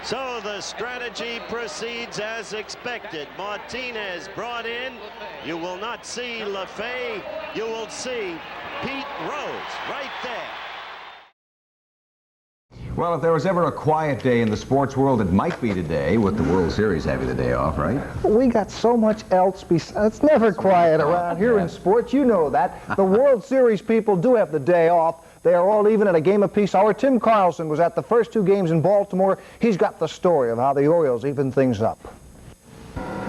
So the strategy proceeds as expected. Martinez brought in. You will not see LaFay. You will see Pete Rose right there. Well, if there was ever a quiet day in the sports world, it might be today, with the World Series having the day off, right? We got so much else besides. It's never quiet around here in sports. You know that. The World Series people do have the day off. They are all even at a game apiece. Our Tim Carlson was at the first 2 games in Baltimore. He's got the story of how the Orioles even things up.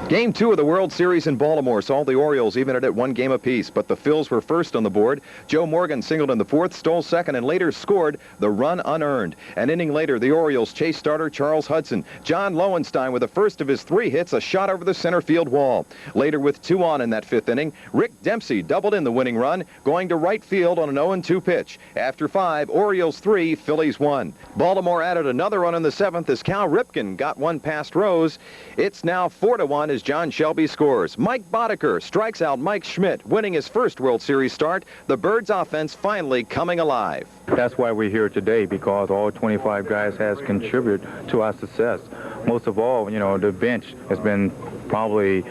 Game 2 of the World Series in Baltimore saw the Orioles even it at 1 game apiece, but the Phils were first on the board. Joe Morgan singled in the 4th, stole 2nd, and later scored the run unearned. An inning later, the Orioles chased starter Charles Hudson. John Lowenstein, with the first of his 3 hits, a shot over the center field wall. Later, with 2 on in that 5th inning, Rick Dempsey doubled in the winning run, going to right field on an 0-2 pitch. After 5, Orioles 3, Phillies 1. Baltimore added another run in the 7th as Cal Ripken got one past Rose. It's now 4-1 as John Shelby scores. Mike Boddicker strikes out Mike Schmidt, winning his first World Series start. The Birds offense finally coming alive. That's why we're here today, because all 25 guys has contributed to our success. Most of all, you know, the bench has been probably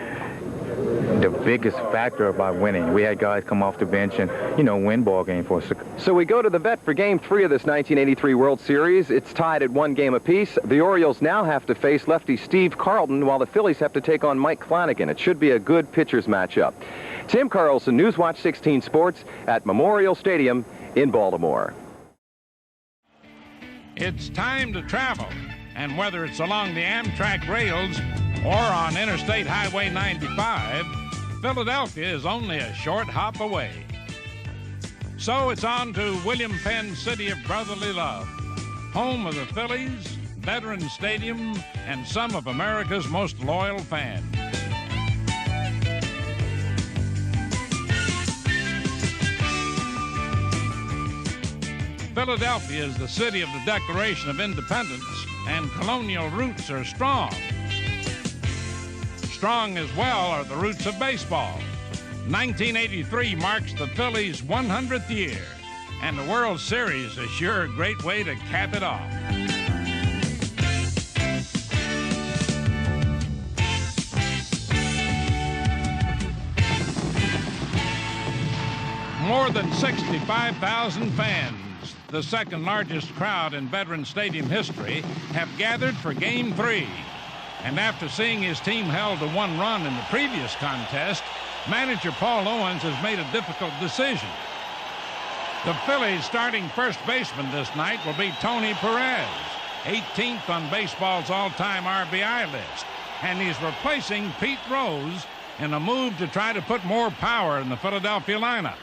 the biggest factor about winning. We had guys come off the bench and, you know, win ball game for us. So we go to the vet for Game 3 of this 1983 World Series. It's tied at 1 game apiece. The Orioles now have to face lefty Steve Carlton, while the Phillies have to take on Mike Flanagan. It should be a good pitchers matchup. Tim Carlson, Newswatch 16 Sports at Memorial Stadium in Baltimore. It's time to travel, and whether it's along the Amtrak rails or on Interstate Highway 95, Philadelphia is only a short hop away. So it's on to William Penn's City of Brotherly Love, home of the Phillies, Veterans Stadium, and some of America's most loyal fans. Philadelphia is the city of the Declaration of Independence, and colonial roots are strong. Strong as well are the roots of baseball. 1983 marks the Phillies' 100th year, and the World Series is sure a great way to cap it off. More than 65,000 fans, the second largest crowd in Veterans Stadium history, have gathered for Game 3. And after seeing his team held to 1 run in the previous contest, manager Paul Owens has made a difficult decision. The Phillies' starting first baseman this night will be Tony Perez, 18th on baseball's all-time RBI list, and he's replacing Pete Rose in a move to try to put more power in the Philadelphia lineup.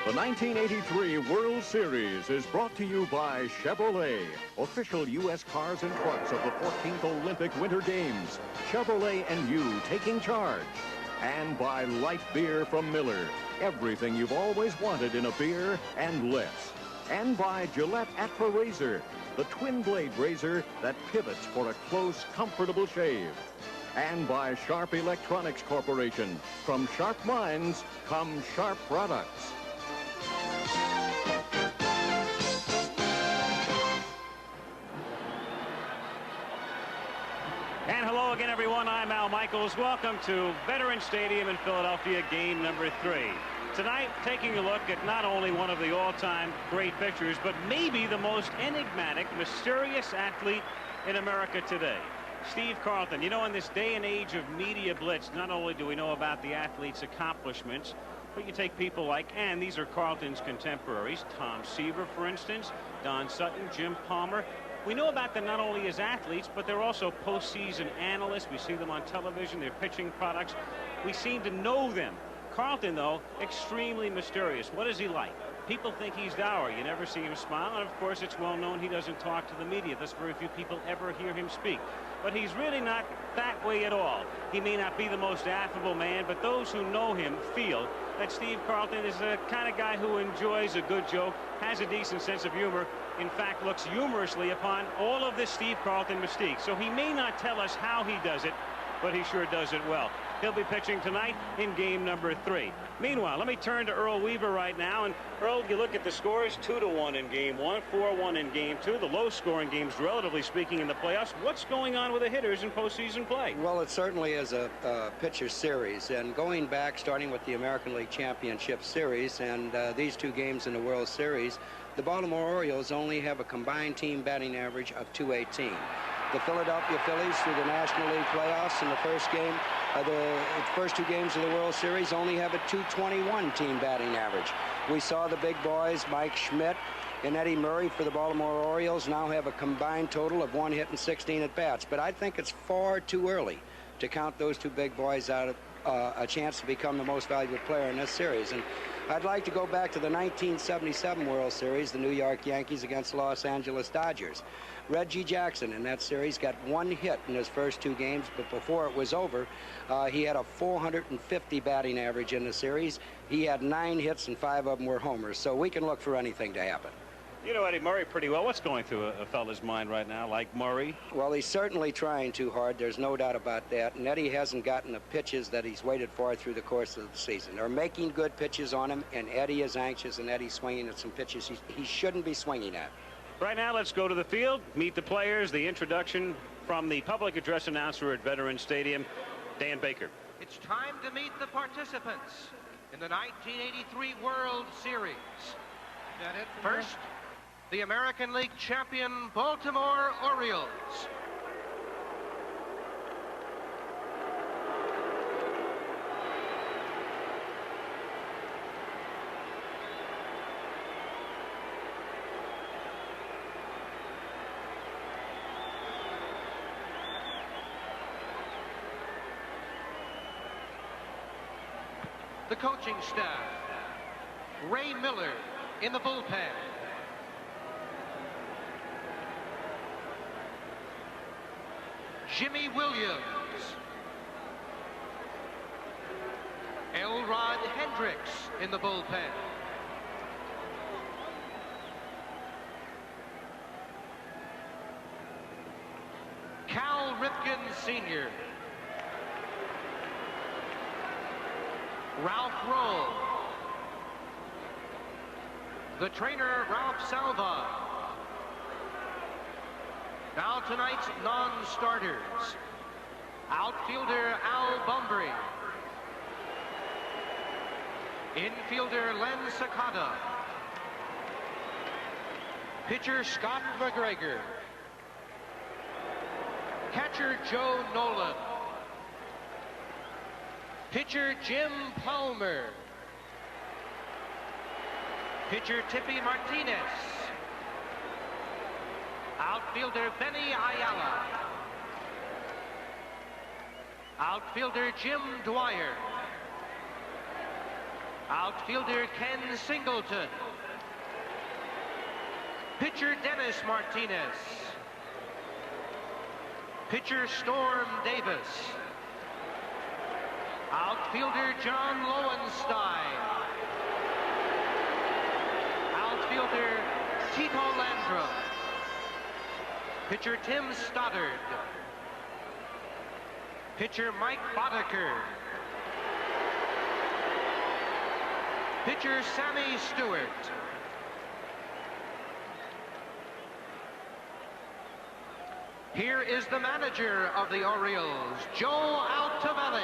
The 1983 World Series is brought to you by Chevrolet, official U.S. cars and trucks of the 14th Olympic Winter Games. Chevrolet and you taking charge. And by light beer from Miller, everything you've always wanted in a beer and less. And by Gillette Aqua Razor, the twin blade razor that pivots for a close, comfortable shave. And by Sharp Electronics Corporation. From sharp minds come sharp products. And hello again, everyone. I'm Al Michaels. Welcome to Veterans Stadium in Philadelphia, game number 3. Tonight, taking a look at not only one of the all-time great pitchers, but maybe the most enigmatic, mysterious athlete in America today, Steve Carlton. You know, in this day and age of media blitz, not only do we know about the athlete's accomplishments, but you take people like, and these are Carlton's contemporaries, Tom Seaver, for instance, Don Sutton, Jim Palmer. We know about them not only as athletes, but they're also postseason analysts. We see them on television, their pitching products. We seem to know them. Carlton, though, extremely mysterious. What is he like? People think he's dour. You never see him smile, and of course it's well known he doesn't talk to the media. Thus very few people ever hear him speak. But he's really not that way at all. He may not be the most affable man, but those who know him feel that Steve Carlton is the kind of guy who enjoys a good joke, has a decent sense of humor, in fact looks humorously upon all of this Steve Carlton mystique. So he may not tell us how he does it, but he sure does it well. He'll be pitching tonight in game number 3. Meanwhile, let me turn to Earl Weaver right now. And Earl, you look at the scores, 2-1 in game 1, 4-1 in game 2. The low-scoring games, relatively speaking, in the playoffs. What's going on with the hitters in postseason play? Well, it certainly is a pitcher series. And going back, starting with the American League Championship Series and these 2 games in the World Series, the Baltimore Orioles only have a combined team batting average of .218. The Philadelphia Phillies, through the National League playoffs in the first game, the first 2 games of the World Series, only have a .221 team batting average. We saw the big boys, Mike Schmidt and Eddie Murray for the Baltimore Orioles, now have a combined total of 1 hit and 16 at-bats. But I think it's far too early to count those 2 big boys out of a chance to become the most valuable player in this series. And I'd like to go back to the 1977 World Series, the New York Yankees against the Los Angeles Dodgers. Reggie Jackson in that series got 1 hit in his first 2 games, but before it was over, he had a .450 batting average in the series. He had 9 hits and 5 of them were homers, so we can look for anything to happen. You know Eddie Murray pretty well. What's going through a fella's mind right now, like Murray? Well, he's certainly trying too hard. There's no doubt about that. And Eddie hasn't gotten the pitches that he's waited for through the course of the season. They're making good pitches on him, and Eddie is anxious, and Eddie's swinging at some pitches he shouldn't be swinging at. Right now, let's go to the field, meet the players, the introduction from the public address announcer at Veterans Stadium, Dan Baker. It's time to meet the participants in the 1983 World Series. First, the American League champion Baltimore Orioles. The coaching staff: Ray Miller in the bullpen. Jimmy Williams. Elrod Hendricks in the bullpen. Cal Ripken Sr. Ralph Roll. The trainer, Ralph Salva. Now tonight's non-starters. Outfielder Al Bumbry. Infielder Len Sakata. Pitcher Scott McGregor. Catcher Joe Nolan. Pitcher Jim Palmer. Pitcher Tippy Martinez. Outfielder Benny Ayala. Outfielder Jim Dwyer. Outfielder Ken Singleton. Pitcher Dennis Martinez. Pitcher Storm Davis. Outfielder John Lowenstein. Outfielder Tito Landrum. Pitcher Tim Stoddard. Pitcher Mike Boddicker. Pitcher Sammy Stewart. Here is the manager of the Orioles, Joe Altobelli.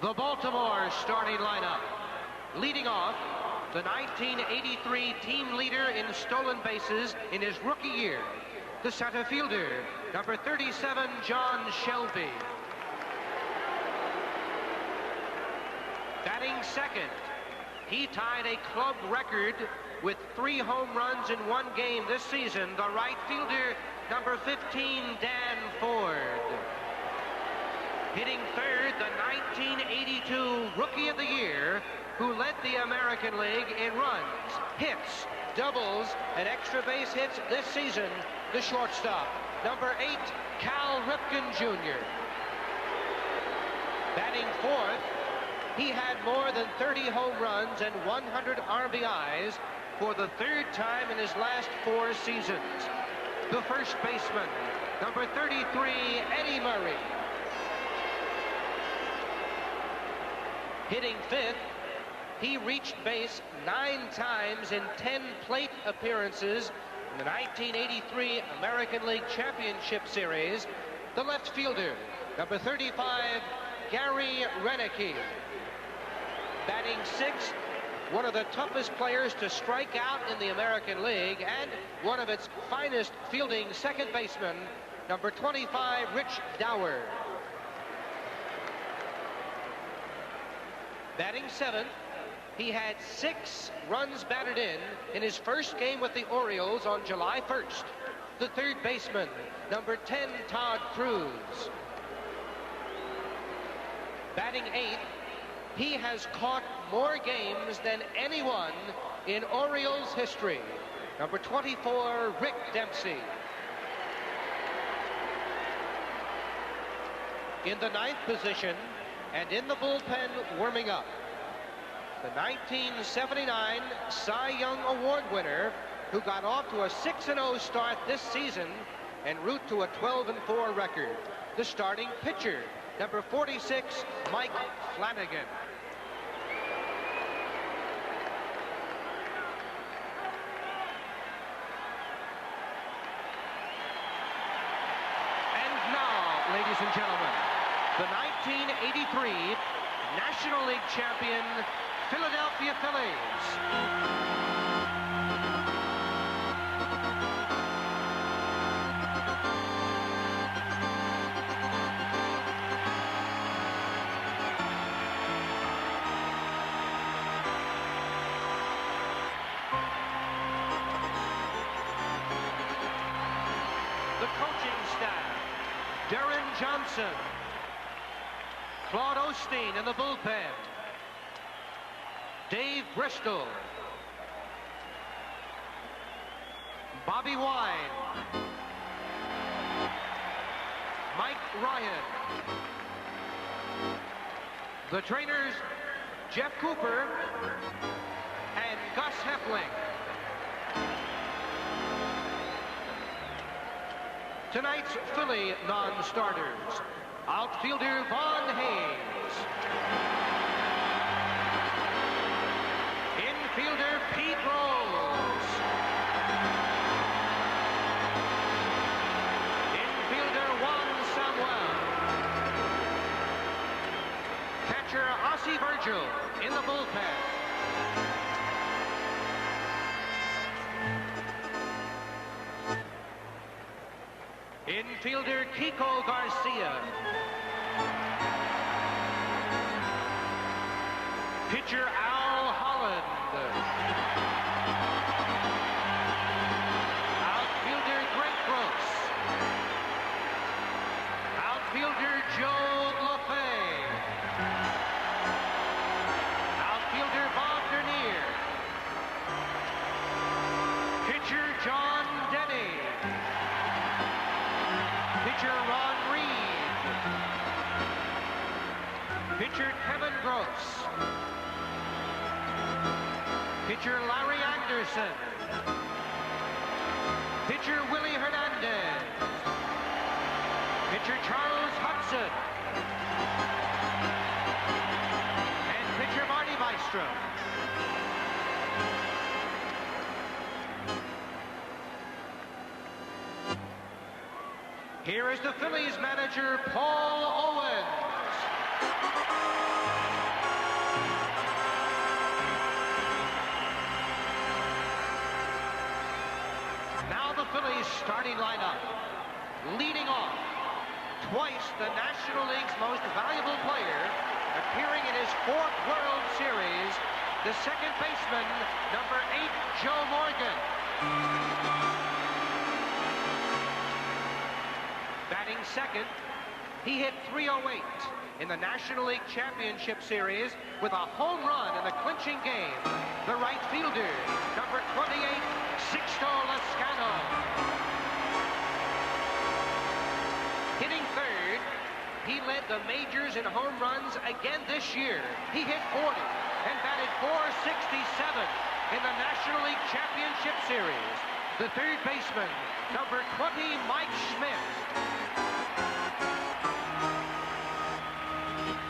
The Baltimore starting lineup. Leading off, the 1983 team leader in stolen bases in his rookie year, the center fielder, number 37, John Shelby. Batting second, he tied a club record with 3 home runs in 1 game this season, the right fielder, number 15, Dan Ford. Hitting third, the 1982 Rookie of the Year, who led the American League in runs, hits, doubles, and extra base hits this season, the shortstop, number 8, Cal Ripken Jr. Batting fourth, he had more than 30 home runs and 100 RBIs for the 3rd time in his last 4 seasons. The first baseman, number 33, Eddie Murray. Hitting fifth, he reached base 9 times in 10 plate appearances in the 1983 American League Championship Series. The left fielder, number 35, Gary Renicky. Batting sixth, one of the toughest players to strike out in the American League and one of its finest fielding second basemen, number 25, Rich Dower. Batting seventh, he had 6 runs batted in his first game with the Orioles on July 1st. The third baseman, number 10, Todd Cruz. Batting eighth, he has caught more games than anyone in Orioles history. Number 24, Rick Dempsey. In the 9th position and in the bullpen warming up, the 1979 Cy Young Award winner, who got off to a 6-0 start this season en route to a 12-4 record. The starting pitcher, number 46, Mike Flanagan. And now, ladies and gentlemen, the 1983 National League champion Philadelphia Phillies. The coaching staff, Darren Johnson, Claude Osteen in the bullpen, Dave Bristol, Bobby Wine, Mike Ryan, the trainers, Jeff Cooper and Gus Heffling. Tonight's Philly non-starters, outfielder Von Hayes, infielder Pete Rose, infielder Juan Samuel, catcher Ossie Virgil in the bullpen. Infielder Kiko Garcia. Pitcher Al Holland. Outfielder Greg Gross. Outfielder Joe LaFay. Outfielder Bob Dernier. Pitcher John Denny. Pitcher Ron Reed. Pitcher Kevin Gross. Pitcher Larry Anderson. Pitcher Willie Hernandez. Pitcher Charles Hudson. And pitcher Marty Maestro. Here is the Phillies manager, Paul Owens. Now the Phillies starting lineup. Leading off, twice the National League's most valuable player, appearing in his 4th World Series, the second baseman, number 8, Joe Morgan. Batting second, he hit .308 in the National League Championship Series with a home run in the clinching game. The right fielder, number 28, Sixto Lezcano. Hitting third, he led the majors in home runs again this year. He hit 40 and batted .467 in the National League Championship Series. The third baseman, number 20, Mike Schmidt.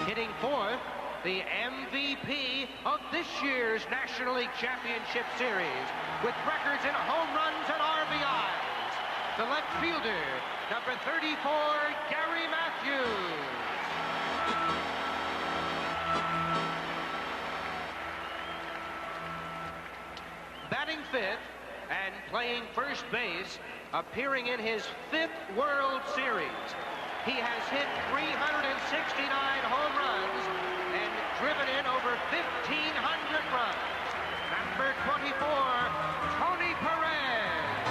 Hitting fourth, the MVP of this year's National League Championship Series with records in home runs and RBIs. The left fielder, number 34, Gary Matthews. Batting fifth and playing first base, appearing in his 5th World Series. He has hit 369 home runs and driven in over 1,500 runs. Number 24, Tony Perez.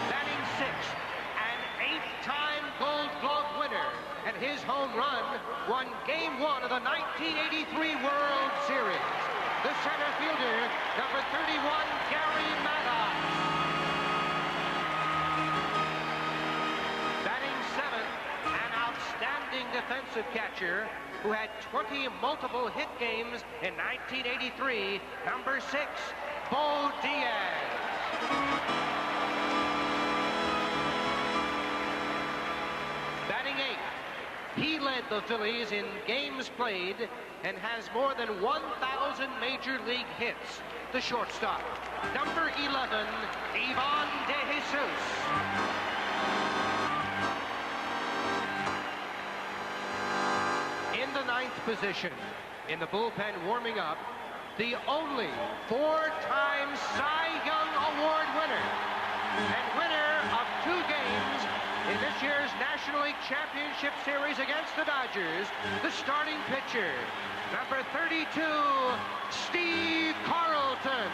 Batting sixth, an 8-time Gold Glove winner, and his home run won Game 1 of the 1983 World Series. The center fielder, number 31, Gary Maddox. Outstanding defensive catcher who had 20 multiple hit games in 1983, number 6, Bo Diaz. Batting eighth, he led the Phillies in games played and has more than 1,000 major league hits. The shortstop, number 11, Ivan De Jesus. In the 9th position, in the bullpen warming up, the only 4-time Cy Young Award winner and winner of 2 games in this year's National League Championship Series against the Dodgers, the starting pitcher, number 32, Steve Carlton.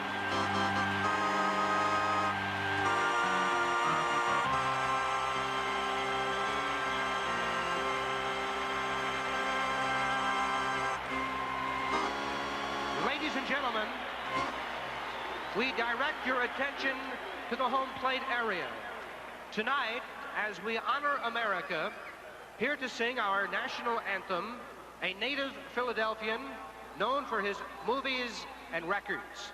Ladies and gentlemen, we direct your attention to the home plate area. Tonight, as we honor America, here to sing our national anthem, a native Philadelphian known for his movies and records.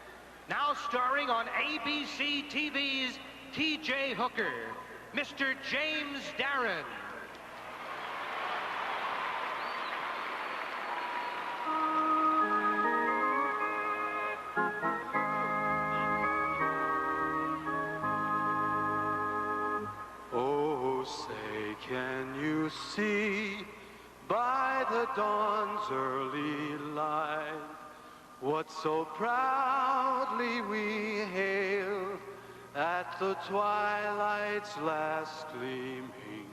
Now starring on ABC TV's T.J. Hooker, Mr. James Darren. Can you see by the dawn's early light what so proudly we hailed at the twilight's last gleaming,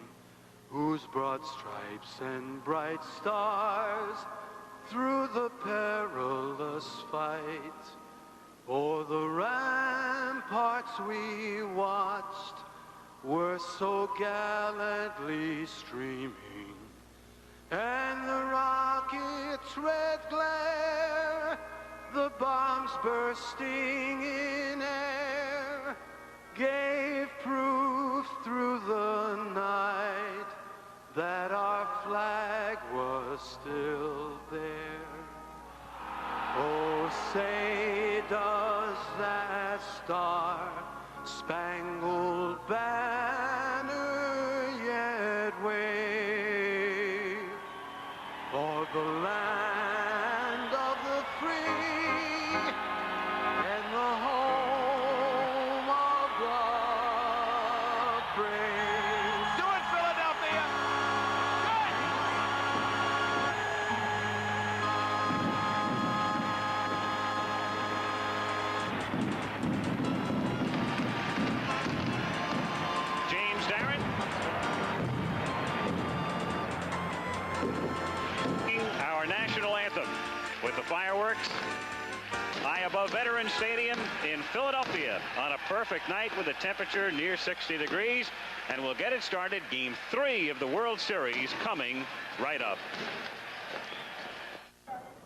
whose broad stripes and bright stars through the perilous fight o'er the ramparts we watched were so gallantly streaming, and the rocket's red glare, the bombs bursting in air, gave proof through the night that our flag was still there. Oh, say does that star-spangled banner yet wave o'er the land of the free and the home of the brave? Do it, Philadelphia! James Darren. Our national anthem. with the fireworks high above Veterans Stadium in Philadelphia on a perfect night with a temperature near 60 degrees. And we'll get it started. Game 3 of the World Series coming right up.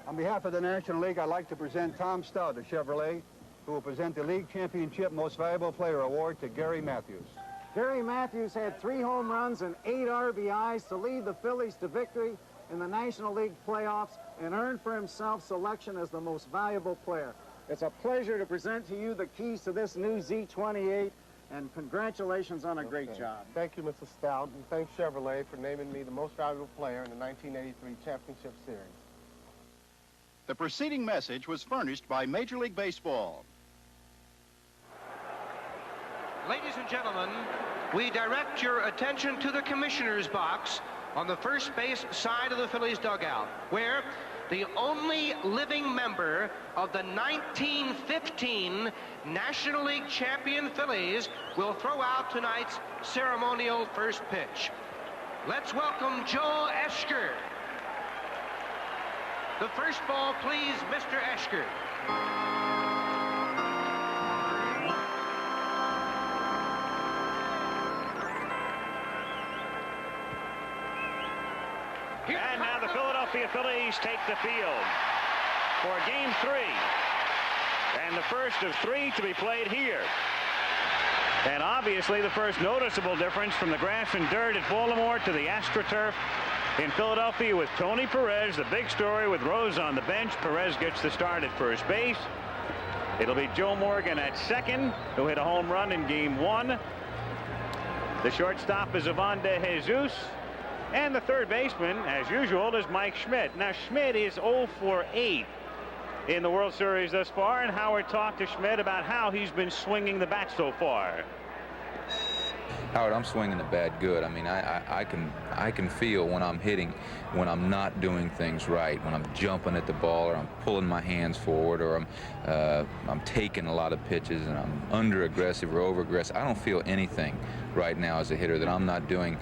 On behalf of the National League, I'd like to present Tom Stout of Chevrolet, who will present the League Championship Most Valuable Player Award to Gary Matthews. Gary Matthews had 3 home runs and 8 RBIs to lead the Phillies to victory in the National League playoffs and earned for himself selection as the most valuable player. It's a pleasure to present to you the keys to this new Z28, and congratulations on a great job. Thank you, Mr. Stout, and thanks Chevrolet for naming me the most valuable player in the 1983 Championship Series. The preceding message was furnished by Major League Baseball. Ladies and gentlemen, we direct your attention to the commissioner's box on the first base side of the Phillies dugout, where the only living member of the 1915 National League champion Phillies will throw out tonight's ceremonial first pitch. Let's welcome Joe Esker. The first ball, please, Mr. Esker. And now the Philadelphia Phillies take the field for Game 3. And the first of 3 to be played here. And obviously the first noticeable difference from the grass and dirt at Baltimore to the AstroTurf in Philadelphia with Tony Perez. The big story with Rose on the bench. Perez gets the start at first base. It'll be Joe Morgan at second, who hit a home run in Game 1. The shortstop is Ivan De Jesus. And the third baseman, as usual, is Mike Schmidt. Now, Schmidt is 0 for 8 in the World Series thus far, and Howard talked to Schmidt about how he's been swinging the bat so far. Howard, I'm swinging the bat good. I mean, I can feel when I'm hitting, when I'm not doing things right, when I'm jumping at the ball, or I'm pulling my hands forward, or I'm taking a lot of pitches, and I'm under aggressive or over aggressive. I don't feel anything right now as a hitter that I'm not doing.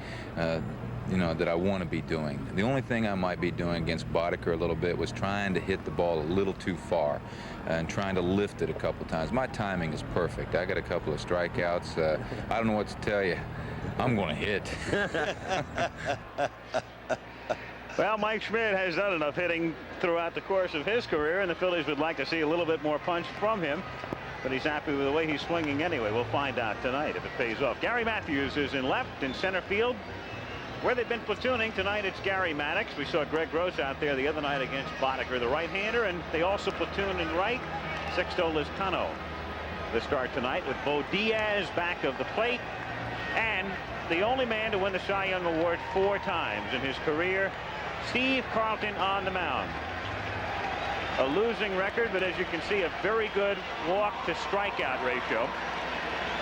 You know, that I want to be doing. The only thing I might be doing against Boddicker a little bit was trying to hit the ball a little too far and trying to lift it a couple times. My timing is perfect. I got a couple of strikeouts. I don't know what to tell you. I'm going to hit. Well, Mike Schmidt has done enough hitting throughout the course of his career, and the Phillies would like to see a little bit more punch from him. But he's happy with the way he's swinging anyway. We'll find out tonight if it pays off. Gary Matthews is in left in center field. Where they've been platooning tonight, it's Gary Maddox. We saw Greg Gross out there the other night against Boddicker, the right-hander, and they also platoon in right, Sixto Lizcano. The start tonight with Bo Diaz back of the plate, and the only man to win the Cy Young Award 4 times in his career, Steve Carlton on the mound. A losing record, but as you can see, a very good walk-to-strikeout ratio.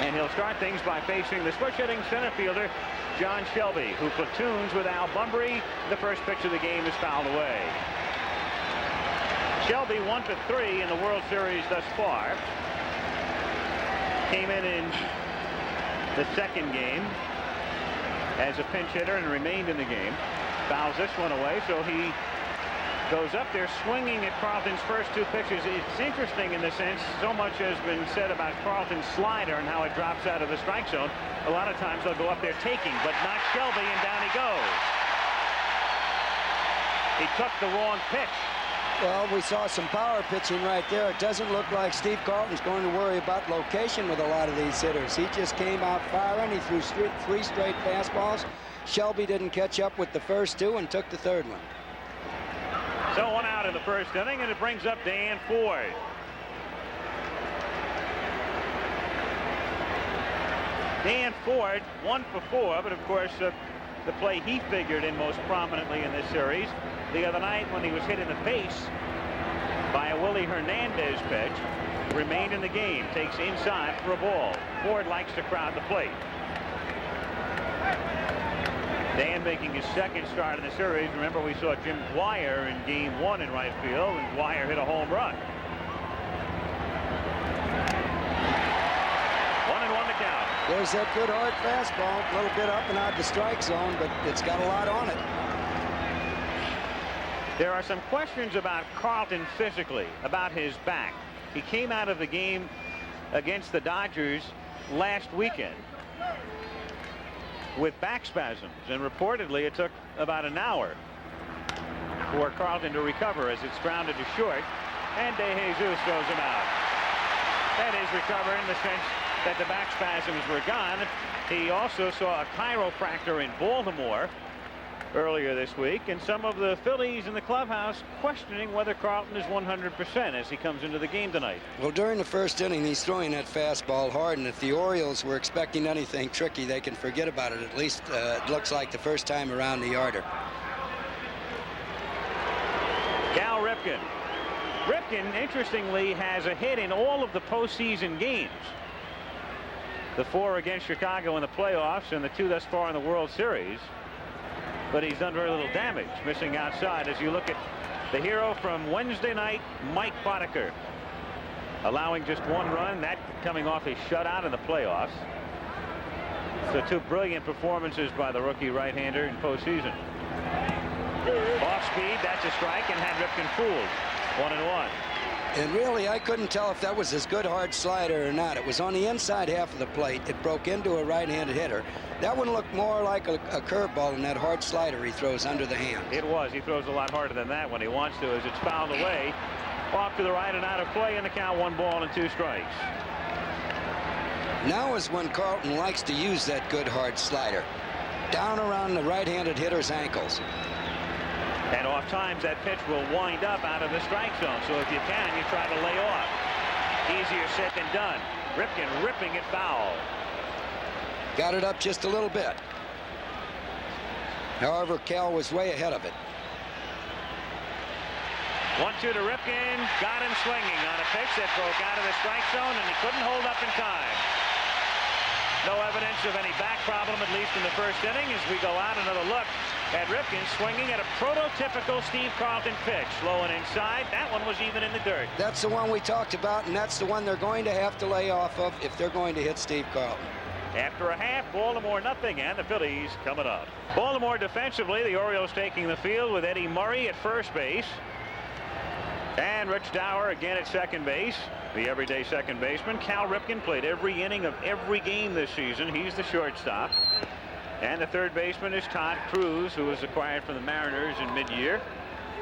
And he'll start things by facing the switch-hitting center fielder, John Shelby, who platoons with Al Bunbury. The first pitch of the game is fouled away. Shelby 1 for 3 in the World Series thus far. Came in the second game as a pinch hitter and remained in the game. Fouls this one away, so he goes up there swinging at Carlton's first 2 pitches. It's interesting in the sense so much has been said about Carlton's slider and how it drops out of the strike zone. A lot of times they'll go up there taking, but not Shelby, and down he goes. He took the wrong pitch. Well, we saw some power pitching right there. It doesn't look like Steve Carlton's going to worry about location with a lot of these hitters. He just came out firing. He threw 3 straight fastballs. Shelby didn't catch up with the first 2 and took the third one. So 1 out in the first inning, and it brings up Dan Ford. Dan Ford 1 for 4, but of course the play he figured in most prominently in this series the other night when he was hit in the face by a Willie Hernandez pitch, remained in the game, takes inside for a ball. Ford likes to crowd the plate. Dan making his second start in the series. Remember, we saw Jim Dwyer in Game 1 in right field, and Dwyer hit a home run. 1-1 to count. There's that good hard fastball, a little bit up and out the strike zone, but it's got a lot on it. There are some questions about Carlton physically, about his back. He came out of the game against the Dodgers last weekend with back spasms, and reportedly it took about an hour for Carlton to recover as it's grounded to short, and De Jesus throws him out. That is recover in the sense that the back spasms were gone. He also saw a chiropractor in Baltimore earlier this week, and some of the Phillies in the clubhouse questioning whether Carlton is 100% as he comes into the game tonight. Well, during the first inning, he's throwing that fastball hard, and if the Orioles were expecting anything tricky, they can forget about it. At least it looks like the first time around the yarder. Cal Ripken. Ripken, interestingly, has a hit in all of the postseason games. The 4 against Chicago in the playoffs and the 2 thus far in the World Series. But he's done very little damage, missing outside as you look at the hero from Wednesday night, Mike Boddicker, allowing just 1 run, that coming off his shutout in the playoffs. So 2 brilliant performances by the rookie right-hander in postseason. Off speed, that's a strike, and had Ripken fooled. 1-1. And really, I couldn't tell if that was his good hard slider or not. It was on the inside half of the plate. It broke into a right-handed hitter. That one looked more like a curveball than that hard slider he throws under the hand. It was. He throws a lot harder than that when he wants to, as it's fouled away. Off to the right and out of play, and the count 1 ball and 2 strikes. Now is when Carlton likes to use that good hard slider. Down around the right-handed hitter's ankles. And off times that pitch will wind up out of the strike zone. So if you can, you try to lay off. Easier said than done. Ripken ripping it foul. Got it up just a little bit. However, Cal was way ahead of it. 1-2 to Ripken. Got him swinging on a pitch that broke out of the strike zone, and he couldn't hold up in time. No evidence of any back problem, at least in the first inning, as we go out another look at Ripken swinging at a prototypical Steve Carlton pitch. Low and inside. That one was even in the dirt. That's the one we talked about, and that's the one they're going to have to lay off of if they're going to hit Steve Carlton. After a half, Baltimore nothing, and the Phillies coming up. Baltimore defensively, the Orioles taking the field with Eddie Murray at first base. And Rich Dower again at second base, the everyday second baseman. Cal Ripken played every inning of every game this season. He's the shortstop. And the third baseman is Todd Cruz, who was acquired from the Mariners in mid-year.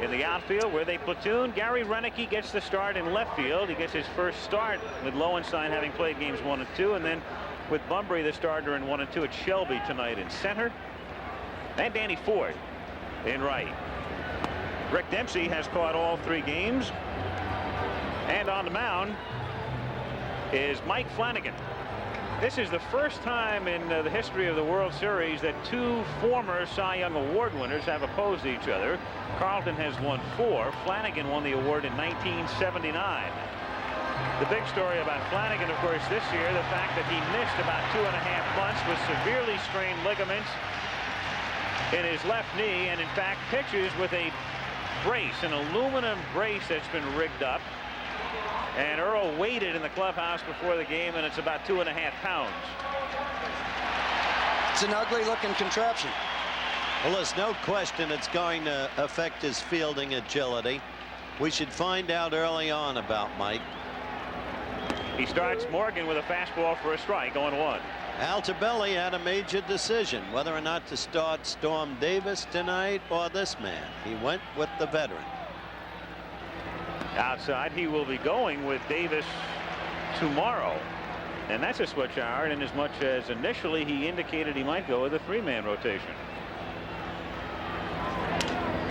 In the outfield, where they platoon, Gary Renicky gets the start in left field. He gets his first start with Lowenstein having played games 1 and 2, and then with Bunbury the starter in 1 and 2 at Shelby tonight in center. And Danny Ford in right. Rick Dempsey has caught all 3 games. And on the mound is Mike Flanagan. This is the first time in the history of the World Series that 2 former Cy Young Award winners have opposed each other. Carlton has won 4. Flanagan won the award in 1979. The big story about Flanagan, of course, this year, the fact that he missed about 2.5 months with severely strained ligaments in his left knee, and in fact pitches with a brace, an aluminum brace that's been rigged up. And Earl weighed in the clubhouse before the game, and it's about 2.5 pounds. It's an ugly looking contraption. Well, there's no question it's going to affect his fielding agility. We should find out early on about Mike. He starts Morgan with a fastball for a strike, 0-1. Altobelli had a major decision whether or not to start Storm Davis tonight or this man. He went with the veteran. Outside, he will be going with Davis tomorrow. And that's a switch hour, in as much as initially he indicated he might go with a 3-man rotation.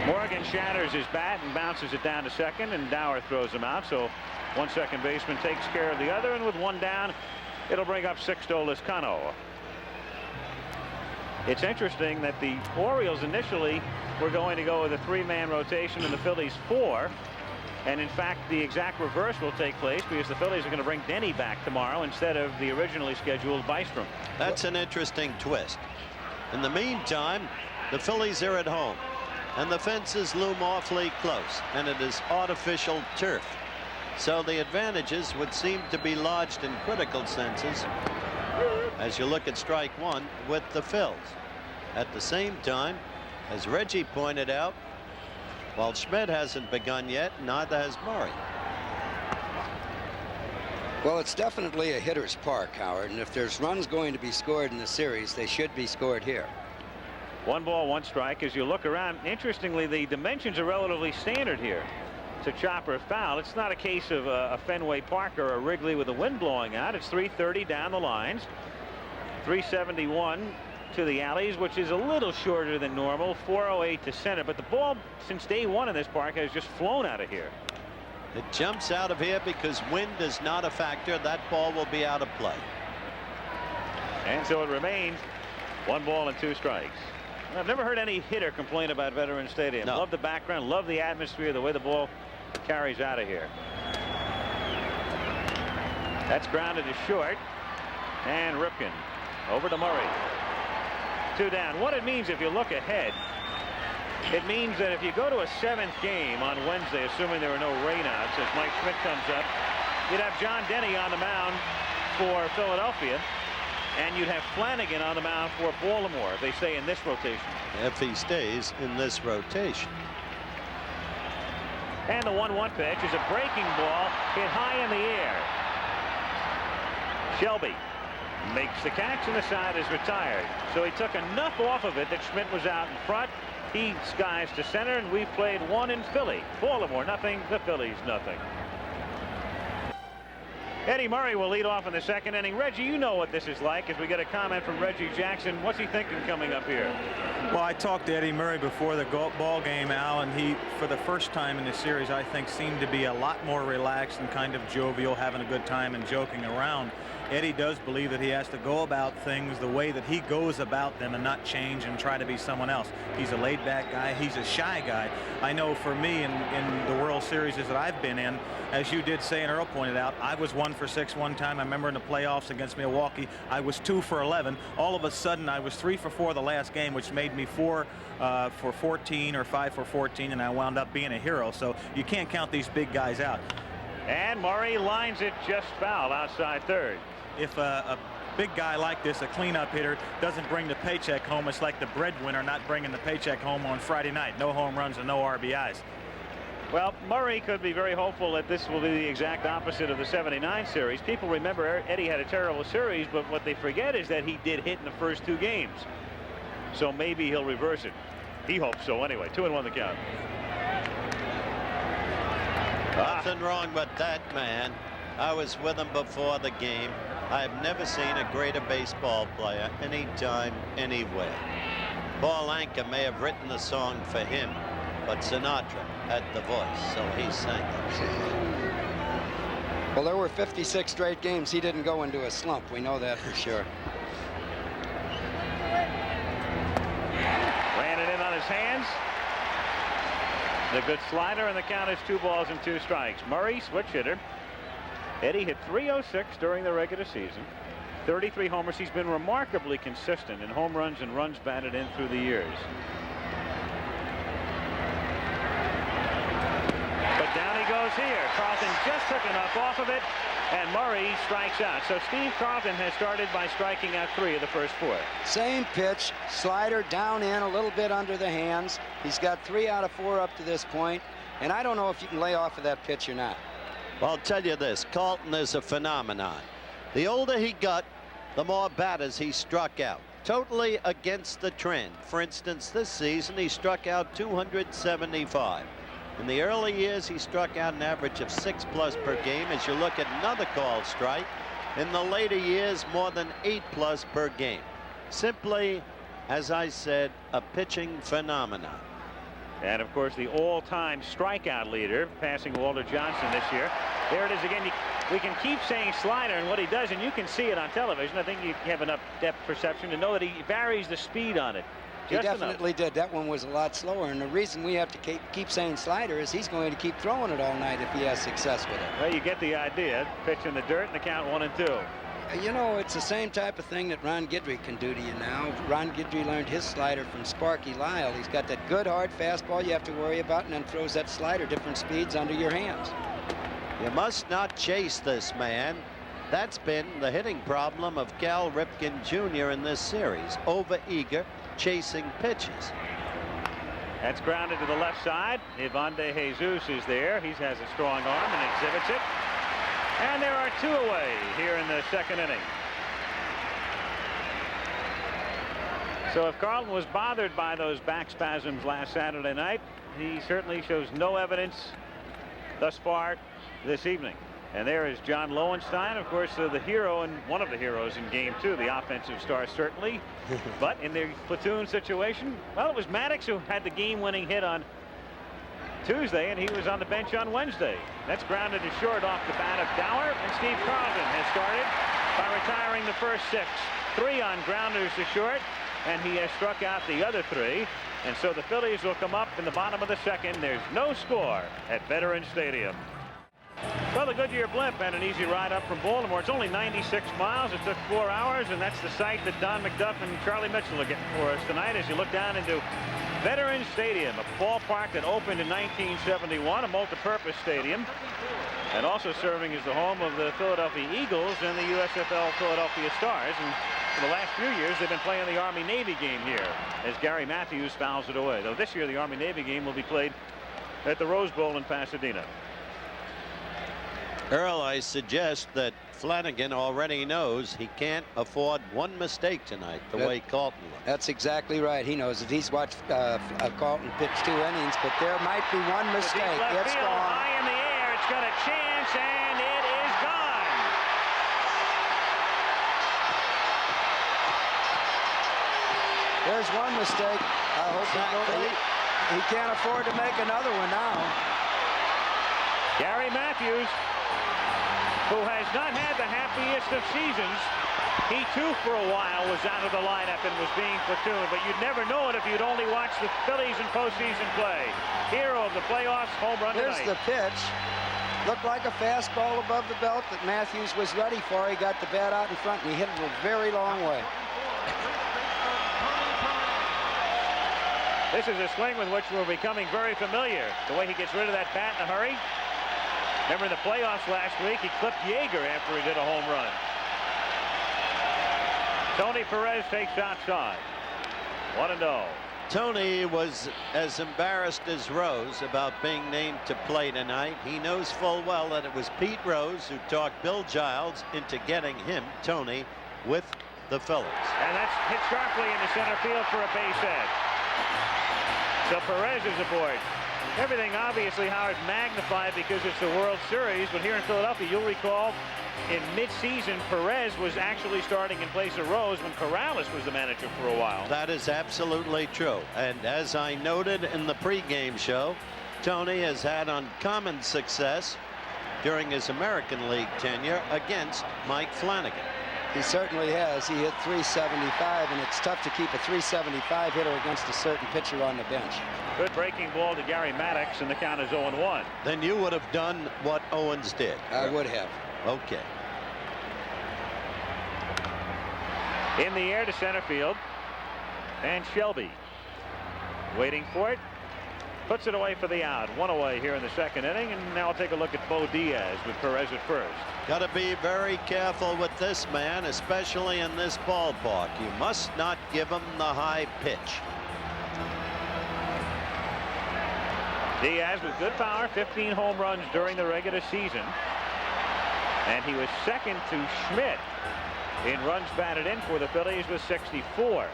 Morgan shatters his bat and bounces it down to second, and Dower throws him out. So one second baseman takes care of the other, and with 1 down, it'll bring up Sixto Lizcano. It's interesting that the Orioles initially were going to go with a 3-man rotation and the Phillies 4. And in fact, the exact reverse will take place because the Phillies are going to bring Denny back tomorrow instead of the originally scheduled Bystrom. That's an interesting twist. In the meantime, the Phillies are at home, and the fences loom awfully close, and it is artificial turf. So the advantages would seem to be lodged in critical senses as you look at strike 1 with the Phils. At the same time, as Reggie pointed out, Well, Schmidt hasn't begun yet, neither has Murray. Well, it's definitely a hitter's park, Howard, and if there's runs going to be scored in the series, they should be scored here. 1 ball, 1 strike. As you look around, interestingly, the dimensions are relatively standard here. It's a chopper foul. It's not a case of a Fenway Park or a Wrigley with the wind blowing out. It's 330 down the lines, 371 to the alleys, which is a little shorter than normal, 408 to center. But the ball, since day one in this park, has just flown out of here. It jumps out of here because wind is not a factor. That ball will be out of play. And so it remains 1 ball and 2 strikes. I've never heard any hitter complain about Veterans Stadium. No. Love the background, love the atmosphere, the way the ball carries out of here. That's grounded to short. And Ripken over to Murray. 2 down. What it means, if you look ahead, it means that if you go to a 7th game on Wednesday, assuming there are no rainouts, as Mike Schmidt comes up, you'd have John Denny on the mound for Philadelphia, and you'd have Flanagan on the mound for Baltimore if they stay in this rotation. If he stays in this rotation. And the 1-1 pitch is a breaking ball hit high in the air. Shelby makes the catch, and the side is retired. So he took enough off of it that Schmidt was out in front. He skies to center, and we've played 1 in Philly. Baltimore nothing, the Phillies nothing. Eddie Murray will lead off in the 2nd inning. Reggie, you know what this is like. As we get a comment from Reggie Jackson, what's he thinking coming up here? Well, I talked to Eddie Murray before the ball game, Al, and he, for the first time in the series, I think seemed to be a lot more relaxed and kind of jovial, having a good time and joking around. Eddie does believe that he has to go about things the way that he goes about them and not change and try to be someone else. He's a laid-back guy. He's a shy guy. I know for me in the World Series that I've been in, as you did say and Earl pointed out, I was 1 for 6 one time. I remember in the playoffs against Milwaukee, I was 2 for 11. All of a sudden, I was 3 for 4 the last game, which made me 4 for 14 or 5 for 14, and I wound up being a hero. So you can't count these big guys out. And Murray lines it just foul outside third. If a big guy like this, a cleanup hitter, doesn't bring the paycheck home, it's like the breadwinner not bringing the paycheck home on Friday night. No home runs and no RBIs. Well, Murray could be very hopeful that this will be the exact opposite of the '79 series. People remember Eddie had a terrible series, but what they forget is that he did hit in the first 2 games. So maybe he'll reverse it. He hopes so anyway. 2-1 the count. Nothing wrong with that man. I was with him before the game. I've never seen a greater baseball player anytime, anywhere. Paul Anka may have written the song for him, but Sinatra had the voice, so he sang it. Well, there were 56 straight games he didn't go into a slump. We know that for sure. Ran it in on his hands. The good slider, and the count is 2 balls and 2 strikes. Murray, switch hitter. Eddie hit .306 during the regular season. 33 homers. He's been remarkably consistent in home runs and runs batted in through the years. But down he goes here. Carlton just took enough off of it, and Murray strikes out. So Steve Carlton has started by striking out 3 of the first 4. Same pitch, slider down in, a little bit under the hands. He's got 3 out of 4 up to this point, and I don't know if you can lay off of that pitch or not. Well, I'll tell you this, Carlton is a phenomenon. The older he got, the more batters he struck out. Totally against the trend. For instance, this season he struck out 275. In the early years, he struck out an average of 6+ per game. As you look at another called strike, in the later years, more than 8+ per game. Simply, as I said, a pitching phenomenon. And of course, the all-time strikeout leader, passing Walter Johnson this year. There it is again. We can keep saying slider, and what he does, and you can see it on television. I think you have enough depth perception to know that he varies the speed on it. He definitely did. That one was a lot slower, and the reason we have to keep saying slider is he's going to keep throwing it all night if he has success with it. Well, you get the idea. Pitch in the dirt, and the count 1-2. You know, it's the same type of thing that Ron Guidry can do to you now. Ron Guidry learned his slider from Sparky Lyle. He's got that good hard fastball you have to worry about, and then throws that slider different speeds under your hands. You must not chase this man. That's been the hitting problem of Cal Ripken Jr. in this series. Over-eager, chasing pitches. That's grounded to the left side. Ivan de Jesus is there. He has a strong arm and exhibits it. And there are 2 away here in the second inning. So if Carlton was bothered by those back spasms last Saturday night, he certainly shows no evidence thus far this evening. And there is John Lowenstein, of course, the hero and one of the heroes in game 2, the offensive star certainly. But in the platoon situation, well, it was Maddox who had the game-winning hit on Tuesday, and he was on the bench on Wednesday. That's grounded to short off the bat of Dower, and Steve Carlton has started by retiring the first 6. 3 on grounders to short, and he has struck out the other 3. And so the Phillies will come up in the bottom of the second. There's no score at Veterans Stadium. Well, the Goodyear blimp had an easy ride up from Baltimore. It's only 96 miles. It took 4 hours, and that's the site that Don McDuff and Charlie Mitchell are getting for us tonight as you look down into Veterans Stadium, a ballpark that opened in 1971, a multi-purpose stadium, and also serving as the home of the Philadelphia Eagles and the USFL Philadelphia Stars. And for the last few years, they've been playing the Army-Navy game here as Gary Matthews fouls it away. Though this year, the Army-Navy game will be played at the Rose Bowl in Pasadena. Earl, I suggest that Flanagan already knows he can't afford one mistake tonight, the way Carlton looked. That's exactly right. He knows it. He's watched Carlton pitch 2 innings, but there might be one mistake. It's gone. High in the air. It's got a chance, and it is gone. There's one mistake. I hope he can't afford to make another one now. Gary Matthews, who has not had the happiest of seasons. He, too, for a while was out of the lineup and was being platooned, but you'd never know it if you'd only watched the Phillies in postseason play. Hero of the playoffs, home run tonight. Here's the pitch. Looked like a fastball above the belt that Matthews was ready for. He got the bat out in front, and he hit it a very long way. This is a swing with which we're becoming very familiar. The way he gets rid of that bat in a hurry. Remember in the playoffs last week, he clipped Yeager after he did a home run. Tony Perez takes outside. 1-0. Tony was as embarrassed as Rose about being named to play tonight. He knows full well that it was Pete Rose who talked Bill Giles into getting him, Tony, with the Phillies. And that's hit sharply into center field for a base hit. So Perez is aboard. Everything obviously, Howard, magnified because it's the World Series, but here in Philadelphia, you'll recall in mid-season, Perez was actually starting in place of Rose when Corrales was the manager for a while. That is absolutely true. And as I noted in the pregame show, Tony has had uncommon success during his American League tenure against Mike Flanagan. He certainly has. He hit .375, and it's tough to keep a .375 hitter against a certain pitcher on the bench. Good breaking ball to Gary Maddox, and the count is 0-1. Then you would have done what Owens did. I would have. Okay. In the air to center field, and Shelby waiting for it. Puts it away for the out. 1 away here in the second inning, and now I'll take a look at Bo Diaz with Perez at first. Got to be very careful with this man, especially in this ballpark. You must not give him the high pitch. Diaz with good power, 15 home runs during the regular season. And he was second to Schmidt in runs batted in for the Phillies with 64.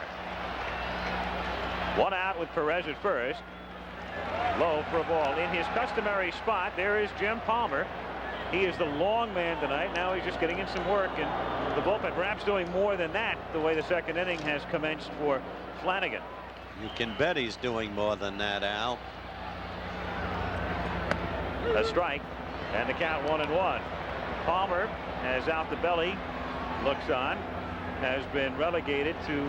1 out with Perez at first. Low for a ball. In his customary spot, there is Jim Palmer. He is the long man tonight. Now he's just getting in some work in the bullpen. Perhaps doing more than that, the way the second inning has commenced for Flanagan. You can bet he's doing more than that, Al. A strike, and the count 1-1. Palmer has out the belly, looks on, has been relegated to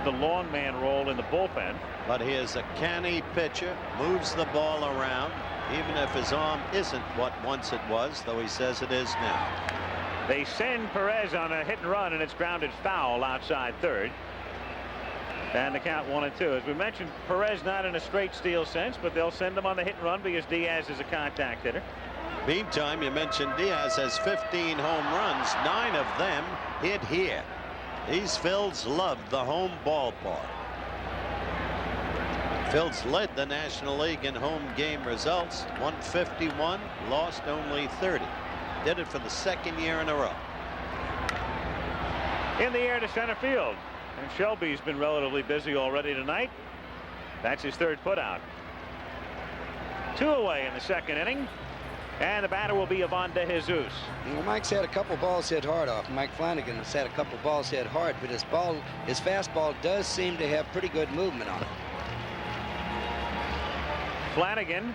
the long man role in the bullpen. But he is a canny pitcher, moves the ball around, even if his arm isn't what once it was, though he says it is now. They send Perez on a hit and run, and it's grounded foul outside third. And the count 1-2. As we mentioned, Perez not in a straight steal sense, but they'll send him on the hit and run because Diaz is a contact hitter. Meantime, you mentioned Diaz has 15 home runs, 9 of them hit here. These Phils love the home ballpark. Phillies led the National League in home game results, 151, lost only 30. Did it for the second year in a row. In the air to center field, and Shelby's been relatively busy already tonight. That's his third putout. 2 away in the second inning, and the batter will be Ivan De Jesus. Well, Mike's had a couple balls hit hard off. Mike Flanagan has had a couple balls hit hard, but his fastball does seem to have pretty good movement on it. Flanagan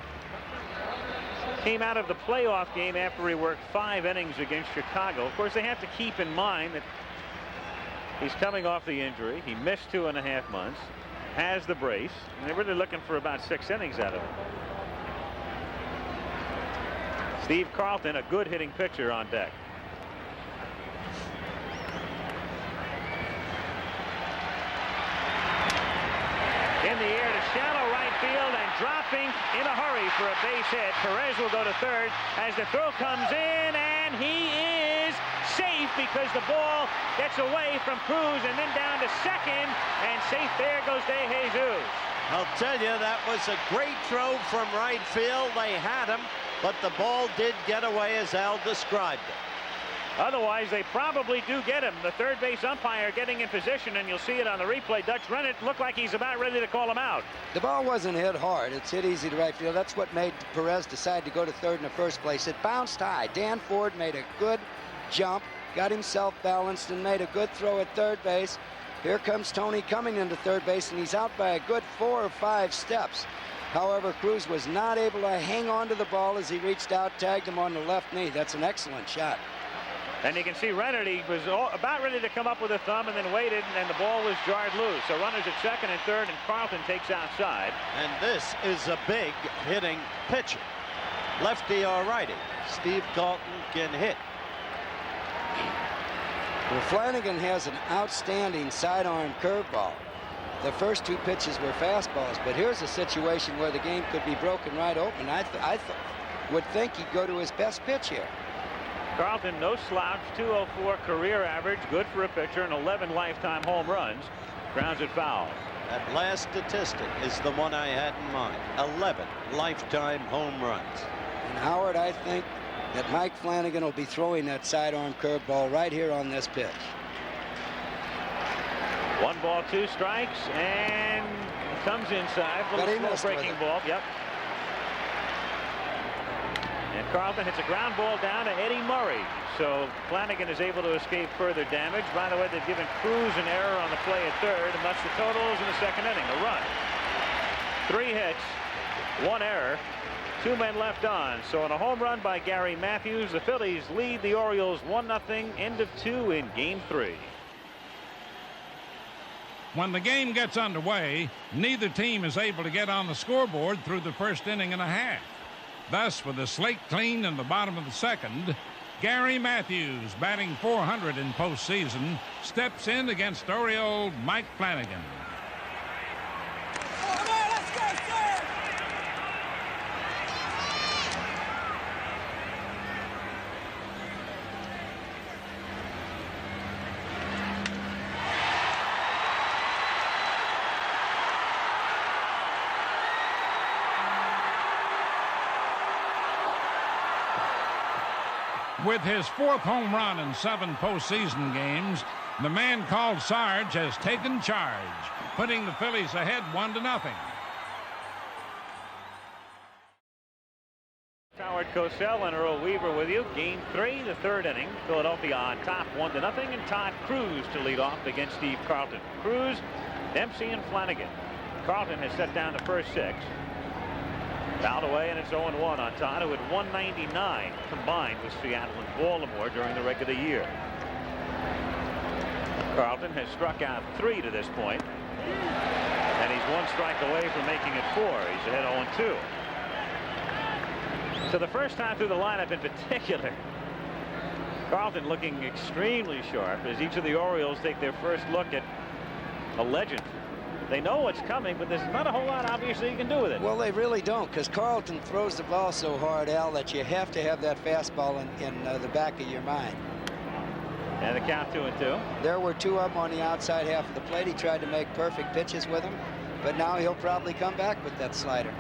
came out of the playoff game after he worked 5 innings against Chicago. Of course, they have to keep in mind that he's coming off the injury. He missed 2.5 months, has the brace, and they're really looking for about 6 innings out of him. Steve Carlton, a good hitting pitcher, on deck. In the air to shallow right field and dropping in a hurry for a base hit. Perez will go to third as the throw comes in, and he is safe because the ball gets away from Cruz and then down to second, and safe there goes De Jesus. I'll tell you, that was a great throw from right field. They had him, but the ball did get away as Al described it. Otherwise, they probably do get him. The third base umpire getting in position, and you'll see it on the replay. Dutch Rennert looked like he's about ready to call him out. The ball wasn't hit hard. It's hit easy to right field. That's what made Perez decide to go to third in the first place. It bounced high. Dan Ford made a good jump, got himself balanced, and made a good throw at third base. Here comes Tony coming into third base, and he's out by a good 4 or 5 steps. However, Cruz was not able to hang on to the ball as he reached out, tagged him on the left knee. That's an excellent shot. And you can see Rennert, he was about ready to come up with a thumb and then waited, and the ball was jarred loose. So runners at second and third, and Carlton takes outside. And this is a big hitting pitcher. Lefty or righty, Steve Carlton can hit. Well, Flanagan has an outstanding sidearm curveball. The first 2 pitches were fastballs, but here's a situation where the game could be broken right open. I would think he'd go to his best pitch here. Carlton, no slouch, 204 career average, good for a pitcher, and 11 lifetime home runs. Grounds it foul. That last statistic is the one I had in mind. 11 lifetime home runs. And Howard, I think that Mike Flanagan will be throwing that sidearm curveball right here on this pitch. 1 ball, 2 strikes, and comes inside. Little slow breaking ball. Yep. And Carlton hits a ground ball down to Eddie Murray. So Flanagan is able to escape further damage. By the way, they've given Cruz an error on the play at third, and that's the totals in the second inning. A run, 3 hits, 1 error, 2 men left on. So on a home run by Gary Matthews, the Phillies lead the Orioles 1-0, end of 2 in game 3. When the game gets underway, neither team is able to get on the scoreboard through the first inning and a half. Thus, with the slate clean in the bottom of the second, Gary Matthews, batting .400 in postseason, steps in against Oriole Mike Flanagan. With his 4th home run in 7 postseason games, the man called Sarge has taken charge, putting the Phillies ahead 1-0. Howard Cosell and Earl Weaver with you. Game 3, the 3rd inning. Philadelphia on top 1-0, and Todd Cruz to lead off against Steve Carlton. Cruz, Dempsey, and Flanagan. Carlton has set down the first 6. Fouled away, and it's 0-1 on Todd, who had 199 combined with Seattle and Baltimore during the regular year. Carlton has struck out 3 to this point, and he's 1 strike away from making it 4. He's ahead 0-2. So the first time through the lineup in particular, Carlton looking extremely sharp as each of the Orioles take their first look at a legend. They know what's coming, but there's not a whole lot, obviously, you can do with it. Well, they really don't, because Carlton throws the ball so hard, Al, that you have to have that fastball in the back of your mind. And the count 2-2. There were 2 of them on the outside half of the plate. He tried to make perfect pitches with them. but now he'll probably come back with that slider.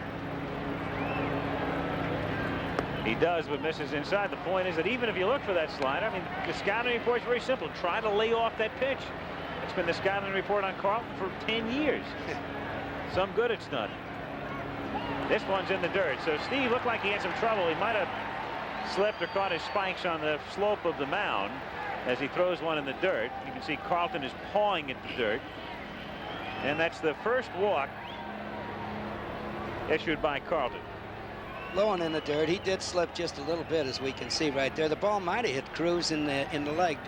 He does, but misses inside. The point is that even if you look for that slider, I mean, the scouting report is very simple. Try to lay off that pitch. It's been the scouting report on Carlton for 10 years. Some good it's done. This one's in the dirt. So Steve looked like he had some trouble. He might have slipped or caught his spikes on the slope of the mound as he throws one in the dirt. You can see Carlton is pawing at the dirt. And that's the first walk issued by Carlton. Low and in the dirt. He did slip just a little bit, as we can see right there. The ball might have hit Cruz in the leg.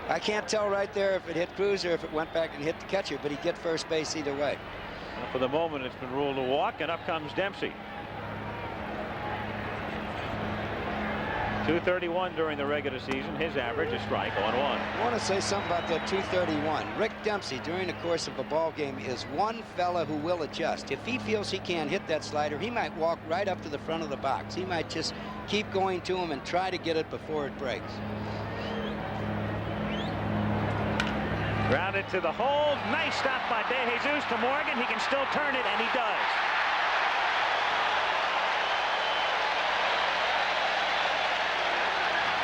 I can't tell right there if it hit Cruz or if it went back and hit the catcher, but he get first base either way. Well, for the moment, it's been ruled a walk, and up comes Dempsey. 231 during the regular season. His average, a strike, 0-1. I want to say something about that 231. Rick Dempsey, during the course of a ball game, is one fella who will adjust. If he feels he can't hit that slider, he might walk right up to the front of the box. He might just keep going to him and try to get it before it breaks. Grounded to the hole. Nice stop by De Jesus to Morgan. He can still turn it, and he does.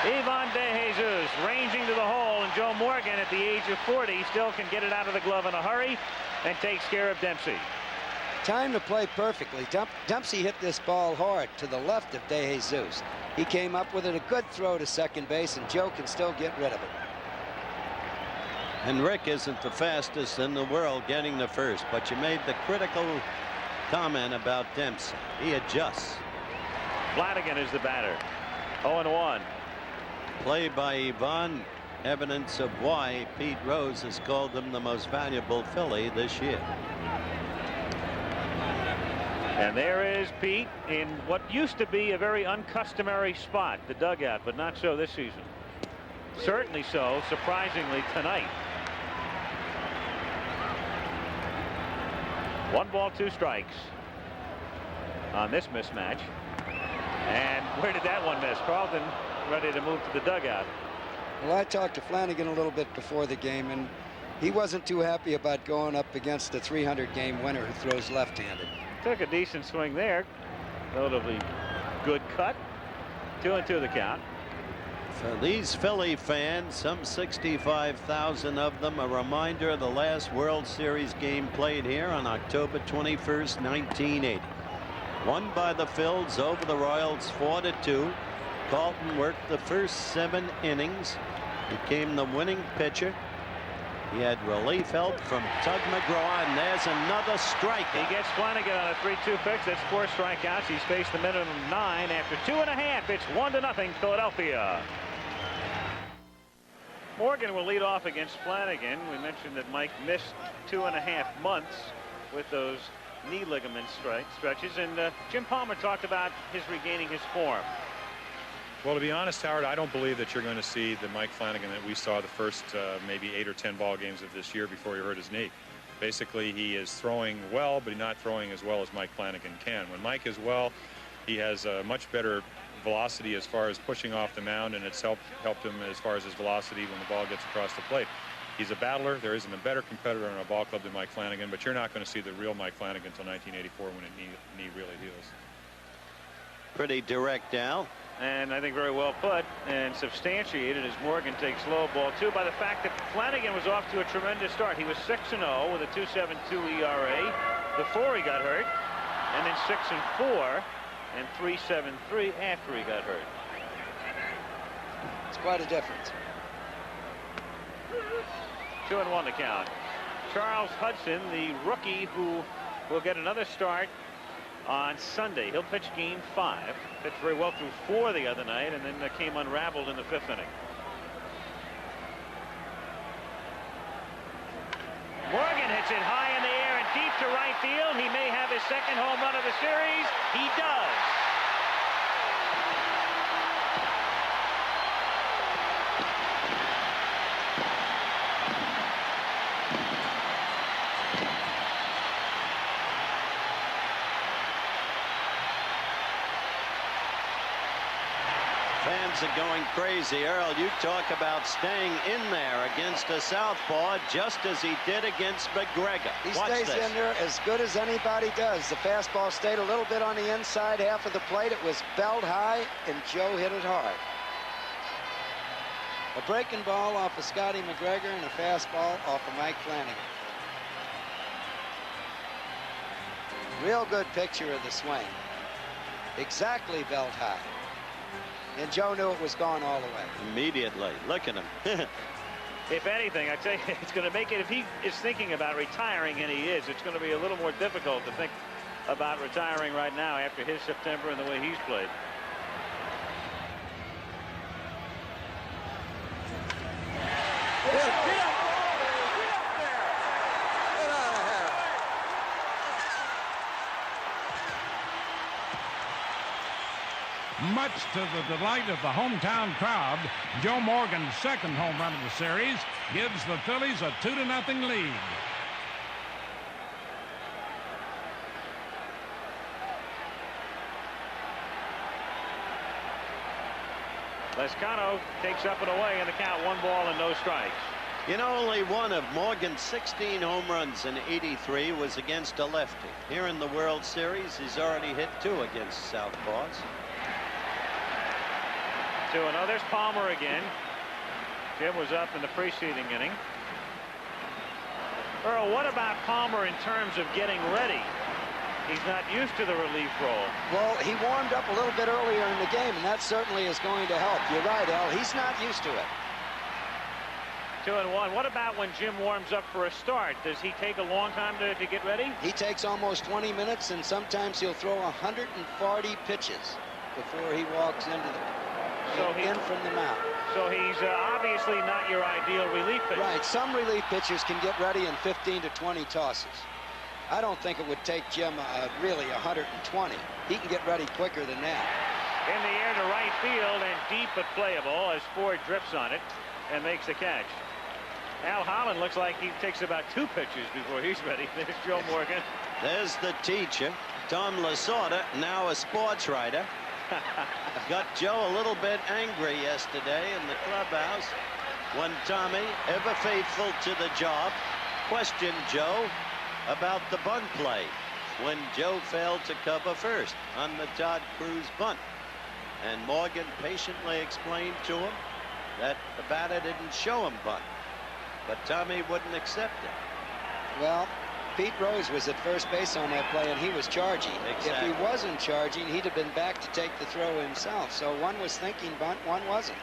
Ivan De Jesus ranging to the hole, and Joe Morgan at the age of 40 still can get it out of the glove in a hurry and takes care of Dempsey. Time to play perfectly. Dempsey hit this ball hard to the left of De Jesus. He came up with it, a good throw to second base, and Joe can still get rid of it. And Rick isn't the fastest in the world getting to first, but you made the critical comment about Dempsey. He adjusts. Flanagan is the batter. 0-1. Play by Ivan, evidence of why Pete Rose has called him the most valuable Philly this year. And there is Pete in what used to be a very uncustomary spot, the dugout, but not so this season. Certainly so, surprisingly, tonight. 1 ball, 2 strikes on this mismatch. And where did that one miss? Carlton ready to move to the dugout. Well, I talked to Flanagan a little bit before the game, and he wasn't too happy about going up against a 300-game winner who throws left-handed. Took a decent swing there. Relatively good cut. 2-2 the count. For these Philly fans, some 65,000 of them, a reminder of the last World Series game played here on October 21st, 1980. Won by the Phils over the Royals 4-2. Carlton worked the first 7 innings, became the winning pitcher. He had relief help from Tug McGraw, and there's another strike. He gets Flanagan on a 3-2 pitch. That's 4 strikeouts. He's faced the minimum 9 after 2.5. It's 1-0 Philadelphia. Morgan will lead off against Flanagan. We mentioned that Mike missed 2.5 months with those knee ligament stretches, and Jim Palmer talked about his regaining his form. Well, to be honest, Howard, I don't believe that you're going to see the Mike Flanagan that we saw the first maybe 8 or 10 ball games of this year before he hurt his knee. Basically, he is throwing well, but he's not throwing as well as Mike Flanagan can. When Mike is well, he has a much better velocity as far as pushing off the mound, and it's helped him as far as his velocity when the ball gets across the plate. He's a battler. There isn't a better competitor in a ball club than Mike Flanagan, but you're not going to see the real Mike Flanagan until 1984 when his knee really heals. Pretty direct, Al. And I think very well put and substantiated as Morgan takes low ball 2 by the fact that Flanagan was off to a tremendous start. He was 6-0 with a 2.72 ERA before he got hurt, and then 6-4 and 3.73 after he got hurt. It's quite a difference. 2-1 the count. Charles Hudson, the rookie who will get another start on Sunday. He'll pitch game 5. Pitched very well through 4 the other night, and then came unraveled in the 5th inning. Morgan hits it high in the air and deep to right field. He may have his second home run of the series. He does. Fans are going crazy. Earl, you talk about staying in there against a southpaw just as he did against McGregor. He Watch stays this. in there as good as anybody does. The fastball stayed a little bit on the inside half of the plate. It was belt high, and Joe hit it hard. A breaking ball off of Scotty McGregor and a fastball off of Mike Flanagan. Real good picture of the swing. Exactly belt high. And Joe knew it was gone all the way. Immediately. Look at him. If anything, I tell you, it's going to make it, if he is thinking about retiring, and he is, it's going to be a little more difficult to think about retiring right now after his September and the way he's played. Much to the delight of the hometown crowd, Joe Morgan's second home run of the series gives the Phillies a 2-0 lead. Lescano takes up and away in the count, 1 ball and no strikes. You know, only one of Morgan's 16 home runs in '83 was against a lefty. Here in the World Series, he's already hit 2 against southpaws. 2-0. There's Palmer again. Jim was up in the preceding inning. Earl, what about Palmer in terms of getting ready? He's not used to the relief role. Well, he warmed up a little bit earlier in the game, and that certainly is going to help. You're right, Al. He's not used to it. 2-1. What about when Jim warms up for a start? Does he take a long time to get ready? He takes almost 20 minutes, and sometimes he'll throw 140 pitches before he walks in from the mound. So he's obviously not your ideal relief pitcher. Right. Some relief pitchers can get ready in 15 to 20 tosses. I don't think it would take Jim really 120. He can get ready quicker than that. In the air to right field and deep but playable as Ford drifts on it and makes the catch. Al Holland looks like he takes about 2 pitches before he's ready. There's Joe Morgan. There's the teacher, Tom Lasorda, now a sports writer. Got Joe a little bit angry yesterday in the clubhouse when Tommy, ever faithful to the job, questioned Joe about the bunt play when Joe failed to cover first on the Todd Cruz bunt. And Morgan patiently explained to him that the batter didn't show him bunt, but Tommy wouldn't accept it. Well, Pete Rose was at first base on that play, and he was charging. Exactly. If he wasn't charging, he'd have been back to take the throw himself. So one was thinking bunt, one wasn't.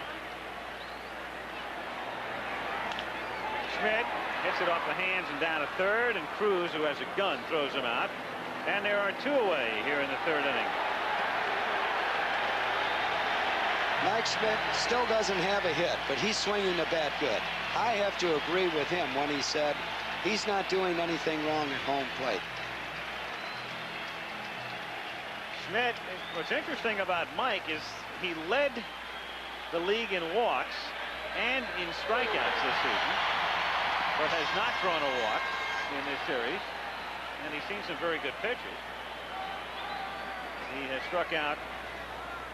Schmidt hits it off the hands and down to third, and Cruz, who has a gun, throws him out. And there are 2 away here in the 3rd inning. Mike Schmidt still doesn't have a hit, but he's swinging the bat good. I have to agree with him when he said he's not doing anything wrong at home plate. Schmidt, what's interesting about Mike is he led the league in walks and in strikeouts this season, but has not thrown a walk in this series, and he's seen some very good pitches. He has struck out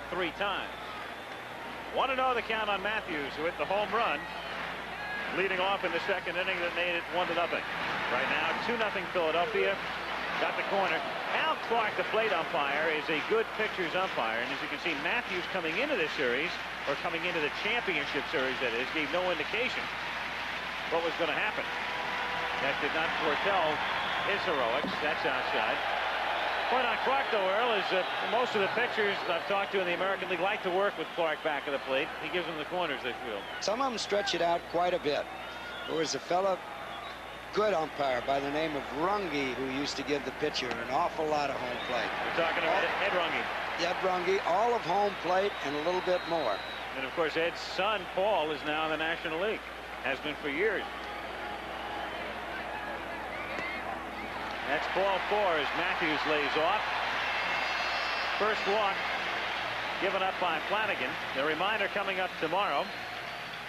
3 times. 1-0 the count on Matthews, who hit the home run leading off in the 2nd inning that made it 1-0. Right now 2-0 Philadelphia. Got the corner. Al Clark, the plate umpire, is a good pitcher's umpire, and as you can see, Matthews coming into this series, or coming into the championship series that is, gave no indication what was going to happen. That did not foretell his heroics. That's outside. Point on Clark, though, Earl, is that most of the pitchers I've talked to in the American League like to work with Clark back of the plate. He gives them the corners, they feel. Some of them stretch it out quite a bit. There was a fella, good umpire by the name of Runge, who used to give the pitcher an awful lot of home plate. We're talking about Ed Runge. Ed Runge, all of home plate and a little bit more. And, of course, Ed's son, Paul, is now in the National League. Has been for years. That's ball 4 as Matthews lays off. First walk given up by Flanagan. The reminder coming up tomorrow.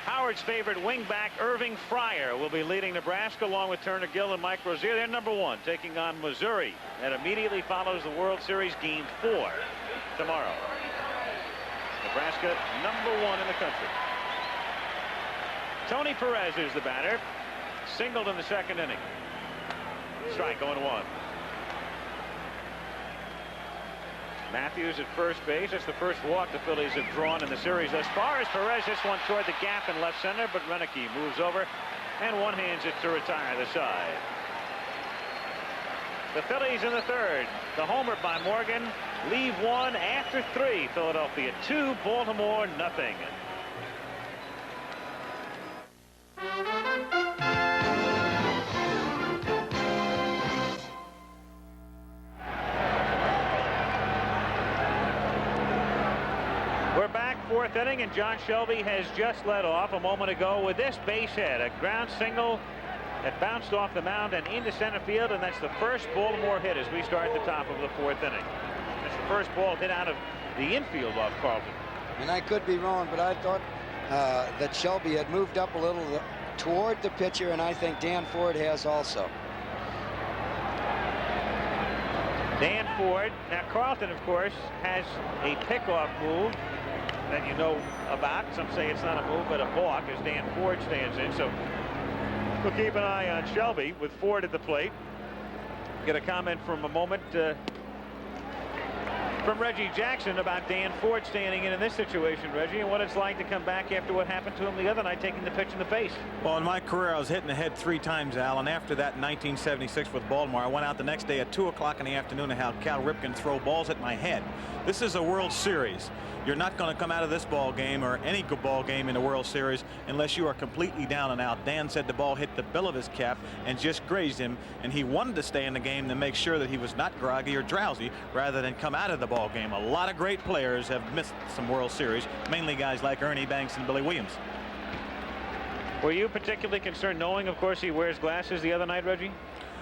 Howard's favorite wingback, Irving Fryer, will be leading Nebraska along with Turner Gill and Mike Rozier. They're number 1, taking on Missouri. That immediately follows the World Series Game 4 tomorrow. Nebraska, #1 in the country. Tony Perez is the batter. Singled in the second inning. Strike, 0-1. Matthews at first base. That's the first walk the Phillies have drawn in the series thus far. As Perez hits one toward the gap in left center, but Renicky moves over and one-hands it to retire the side. The Phillies in the third. The homer by Morgan. Leave one after 3. Philadelphia 2, Baltimore 0. We're back, 4th inning, and John Shelby has just led off a moment ago with this base hit. A ground single that bounced off the mound and into center field, and that's the first Baltimore hit as we start the top of the 4th inning. It's the first ball hit out of the infield off Carlton. And I could be wrong, but I thought that Shelby had moved up a little toward the pitcher, and I think Dan Ford has also. Dan Ford. Now, Carlton, of course, has a pickoff move that you know about. Some say it's not a move, but a balk as Dan Ford stands in. So we'll keep an eye on Shelby with Ford at the plate. Get a comment from a moment from Reggie Jackson about Dan Ford standing in this situation, Reggie, and what it's like to come back after what happened to him the other night, taking the pitch in the face. Well, in my career, I was hit in the head 3 times, Al, and after that in 1976 with Baltimore, I went out the next day at 2 o'clock in the afternoon and had Cal Ripken throw balls at my head. This is a World Series. You're not going to come out of this ball game or any ball game in the World Series unless you are completely down and out. Dan said the ball hit the bill of his cap and just grazed him, and he wanted to stay in the game to make sure that he was not groggy or drowsy rather than come out of the ball game. A lot of great players have missed some World Series, mainly guys like Ernie Banks and Billy Williams. Were you particularly concerned, knowing, of course, he wears glasses the other night, Reggie?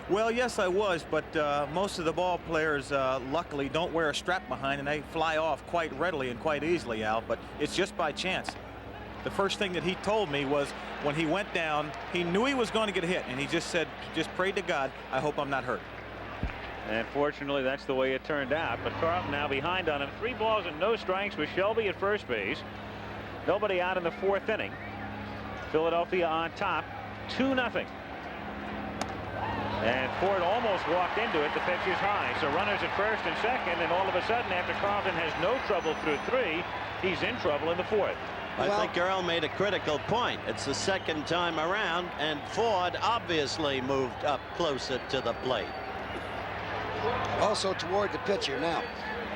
Well, yes, I was, but most of the ball players, luckily, don't wear a strap behind, and they fly off quite readily and quite easily, Al, but it's just by chance. The first thing that he told me was when he went down, he knew he was going to get hit, and he just said, just prayed to God, I hope I'm not hurt. And fortunately, that's the way it turned out. But Carlton now behind on him. 3 balls and no strikes with Shelby at first base. Nobody out in the 4th inning. Philadelphia on top, 2-0. And Ford almost walked into it. The pitch is high. So runners at first and second. And all of a sudden, after Carlton has no trouble through 3, he's in trouble in the 4th. I think Earl made a critical point. It's the second time around, and Ford obviously moved up closer to the plate. Also toward the pitcher. Now,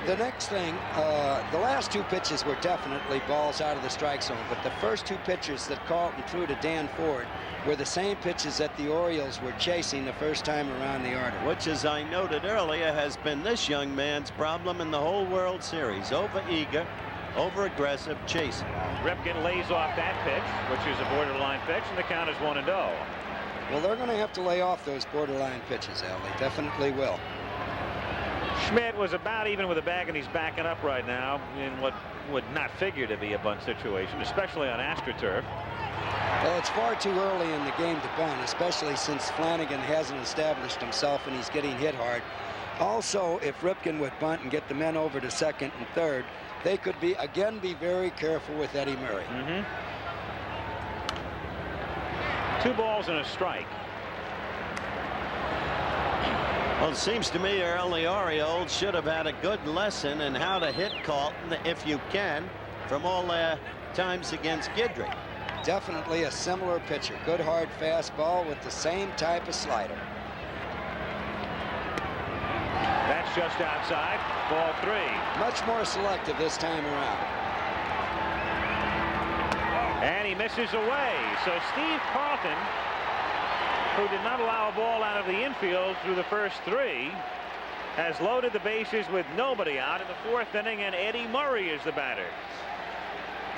the next thing, the last 2 pitches were definitely balls out of the strike zone, but the first 2 pitches that Carlton threw to Dan Ford were the same pitches that the Orioles were chasing the first time around the Arden. Which, as I noted earlier, has been this young man's problem in the whole World Series. Over-eager, over-aggressive chasing. Ripken lays off that pitch, which is a borderline pitch, and the count is 1-0. Well, they're going to have to lay off those borderline pitches, Al. They definitely will. Schmidt was about even with a bag, and he's backing up right now in what would not figure to be a bunt situation, especially on AstroTurf. Well, it's far too early in the game to bunt, especially since Flanagan hasn't established himself and he's getting hit hard. Also, if Ripken would bunt and get the men over to second and third, they could be very careful with Eddie Murray. 2 balls and a strike. Well, it seems to me, Earl, the Orioles should have had a good lesson in how to hit Carlton, if you can, from all their times against Guidry. Definitely a similar pitcher. Good hard fastball with the same type of slider. That's just outside. Ball 3. Much more selective this time around. And he misses away. So Steve Carlton, who did not allow a ball out of the infield through the first 3, has loaded the bases with nobody out in the 4th inning, and Eddie Murray is the batter.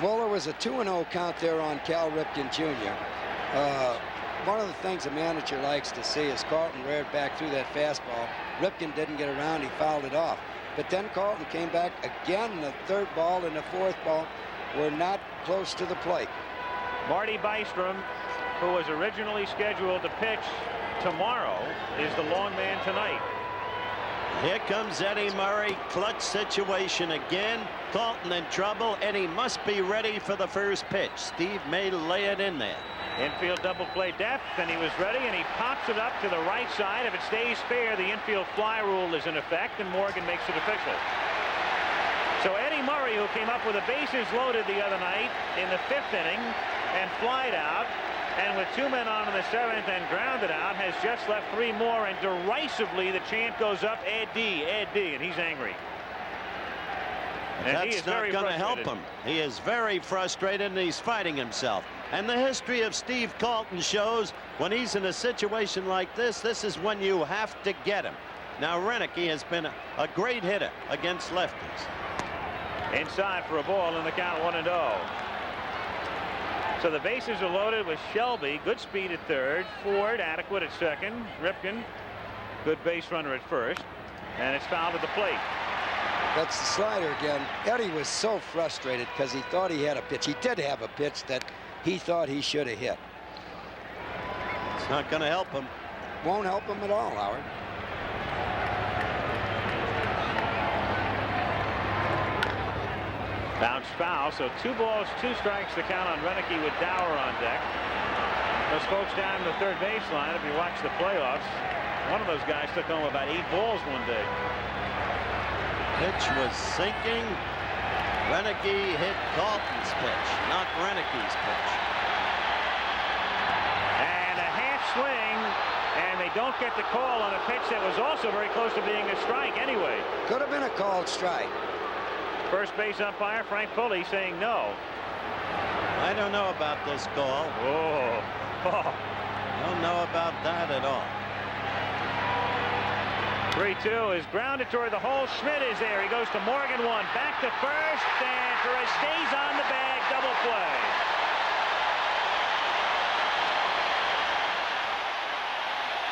Well, there was a 2-0 count there on Cal Ripken Jr. One of the things a manager likes to see is Carlton reared back through that fastball. Ripken didn't get around. He fouled it off. But then Carlton came back again. The 3rd ball and the 4th ball were not close to the plate. Marty Bystrom, who was originally scheduled to pitch tomorrow, is the long man tonight. Here comes Eddie Murray. Clutch situation again. Carlton in trouble. Eddie must be ready for the first pitch. Steve may lay it in there. Infield double play depth, and he was ready, and he pops it up to the right side. If it stays fair, the infield fly rule is in effect, and Morgan makes it official. So Eddie Murray, who came up with the bases loaded the other night in the 5th inning and flied out, and with 2 men on in the 7th and grounded out, has just left 3 more, and derisively the chant goes up, Eddie, Eddie, and he's angry. And that's not going to help him. He is very frustrated, and he's fighting himself. And the history of Steve Carlton shows when he's in a situation like this, this is when you have to get him. Now, Renicky has been a great hitter against lefties. Inside for a ball in the count, 1-0. So the bases are loaded with Shelby, good speed at third, Ford adequate at second, Ripken, good base runner at first, and it's fouled at the plate. That's the slider again. Eddie was so frustrated because he thought he had a pitch. He did have a pitch that he thought he should have hit. It's not going to help him. Won't help him at all, Howard. Bounce foul, so 2 balls, 2 strikes the count on Renicky with Dower on deck. Those folks down the third baseline, if you watch the playoffs, one of those guys took home about 8 balls one day. Pitch was sinking. Renicky hit Carlton's pitch, not Renicky's pitch. And a half swing, and they don't get the call on a pitch that was also very close to being a strike anyway. Could have been a called strike. First base umpire Frank Pulley saying no. I don't know about this call. Oh. Don't know about that at all. 3-2 is grounded toward the hole. Schmidt is there. He goes to Morgan, 1 back to first, and Perez stays on the bag. Double play.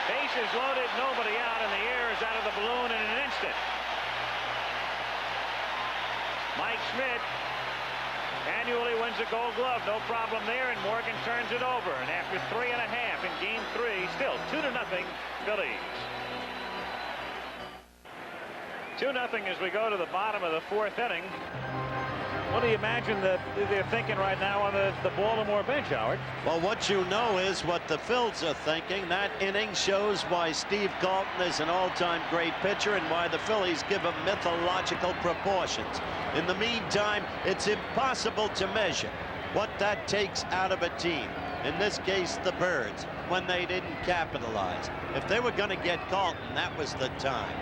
Bases loaded, nobody out, and the air is out of the balloon in an instant. Mike Schmidt annually wins a Gold Glove, no problem there, and Morgan turns it over. And after 3.5 in Game 3, still 2-0 Phillies. 2-0 as we go to the bottom of the 4th inning. What do you imagine that they're thinking right now on the Baltimore bench, Howard? Well, what you know is what the Phils are thinking. That inning shows why Steve Carlton is an all-time great pitcher and why the Phillies give him mythological proportions. In the meantime, it's impossible to measure what that takes out of a team. In this case, the Birds, when they didn't capitalize. If they were going to get Carlton, that was the time.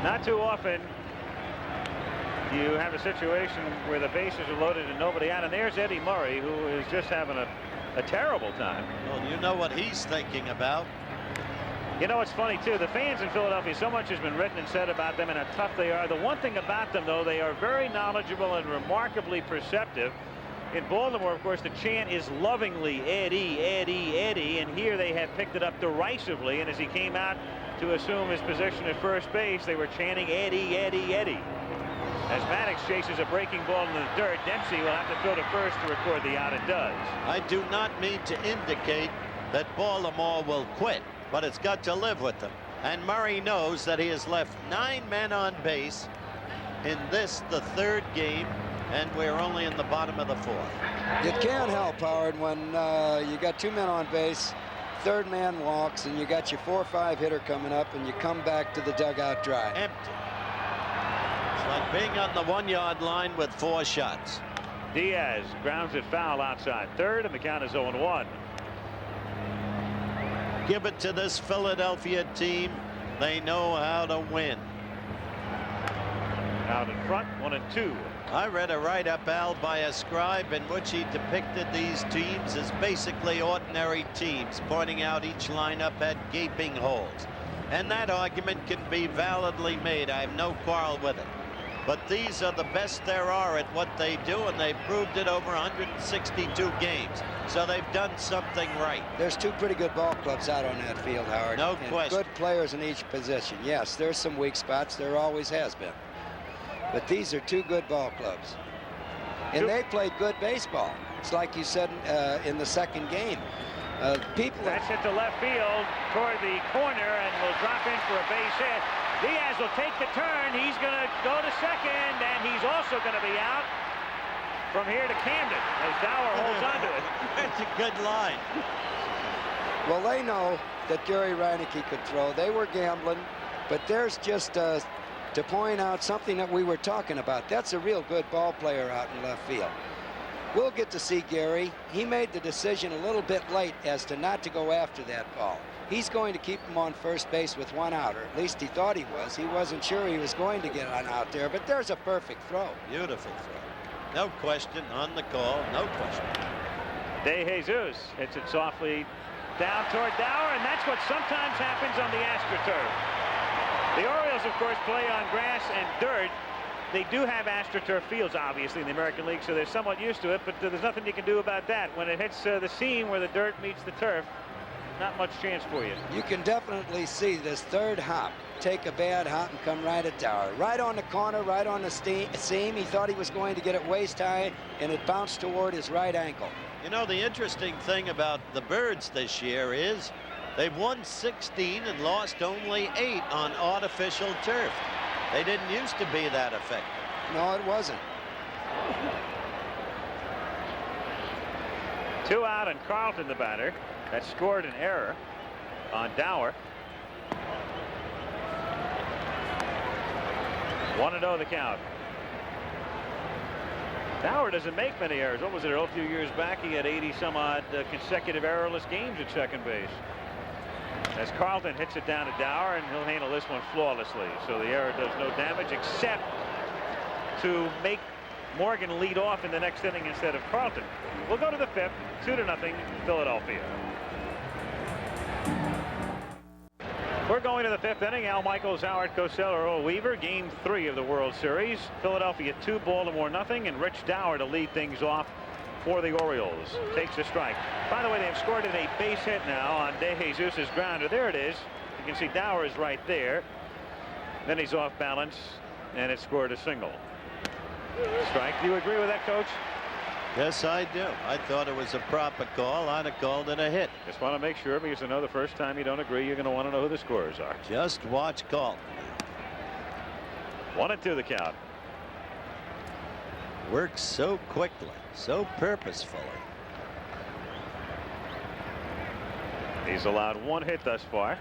Not too often you have a situation where the bases are loaded and nobody out, and there's Eddie Murray, who is just having a terrible time. Well, you know what he's thinking about. You know, it's funny too, the fans in Philadelphia, so much has been written and said about them and how tough they are. The one thing about them, though, they are very knowledgeable and remarkably perceptive. In Baltimore, of course, the chant is lovingly Eddie, Eddie, Eddie, and here they have picked it up derisively, and as he came out to assume his position at first base, they were chanting Eddie, Eddie, Eddie. As Maddox chases a breaking ball in the dirt, Dempsey will have to throw to first to record the out. It does. I do not mean to indicate that Baltimore will quit, but it's got to live with them. And Murray knows that he has left 9 men on base in this, the 3rd game, and we're only in the bottom of the 4th. It can't help, Howard, when you got 2 men on base, 3rd man walks, and you got your 4-5 hitter coming up, and you come back to the dugout dry. Empty. It's like being on the 1-yard line with 4 shots. Diaz grounds it foul outside third, and the count is 0-1. Give it to this Philadelphia team. They know how to win. Out in front, 1-2. I read a write-up, Al, by a scribe in which he depicted these teams as basically ordinary teams, pointing out each lineup had gaping holes. And that argument can be validly made. I have no quarrel with it. But these are the best there are at what they do, and they've proved it over 162 games. So they've done something right. There's 2 pretty good ball clubs out on that field, Howard. No question. Good players in each position. Yes, there's some weak spots. There always has been. But these are 2 good ball clubs. And they played good baseball. It's like you said in the 2nd game. That's hit to left field toward the corner and will drop in for a base hit. Diaz will take the turn. He's going to go to second, and he's also going to be out from here to Camden as Dower holds onto it. That's a good line. Well, they know that Gary Reineke could throw. They were gambling, but there's just to point out something that we were talking about. That's a real good ball player out in left field. We'll get to see Gary. He made the decision a little bit late as to not to go after that ball. He's going to keep him on first base with one out, or at least he thought he was. He wasn't sure he was going to get on out there, but there's a perfect throw. Beautiful throw. No question on the call, no question. De Jesus hits it softly down toward Dower, and that's what sometimes happens on the AstroTurf. The Orioles, of course, play on grass and dirt. They do have AstroTurf fields, obviously, in the American League, so they're somewhat used to it, but there's nothing you can do about that. When it hits the seam where the dirt meets the turf, not much chance for you. You can definitely see this third hop take a bad hop and come right at Dower. Right on the corner, right on the seam. He thought he was going to get it waist high, and it bounced toward his right ankle. You know, the interesting thing about the Birds this year is they've won 16 and lost only 8 on artificial turf. They didn't used to be that effective. No, it wasn't. 2 out, and Carlton, the batter, that scored an error on Dower. 1-0 the count. Dower doesn't make many errors. What was it, a few years back? He had 80-some-odd consecutive errorless games at second base. As Carlton hits it down to Dower, and he'll handle this one flawlessly. So the error does no damage except to make Morgan lead off in the next inning instead of Carlton. We'll go to the 5th, 2-0 Philadelphia. We're going to the 5th inning. Al Michaels, Howard Cosell, Earl Weaver. Game 3 of the World Series. Philadelphia 2, Baltimore nothing, and Rich Dower to lead things off for the Orioles. Takes a strike. By the way, they've scored in a base hit now on De Jesus' grounder. There it is. You can see Dower is right there. Then he's off balance, and it scored a single. Strike. Do you agree with that, Coach? Yes, I do. I thought it was a proper call. I'd have called it a hit. Just want to make sure, because I know the first time you don't agree, you're going to want to know who the scorers are. Just watch Carlton. 1-2 the count. Works so quickly, so purposefully. He's allowed 1 hit thus far.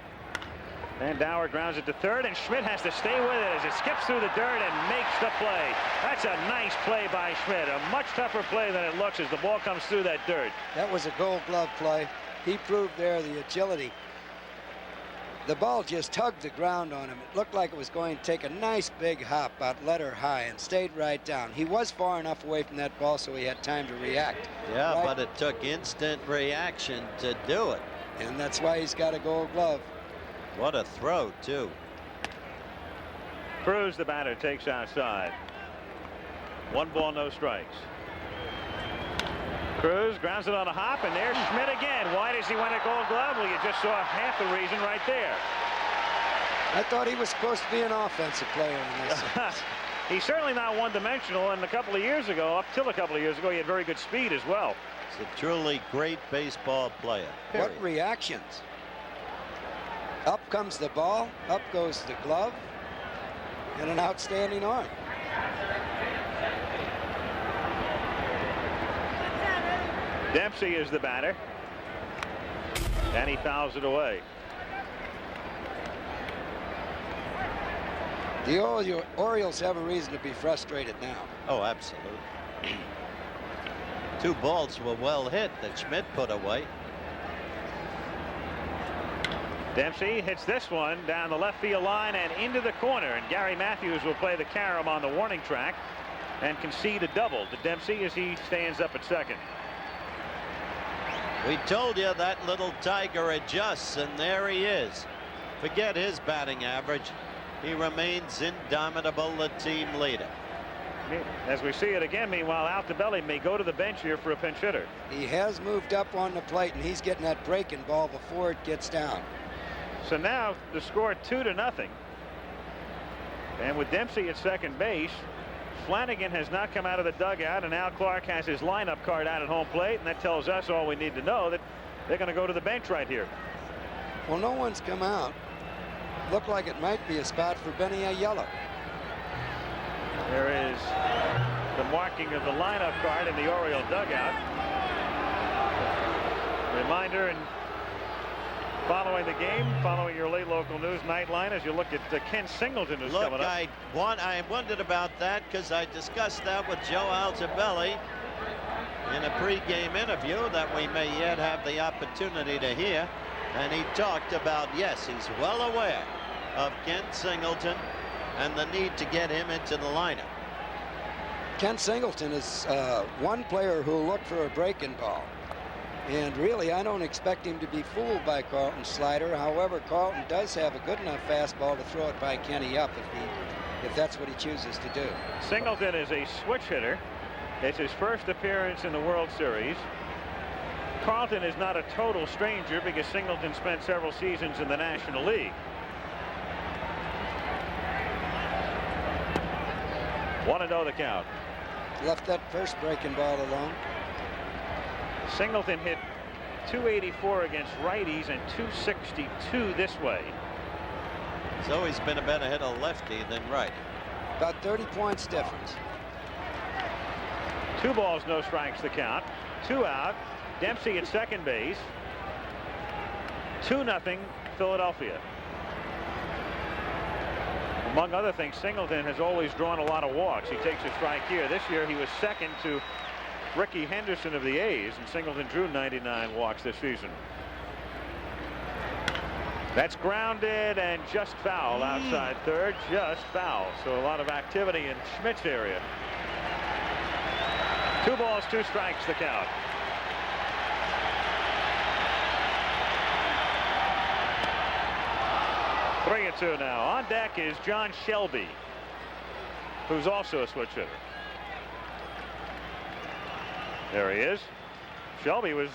And Dower grounds it to third, and Schmidt has to stay with it as it skips through the dirt and makes the play. That's a nice play by Schmidt. A much tougher play than it looks as the ball comes through that dirt. That was a Gold Glove play. He proved there the agility. The ball just hugged the ground on him. It looked like it was going to take a nice big hop about letter high and stayed right down. He was far enough away from that ball so he had time to react. Yeah, right? but it took instant reaction to do it. And that's why he's got a Gold Glove. What a throw, too. Cruz, the batter, takes outside. 1 ball, no strikes. Cruz grounds it on a hop, and there's Schmidt again. Why does he want a Gold Glove? Well, you just saw half the reason right there. I thought he was supposed to be an offensive player in this. He's certainly not one-dimensional, and up till a couple of years ago, he had very good speed as well. He's a truly great baseball player. What reactions? Up comes the ball, up goes the glove, and an outstanding arm. Dempsey is the batter, and he fouls it away. The Orioles have a reason to be frustrated now. Oh, absolutely. 2 balls were well hit that Schmidt put away. Dempsey hits this one down the left field line and into the corner, and Gary Matthews will play the carom on the warning track and concede a double to Dempsey as he stands up at second. We told you that little tiger adjusts, and there he is. Forget his batting average. He remains indomitable, the team leader. As we see it again, meanwhile, Altobelli may go to the bench here for a pinch hitter. He has moved up on the plate, and he's getting that breaking ball before it gets down. So now the score 2-0. And with Dempsey at second base, Flanagan has not come out of the dugout, and Al Clark has his lineup card out at home plate, and that tells us all we need to know, that they're going to go to the bench right here. Well, no one's come out. looked like it might be a spot for Benny Ayala. There is the marking of the lineup card in the Oriole dugout. Reminder, and following the game, following your late local news nightline, as you look at Ken Singleton, who's coming up. I wondered about that because I discussed that with Joe Altobelli in a pre-game interview that we may yet have the opportunity to hear. And he talked about, yes, he's well aware of Ken Singleton and the need to get him into the lineup. Ken Singleton is one player who looked for a breaking ball. And really, I don't expect him to be fooled by Carlton's slider. However, Carlton does have a good enough fastball to throw it by Kenny up if that's what he chooses to do. Singleton is a switch hitter. It's his first appearance in the World Series. Carlton is not a total stranger because Singleton spent several seasons in the National League. Want to know the count. Left that first breaking ball alone. Singleton hit .284 against righties and .262 this way. So he's been a better hitter lefty than righty. About 30 points difference. 2 balls, no strikes the count. 2 out. Dempsey at second base. 2-0 Philadelphia. Among other things, Singleton has always drawn a lot of walks. He takes a strike here. This year he was second to Ricky Henderson of the A's, and Singleton drew 99 walks this season. That's grounded and just foul outside third, just foul. So a lot of activity in Schmidt's area. 2 balls, 2 strikes the count. Three and 2 now. On deck is John Shelby, who's also a switch hitter. There he is. Shelby was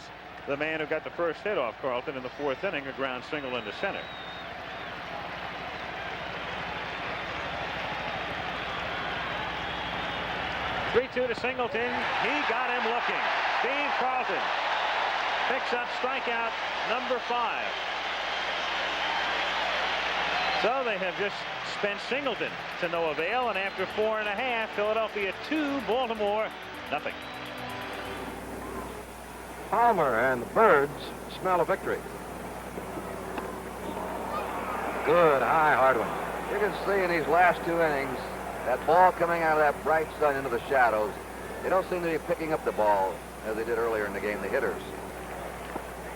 the man who got the first hit off Carlton in the 4th inning, a ground single into center. Three-2 to Singleton. He got him looking. Steve Carlton picks up strikeout number 5. So they have just spent Singleton to no avail, and after 4.5, Philadelphia 2, Baltimore nothing. Palmer and the Birds smell a victory. Good high hard one. You can see in these last 2 innings that ball coming out of that bright sun into the shadows. They don't seem to be picking up the ball as they did earlier in the game, the hitters.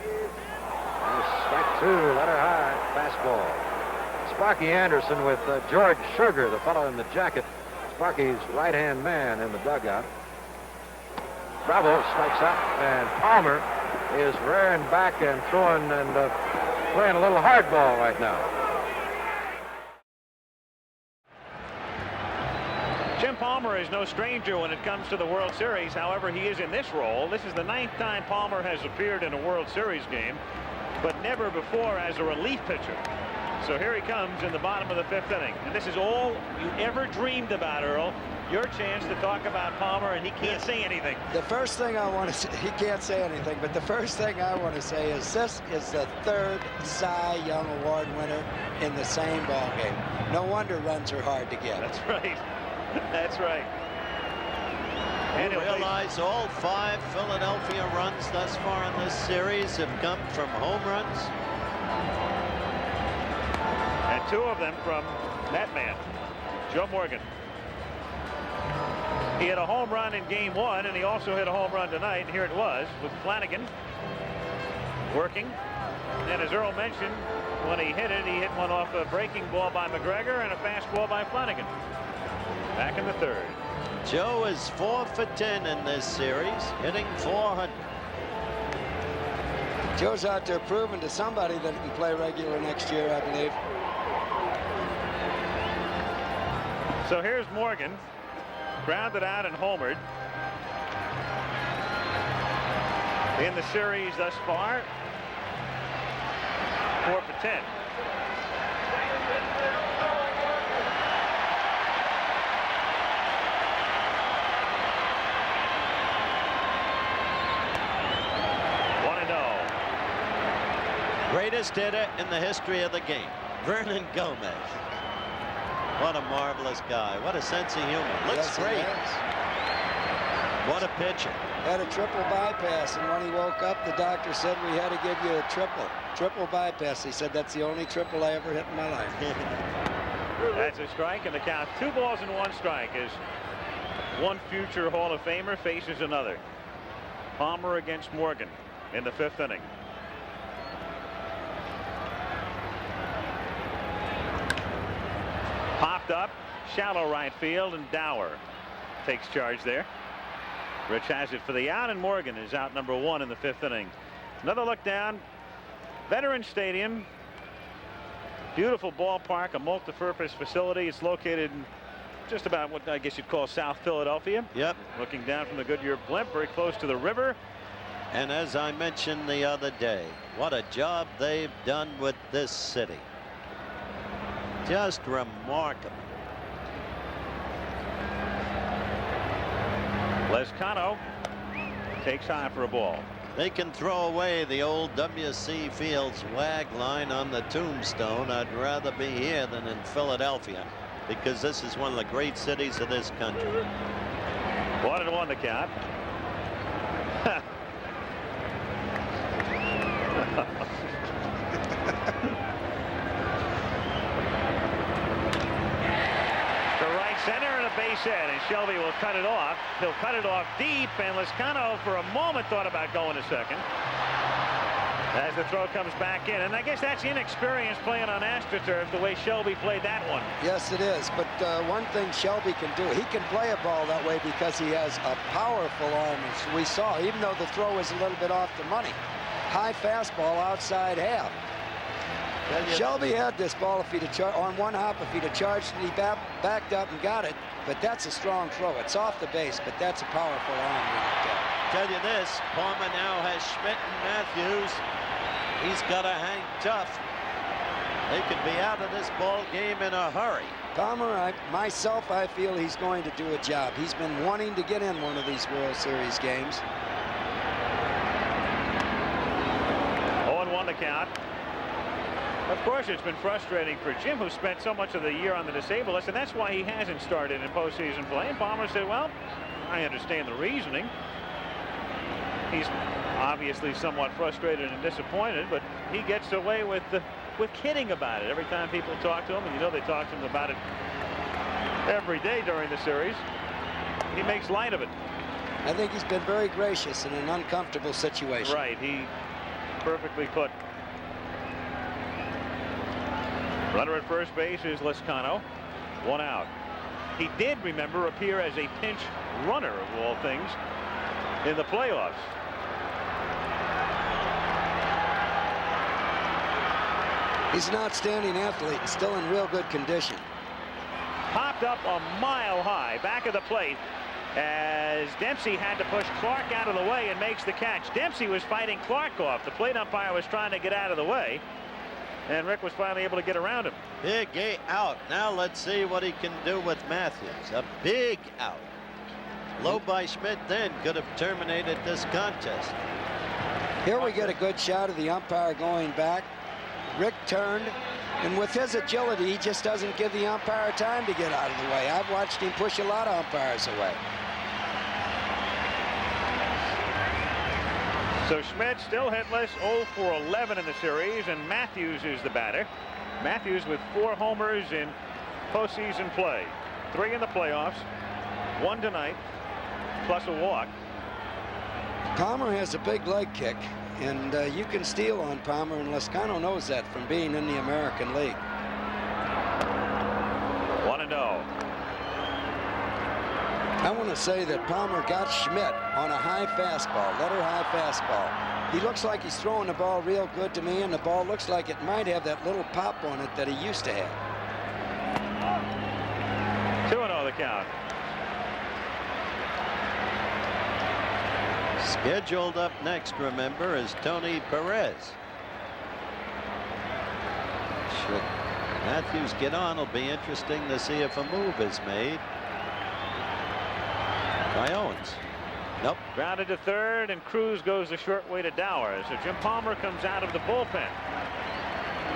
And strike 2, let her high, fastball. Sparky Anderson with George Sugar, the fellow in the jacket. Sparky's right-hand man in the dugout. Bravo strikes out, and Palmer is rearing back and throwing and playing a little hardball right now. Jim Palmer is no stranger when it comes to the World Series. However, he is in this role. This is the 9th time Palmer has appeared in a World Series game, but never before as a relief pitcher. So here he comes in the bottom of the 5th inning. And this is all you ever dreamed about, Earl. Your chance to talk about Palmer, and he can't say anything. The first thing I want to say, he can't say anything, but the first thing I want to say is this is the 3rd Cy Young Award winner in the same ball game. No wonder runs are hard to get. That's right. That's right. And you realize all 5 Philadelphia runs thus far in this series have come from home runs? And 2 of them from that man, Joe Morgan. He hit a home run in game 1, and he also hit a home run tonight. And here it was with Flanagan working. And as Earl mentioned, when he hit one off a breaking ball by McGregor and a fastball by Flanagan. Back in the 3rd. Joe is 4 for 10 in this series, hitting .400. Joe's out there proving to somebody that he can play regular next year, I believe. So here's Morgan, grounded out and homered. In the series thus far, 4 for 10. Greatest hitter in the history of the game. Vernon Gomez. What a marvelous guy. What a sense of humor. Looks great. What a pitcher. Had a triple bypass, and when he woke up, the doctor said we had to give you a triple bypass. He said that's the only triple I ever hit in my life. That's a strike, and the count 2 balls and 1 strike as one future Hall of Famer faces another. Palmer against Morgan in the 5th inning. Popped up, shallow right field, and Dower takes charge there. Rich has it for the out, and Morgan is out number 1 in the 5th inning. Another look down. Veterans Stadium. Beautiful ballpark, a multi-purpose facility. It's located in just about what I guess you'd call South Philadelphia. Yep. Looking down from the Goodyear blimp, very close to the river. And as I mentioned the other day, what a job they've done with this city. Just remarkable. Lescano takes high for a ball. They can throw away the old W.C. Fields WAG line on the tombstone. I'd rather be here than in Philadelphia, because this is one of the great cities of this country. 1-1 the count. Center and a base hit, and Shelby will cut it off. He'll cut it off deep, and Lescano for a moment thought about going to second as the throw comes back in. And I guess that's inexperience playing on AstroTurf, the way Shelby played that one. Yes, it is. But one thing Shelby can do, he can play a ball that way because he has a powerful arm, as we saw, even though the throw is a little bit off the money. High fastball outside half. Shelby had this ball if he'd have on one hop. If he'd have charged and he backed up and got it, but that's a strong throw. It's off the base, but that's a powerful arm. Tell you this, Palmer now has Schmidt and Matthews. He's got to hang tough. They could be out of this ball game in a hurry. Palmer, I feel he's going to do a job. He's been wanting to get in one of these World Series games. 0-1 the count. Of course, it's been frustrating for Jim, who spent so much of the year on the disabled list, and that's why he hasn't started in postseason play. And Palmer said, well, I understand the reasoning. He's obviously somewhat frustrated and disappointed, but he gets away with kidding about it every time people talk to him, and you know they talk to him about it every day during the series. He makes light of it. I think he's been very gracious in an uncomfortable situation. Right, he perfectly put. Runner at first base is Lescano. 1 out. He did, remember, appear as a pinch runner, of all things, in the playoffs. He's an outstanding athlete, still in real good condition. Popped up a mile high, back of the plate, as Dempsey had to push Clark out of the way and makes the catch. Dempsey was fighting Clark off. The plate umpire was trying to get out of the way, and Rick was finally able to get around him. Big out. Now let's see what he can do with Matthews. A big out. Low by Schmidt then could have terminated this contest. Here we get a good shot of the umpire going back. Rick turned, and with his agility, he just doesn't give the umpire time to get out of the way. I've watched him push a lot of umpires away. So Schmidt still hitless, 0 for 11 in the series, and Matthews is the batter. Matthews with 4 homers in postseason play. 3 in the playoffs, 1 tonight, plus a walk. Palmer has a big leg kick, and you can steal on Palmer, and Lescano knows that from being in the American League. 1-0. I want to say that Palmer got Schmidt on a high fastball, letter high fastball. He looks like he's throwing the ball real good to me, and the ball looks like it might have that little pop on it that he used to have. 2-0 the count. Scheduled up next, remember, is Tony Perez. Should Matthews get on, it'll be interesting to see if a move is made by Owens. Nope. Grounded to third, and Cruz goes the short way to Dower. So Jim Palmer comes out of the bullpen.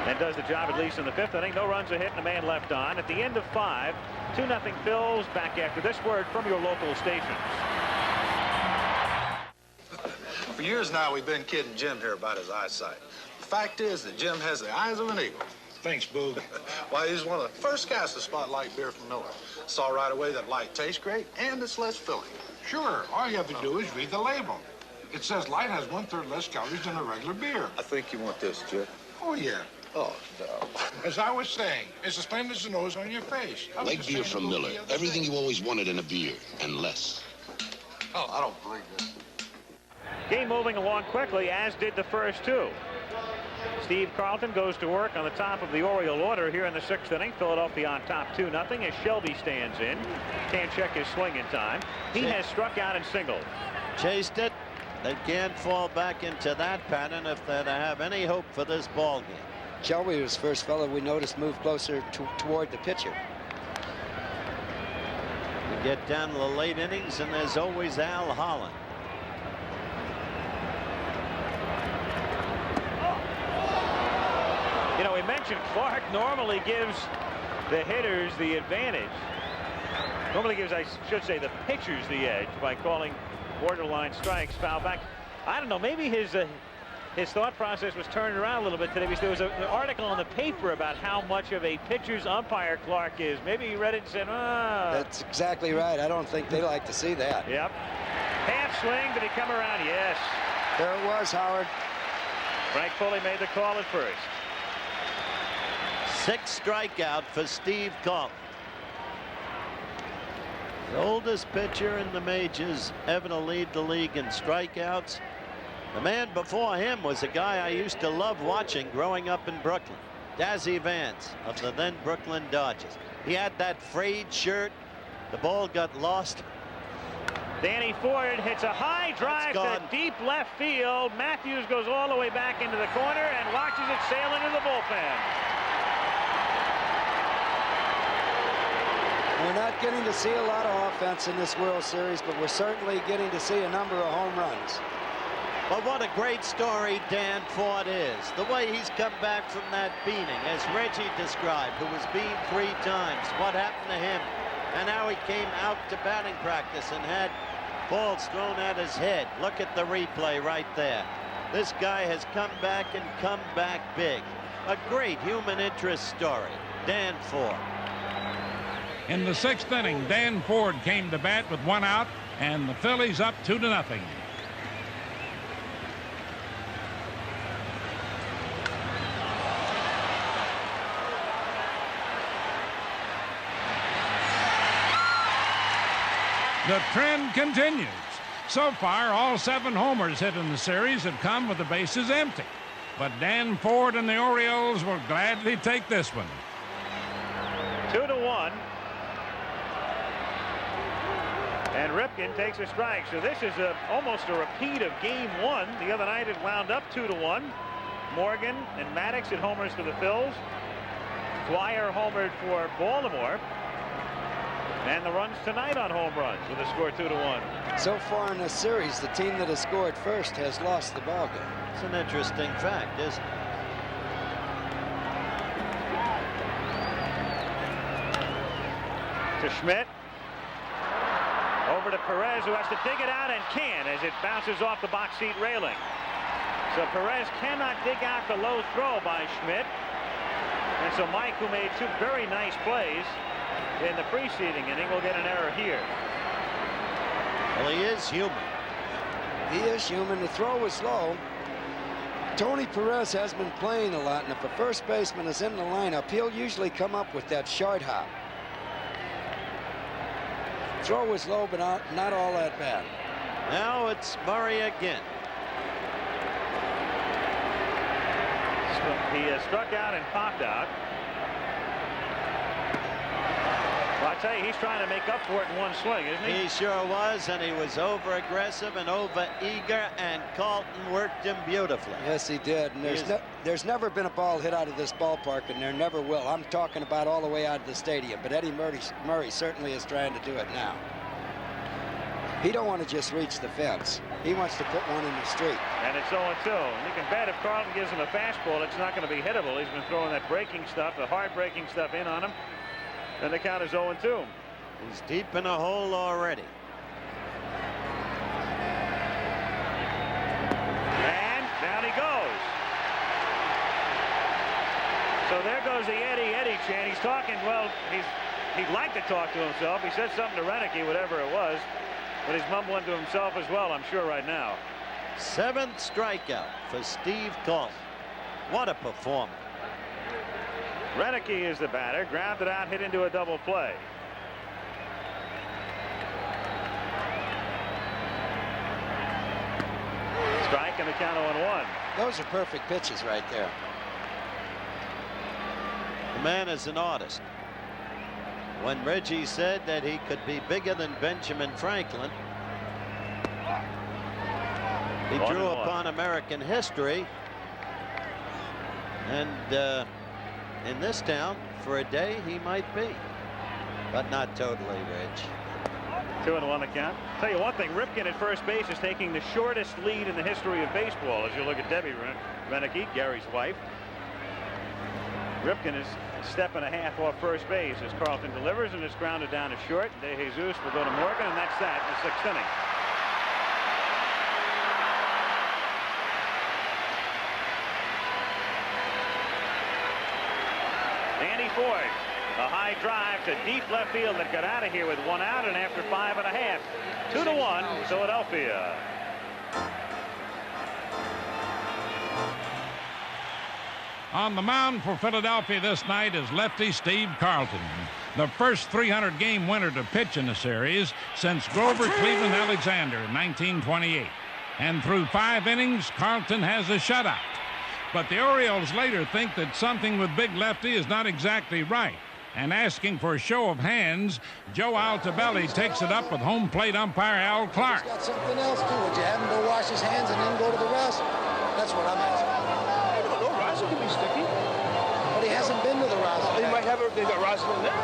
and does the job at least in the 5th inning. No runs a hit and a man left on. At the end of 5, 2-0 Phils. Back after this word from your local stations. For years now, we've been kidding Jim here about his eyesight. The fact is that Jim has the eyes of an eagle. Thanks, Boog. Why, he's one of the first guys to spot light beer from Miller. Saw right away that light tastes great and it's less filling. Sure, all you have to do is read the label. It says light has 1/3 less calories than a regular beer. I think you want this, Jim. Oh, yeah. Oh, no. As I was saying, it's as plain as the nose on your face. Light beer from Miller. Everything you always wanted in a beer, and less. Oh, I don't believe this. Game moving along quickly, as did the first 2. Steve Carlton goes to work on the top of the Oriole order here in the 6th inning. Philadelphia on top 2-0 as Shelby stands in. Can't check his swing in time. He has struck out and singled. Chased it. They can't fall back into that pattern if they're to have any hope for this ball game. Shelby was the first fellow we noticed move closer toward the pitcher. You get down to the late innings, and there's always Al Holland. You know, we mentioned Clark normally gives the hitters the advantage. Normally gives, I should say, the pitchers the edge by calling borderline strikes, foul back. I don't know, maybe his thought process was turned around a little bit today because there was an article in the paper about how much of a pitcher's umpire Clark is. Maybe he read it and said, ah. That's exactly right. I don't think they like to see that. Yep. Half swing, did he come around? Yes. There it was, Howard. Frank Foley made the call at first. 6 strikeout for Steve Carlton. The oldest pitcher in the majors ever to lead the league in strikeouts. The man before him was a guy I used to love watching growing up in Brooklyn. Dazzy Vance of the then Brooklyn Dodgers. He had that frayed shirt. The ball got lost. Danny Ford hits a high drive to deep left field. Matthews goes all the way back into the corner and watches it sail into the bullpen. We're not getting to see a lot of offense in this World Series, but we're certainly getting to see a number of home runs. But what a great story Dan Ford is. The way he's come back from that beating, as Reggie described, who was beaten 3 times. What happened to him? And how he came out to batting practice and had balls thrown at his head. Look at the replay right there. This guy has come back and come back big. A great human interest story. Dan Ford. In the 6th inning, Dan Ford came to bat with 1 out, and the Phillies up 2-0. The trend continues. So far, all 7 homers hit in the series have come with the bases empty. But Dan Ford and the Orioles will gladly take this one. 2-1. And Ripken takes a strike. So this is almost a repeat of game 1. The other night it wound up 2-1. Morgan and Maddox hit homers for the Phils. Dwyer homered for Baltimore. And the runs tonight on home runs with a score 2-1. So far in this series, the team that has scored first has lost the ballgame. It's an interesting fact, isn't it? To Schmidt. Over to Perez, who has to dig it out and can as it bounces off the box seat railing. So Perez cannot dig out the low throw by Schmidt. And so Mike, who made 2 very nice plays in the preceding inning, will get an error here. Well, he is human. He is human. The throw was low. Tony Perez has been playing a lot, and if a first baseman is in the lineup, he'll usually come up with that short hop. Throw was low, but not all that bad. Now it's Murray again. He has struck out and popped out. Well, I tell you, he's trying to make up for it in one swing, isn't he? He sure was, and he was over-aggressive and over-eager, and Carlton worked him beautifully. Yes, he did. And there's never been a ball hit out of this ballpark, and there never will. I'm talking about all the way out of the stadium, but Eddie Murray certainly is trying to do it now. He don't want to just reach the fence. He wants to put one in the street. And it's 0-2. And you can bet if Carlton gives him a fastball, it's not going to be hittable. He's been throwing that breaking stuff, the hard breaking stuff in on him. And the count is 0-2. He's deep in a hole already. And down he goes. So there goes the Eddie chant. He's talking, well, he'd like to talk to himself. He said something to Renicky, whatever it was. But he's mumbling to himself as well, I'm sure, right now. 7th strikeout for Steve Carlton. What a performance. Renicky is the batter. Grounded out, hit into a double play. Strike and the count 0-1. Those are perfect pitches right there. The man is an artist. When Reggie said that he could be bigger than Benjamin Franklin, he drew upon American history. And in this town, for a day, he might be. But not totally, Rich. 2-1 the count. Tell you one thing, Ripken at first base is taking the shortest lead in the history of baseball. As you look at Debbie Renicky, Gary's wife. Ripken is a step and a half off first base as Carlton delivers, and is grounded down to short. De Jesus will go to Morgan, and that's that in the 6th inning. Danny Ford, a high drive to deep left field that got out of here with 1 out, and after 5.5, 2-1 Philadelphia. On the mound for Philadelphia this night is lefty Steve Carlton, the first 300-game winner to pitch in the series since Grover Cleveland Alexander in 1928. And through 5 innings, Carlton has a shutout. But the Orioles later think that something with big lefty is not exactly right. And asking for a show of hands, Joe Altobelli takes it up with home plate umpire Al Clark. He's got something else too. Would you have him go wash his hands and then go to the wrestle? That's what I'm asking. Rosin can be sticky. But he hasn't been to the rosin. He might have they got rosin in there.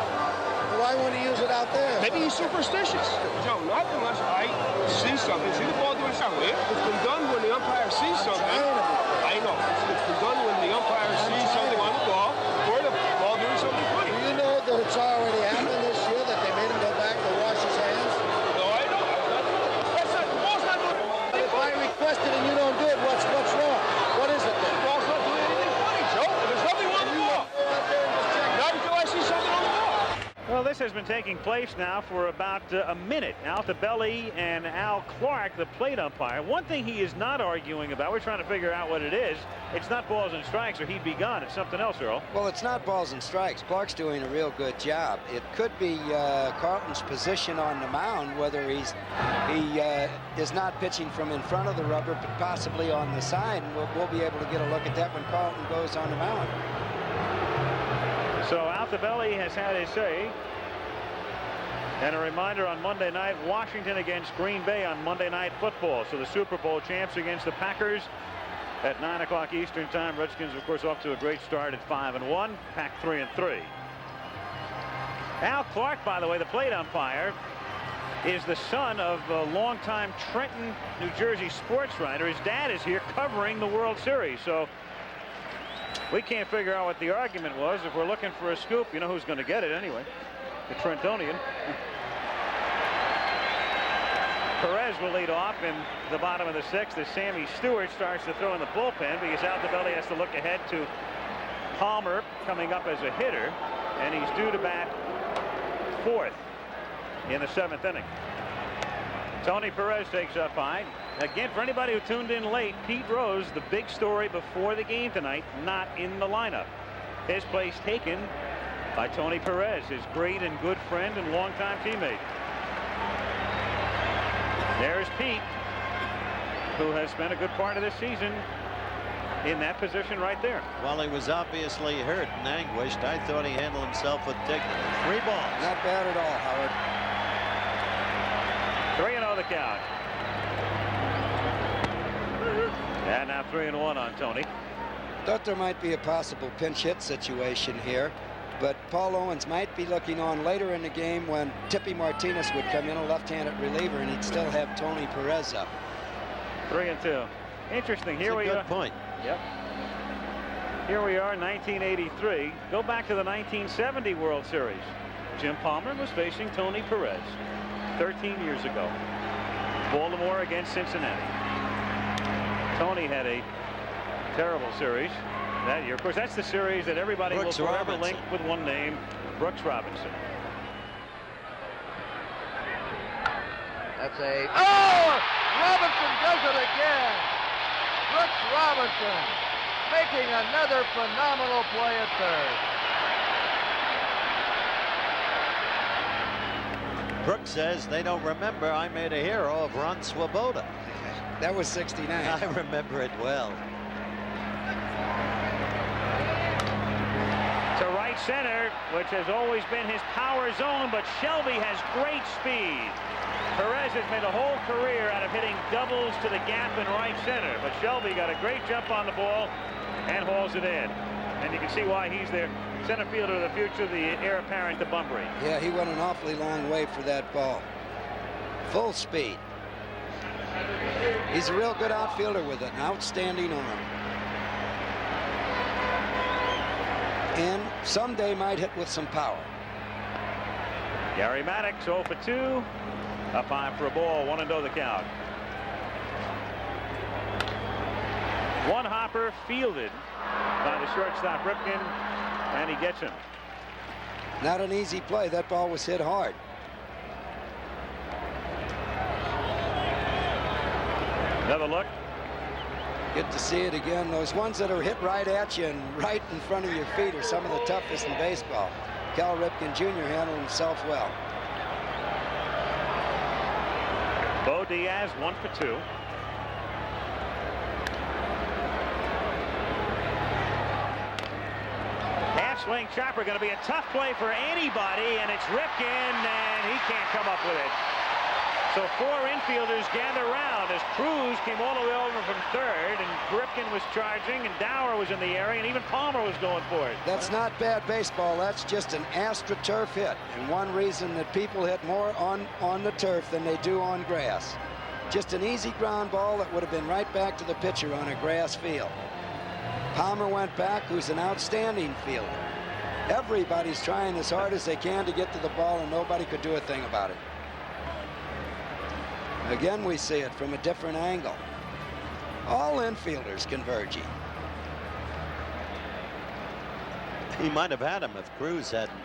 Well, why wouldn't he use it out there? Maybe he's superstitious. Joe, not unless I see something. See the ball doing something. It's been done when the umpire sees something. I know. It's been done when the umpire sees something on the ball or the ball doing something funny. Do you know that it's already happened this year that they made him go back to wash his hands? No, I know. That's not, the ball's not doing it. If I request it and you don't do it, what's wrong? What is it then? The ball's not doing anything funny, Joe. There's nothing on the ball. Not until I see something on the ball. Well, this has been taking place now for about a minute. Altobelli and Al Clark, the plate umpire. One thing he is not arguing about, we're trying to figure out what it is. It's not balls and strikes or he'd be gone. It's something else, Earl. Well, it's not balls and strikes. Clark's doing a real good job. It could be Carlton's position on the mound, whether he is not pitching from in front of the rubber, but possibly on the side. And we'll be able to get a look at that when Carlton goes on the mound. So Altobelli has had his say. And a reminder on Monday night, Washington against Green Bay on Monday Night Football. So the Super Bowl champs against the Packers at 9 o'clock Eastern time. Redskins, of course, off to a great start at 5-1. Pack 3-3. Al Clark, by the way, the plate umpire, is the son of a longtime Trenton, New Jersey sports writer. His dad is here covering the World Series. So we can't figure out what the argument was. If we're looking for a scoop, you know who's going to get it anyway. The Trentonian. Perez will lead off in the bottom of the 6th as Sammy Stewart starts to throw in the bullpen because Altobelli has to look ahead to Palmer coming up as a hitter, and he's due to bat 4th in the 7th inning. Tony Perez takes up high. Again, for anybody who tuned in late, Pete Rose, the big story before the game tonight, not in the lineup. His place taken by Tony Perez, his great and good friend and longtime teammate. There's Pete, who has spent a good part of this season in that position right there. While he was obviously hurt and anguished, I thought he handled himself with dignity. 3 balls. Not bad at all, Howard. 3-0 the count. And now 3-1 on Tony. Thought there might be a possible pinch hit situation here. But Paul Owens might be looking on later in the game when Tippy Martinez would come in, a left-handed reliever, and he'd still have Tony Perez up. 3-2. Interesting. Here we are. Good point. Yep. Here we are, 1983. Go back to the 1970 World Series. Jim Palmer was facing Tony Perez 13 years ago. Baltimore against Cincinnati. Tony had a terrible series that year. Of course, that's the series that everybody will forever link with one name, Brooks Robinson. That's a... Oh! Robinson does it again! Brooks Robinson making another phenomenal play at third. Brooks says they don't remember I made a hero of Ron Swoboda. That was 69. I remember it well. To right center, which has always been his power zone, but Shelby has great speed. Perez has made a whole career out of hitting doubles to the gap in right center, but Shelby got a great jump on the ball and hauls it in. And you can see why he's their center fielder of the future, the heir apparent to Bunbury. Yeah, he went an awfully long way for that ball. Full speed. He's a real good outfielder with an outstanding arm. And someday might hit with some power. Gary Maddox 0 for 2. Up high for a ball, 1-0 the count. One hopper fielded by the shortstop Ripken, and he gets him. Not an easy play. That ball was hit hard. Another look. Get to see it again. Those ones that are hit right at you and right in front of your feet are some of the toughest in baseball. Cal Ripken Jr. handled himself well. Bo Diaz 1 for 2. Half swing chopper going to be a tough play for anybody, and it's Ripken, and he can't come up with it. So 4 infielders gather round as Cruz came all the way over from third, and Ripken was charging, and Dower was in the area, and even Palmer was going for it. That's not bad baseball. That's just an AstroTurf hit, and one reason that people hit more on the turf than they do on grass. Just an easy ground ball that would have been right back to the pitcher on a grass field. Palmer went back, who's an outstanding fielder. Everybody's trying as hard as they can to get to the ball, and nobody could do a thing about it. Again, we see it from a different angle. All infielders converging. He might have had him if Cruz hadn't.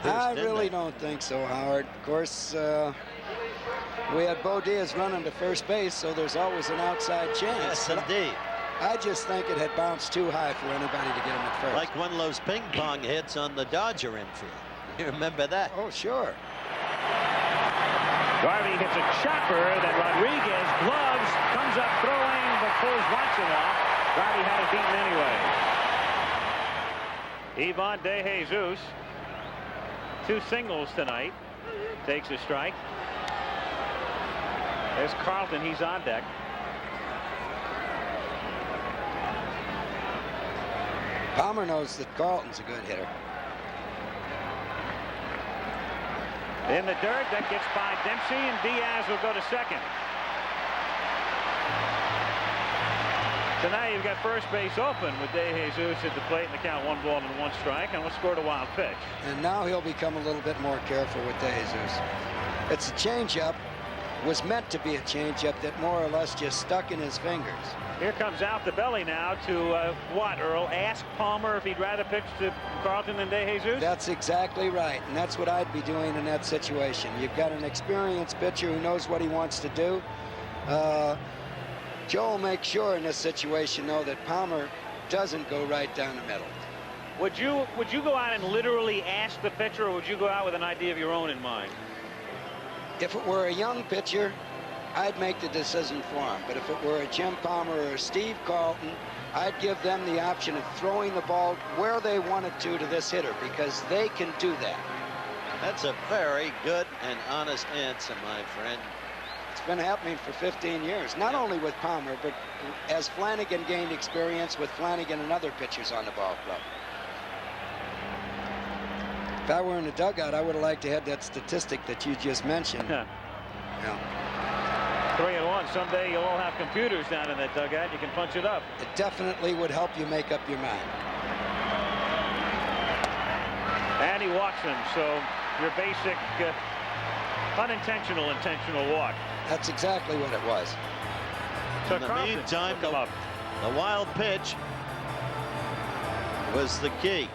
I really don't think so, Howard. Of course, we had Bo Diaz running to first base, so there's always an outside chance. Yes, indeed. I just think it had bounced too high for anybody to get him at first. Like one of those ping pong hits on the Dodger infield. You remember that? Oh, sure. Garvey hits a chopper that Rodriguez gloves, comes up throwing, but pulls Watson off. Garvey had it beaten anyway. Ivan De Jesus, 2 singles tonight, takes a strike. There's Carlton, he's on deck. Palmer knows that Carlton's a good hitter. In the dirt, that gets by Dempsey, and Diaz will go to second. So now you've got first base open with De Jesus at the plate, and the count 1 ball and 1 strike, and what's scored a wild pitch. And now he'll become a little bit more careful with De Jesus. It's a changeup. Was meant to be a changeup that more or less just stuck in his fingers. Here comes out the belly now to what, Earl? Ask Palmer if he'd rather pitch to Carlton than De Jesus? That's exactly right, and that's what I'd be doing in that situation. You've got an experienced pitcher who knows what he wants to do. Joel makes sure in this situation, though, that Palmer doesn't go right down the middle. Would you go out and literally ask the pitcher, or would you go out with an idea of your own in mind? If it were a young pitcher, I'd make the decision for him. But if it were a Jim Palmer or a Steve Carlton, I'd give them the option of throwing the ball where they wanted to this hitter, because they can do that. That's a very good and honest answer, my friend. It's been happening for 15 years, not only with Palmer, but as Flanagan gained experience with Flanagan and other pitchers on the ball club. If I were in the dugout, I would have liked to have that statistic that you just mentioned. Yeah. 3-1. Someday you'll all have computers down in that dugout. You can punch it up. It definitely would help you make up your mind. And he walks him. So your basic unintentional intentional walk. That's exactly what it was. So in the Carlton meantime, took him up. the wild pitch was the key.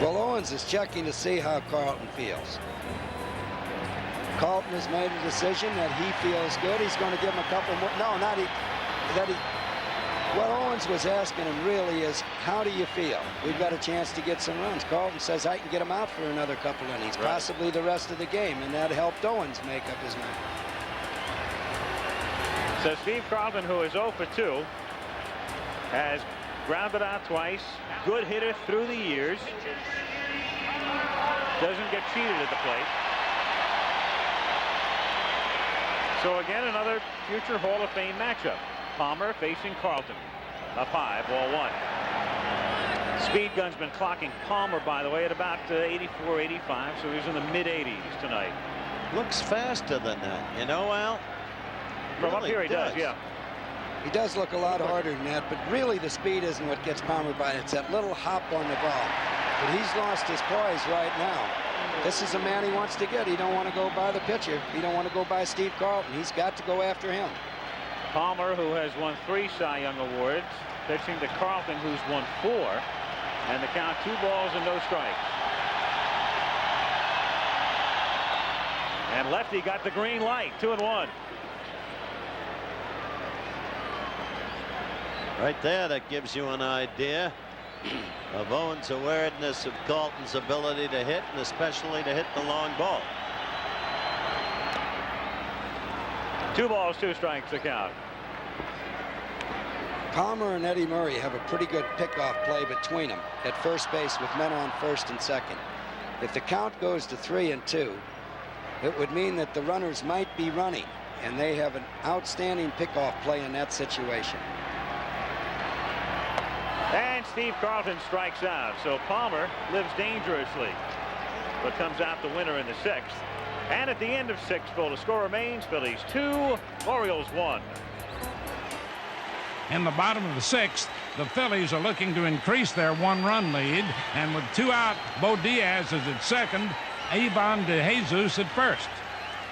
Well, Owens is checking to see how Carlton feels. Carlton has made a decision that he feels good. He's going to give him a couple more. No, not he. What Owens was asking him really is, how do you feel? We've got a chance to get some runs. Carlton says, I can get him out for another couple innings, possibly the rest of the game, and that helped Owens make up his mind. So Steve Carlton, who is 0 for 2, has grounded out twice. Good hitter through the years. Doesn't get cheated at the plate. So again, another future Hall of Fame matchup. Palmer facing Carlton. Up high, ball 1. Speed gun's been clocking Palmer, by the way, at about 84, 85. So he's in the mid-80s tonight. Looks faster than that, you know, Al? From up here he does, yeah. He does look a lot harder than that, but really the speed isn't what gets Palmer by. It's that little hop on the ball. But he's lost his poise right now. This is a man he wants to get. He don't want to go by the pitcher. He don't want to go by Steve Carlton. He's got to go after him. Palmer, who has won 3 Cy Young Awards, pitching to Carlton, who's won 4, and the count 2 balls and no strikes. And lefty got the green light, 2-1. Right there, that gives you an idea of Owens' awareness of Carlton's ability to hit, and especially to hit the long ball. 2 balls, 2 strikes to count. Palmer and Eddie Murray have a pretty good pickoff play between them at first base with men on first and second. If the count goes to 3-2, it would mean that the runners might be running, and they have an outstanding pickoff play in that situation. And Steve Carlton strikes out. So Palmer lives dangerously, but comes out the winner in the 6th. And at the end of 6, the score remains Phillies 2, Orioles 1. In the bottom of the 6th, the Phillies are looking to increase their 1-run lead, and with 2 out, Bo Diaz is at second, Ivan DeJesus at first.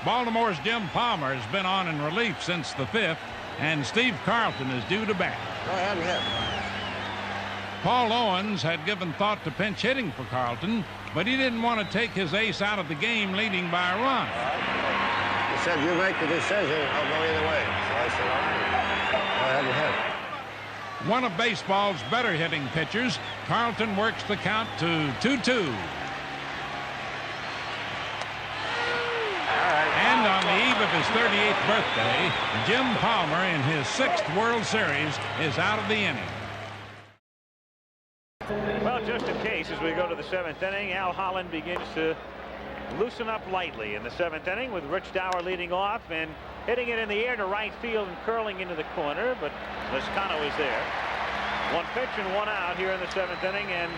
Baltimore's Jim Palmer has been on in relief since the 5th, and Steve Carlton is due to bat. Go ahead and hit. Paul Owens had given thought to pinch hitting for Carlton, but he didn't want to take his ace out of the game leading by a run. He said, you make the decision, I'll go either way. So I said, all right, go ahead and hit. One of baseball's better hitting pitchers, Carlton works the count to 2-2. And on the eve of his 38th birthday, Jim Palmer in his 6th World Series is out of the inning. Well, just in case, as we go to the 7th inning, Al Holland begins to loosen up lightly in the 7th inning with Rich Dower leading off and hitting it in the air to right field and curling into the corner, but Lescano is there. 1 pitch and 1 out here in the 7th inning, and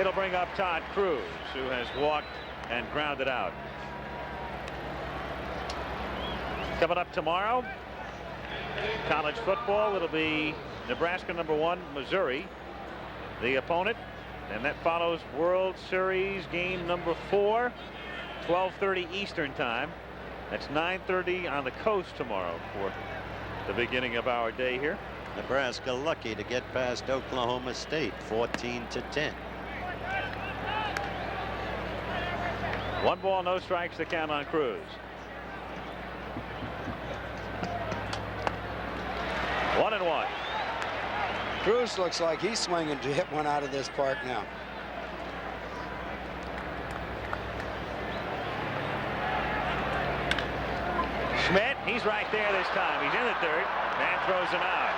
it'll bring up Todd Cruz, who has walked and grounded out. Coming up tomorrow, college football, it'll be Nebraska #1, Missouri, the opponent, and that follows World Series game #4, 12:30 Eastern time. That's 9:30 on the coast tomorrow for the beginning of our day here. Nebraska lucky to get past Oklahoma State, 14-10. 1 ball, no strikes to count on Cruz. 1-1. Cruz looks like he's swinging to hit one out of this park now. Schmidt, he's right there this time. He's in the 3rd and throws him out.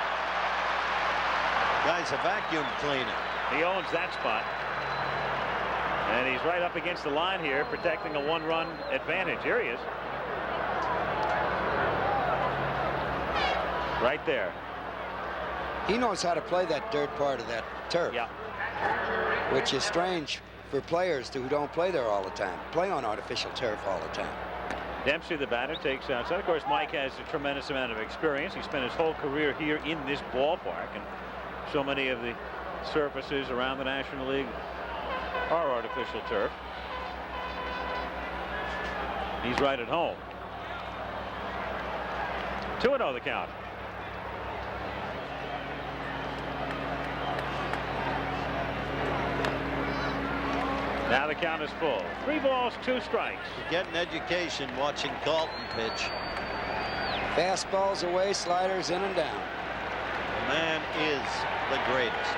Guy's a vacuum cleaner. He owns that spot. And he's right up against the line here, protecting a 1-run advantage. Here he is. Right there. He knows how to play that dirt part of that turf. Yeah. Which is strange for players who don't play there all the time, play on artificial turf all the time. Dempsey, the batter, takes outside. Of course, Mike has a tremendous amount of experience. He spent his whole career here in this ballpark, and so many of the surfaces around the National League are artificial turf. He's right at home. 2-0 the count. Now the count is full. 3 balls, 2 strikes. You get an education watching Carlton pitch. Fastballs away, sliders in and down. The man is the greatest.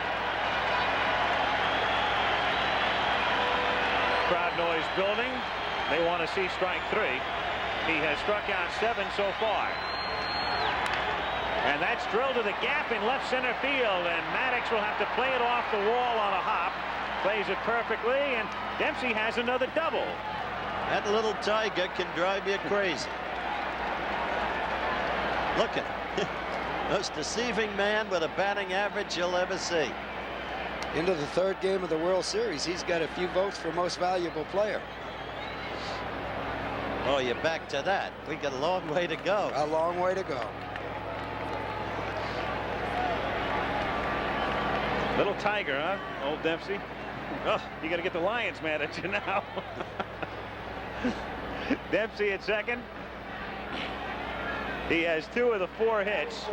Crowd noise building. They want to see strike 3. He has struck out 7 so far. And that's drilled to the gap in left center field, and Maddox will have to play it off the wall on a hop. Plays it perfectly, and Dempsey has another double. That little tiger can drive you crazy. Look at him. Most deceiving man with a batting average you'll ever see. Into the 3rd game of the World Series. He's got a few votes for most valuable player. Oh, you're back to that. We got a long way to go. A long way to go. Little tiger, huh, old Dempsey? Oh, you got to get the Lions mad at you now. Dempsey at second. He has 2 of the 4 hits.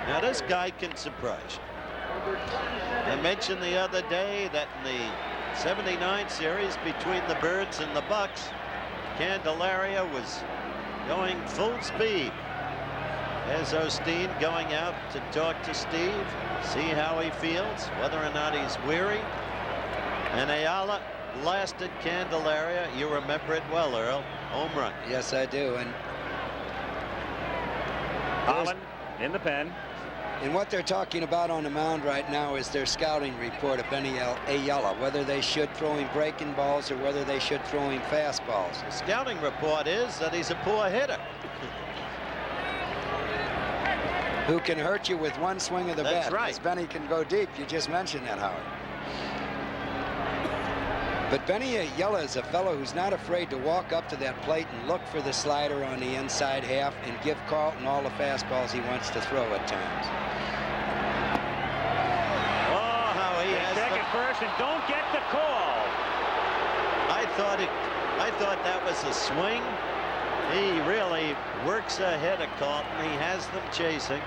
Now this guy can surprise you. I mentioned the other day that in the '79 series between the Birds and the Bucks, Candelaria was going full speed. There's Osteen going out to talk to Steve, see how he feels, whether or not he's weary. And Ayala blasted Candelaria. You remember it well, Earl. Home run. Yes, I do. And Holland in the pen. And what they're talking about on the mound right now is their scouting report of Benny Ayala, whether they should throw him breaking balls or whether they should throw him fastballs. The scouting report is that he's a poor hitter. Who can hurt you with one swing of the bat. That's right. Because Benny can go deep. You just mentioned that, Howard. But Benny Ayala is a fellow who's not afraid to walk up to that plate and look for the slider on the inside half and give Carlton all the fastballs he wants to throw at times. Oh, how he has second first and don't get the call. I thought that was a swing. He really works ahead of Carlton. He has them chasing.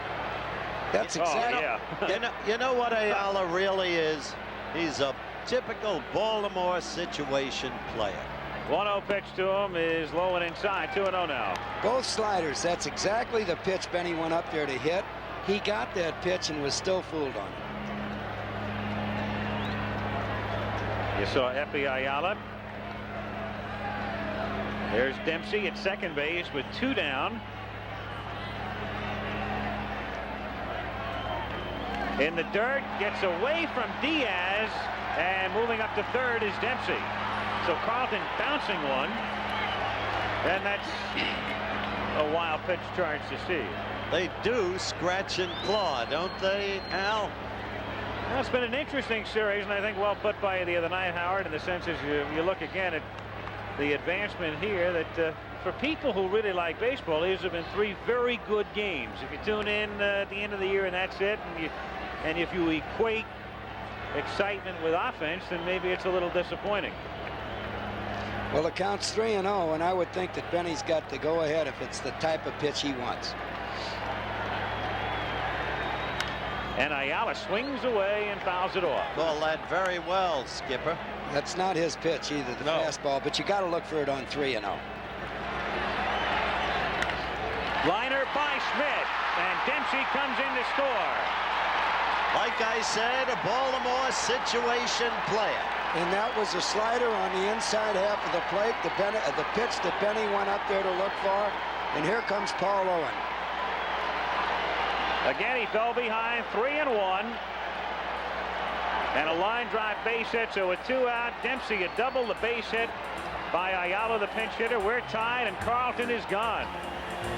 That's exactly. You know what Ayala really is? He's a typical Baltimore situation player. 1-0 pitch to him is low and inside. 2-0 now. Both sliders. That's exactly the pitch Benny went up there to hit. He got that pitch and was still fooled on it. You saw Epi Ayala. There's Dempsey at second base with 2 down. In the dirt, gets away from Diaz, and moving up to third is Dempsey. So Carlton bouncing one, and that's a wild pitch charge to see. They do scratch and claw, don't they, Al? Well, it's been an interesting series, and I think well put by you the other night, Howard, in the sense as you look again at the advancement here that for people who really like baseball, these have been 3 very good games. If you tune in at the end of the year and that's it, and if you equate excitement with offense, then maybe it's a little disappointing. Well, it counts 3-0, and I would think that Benny's got to go ahead if it's the type of pitch he wants. And Ayala swings away and fouls it off. Call that very well, Skipper. That's not his pitch either, the fastball, but you got to look for it on 3-0. Liner by Schmidt, and Dempsey comes in to score. Like I said, a Baltimore situation player. And that was a slider on the inside half of the plate, the pitch that Benny went up there to look for. And here comes Paul Owen. Again, he fell behind, 3-1. And a line drive base hit, so with 2 out, Dempsey a double, the base hit by Ayala, the pinch hitter. We're tied, and Carlton is gone.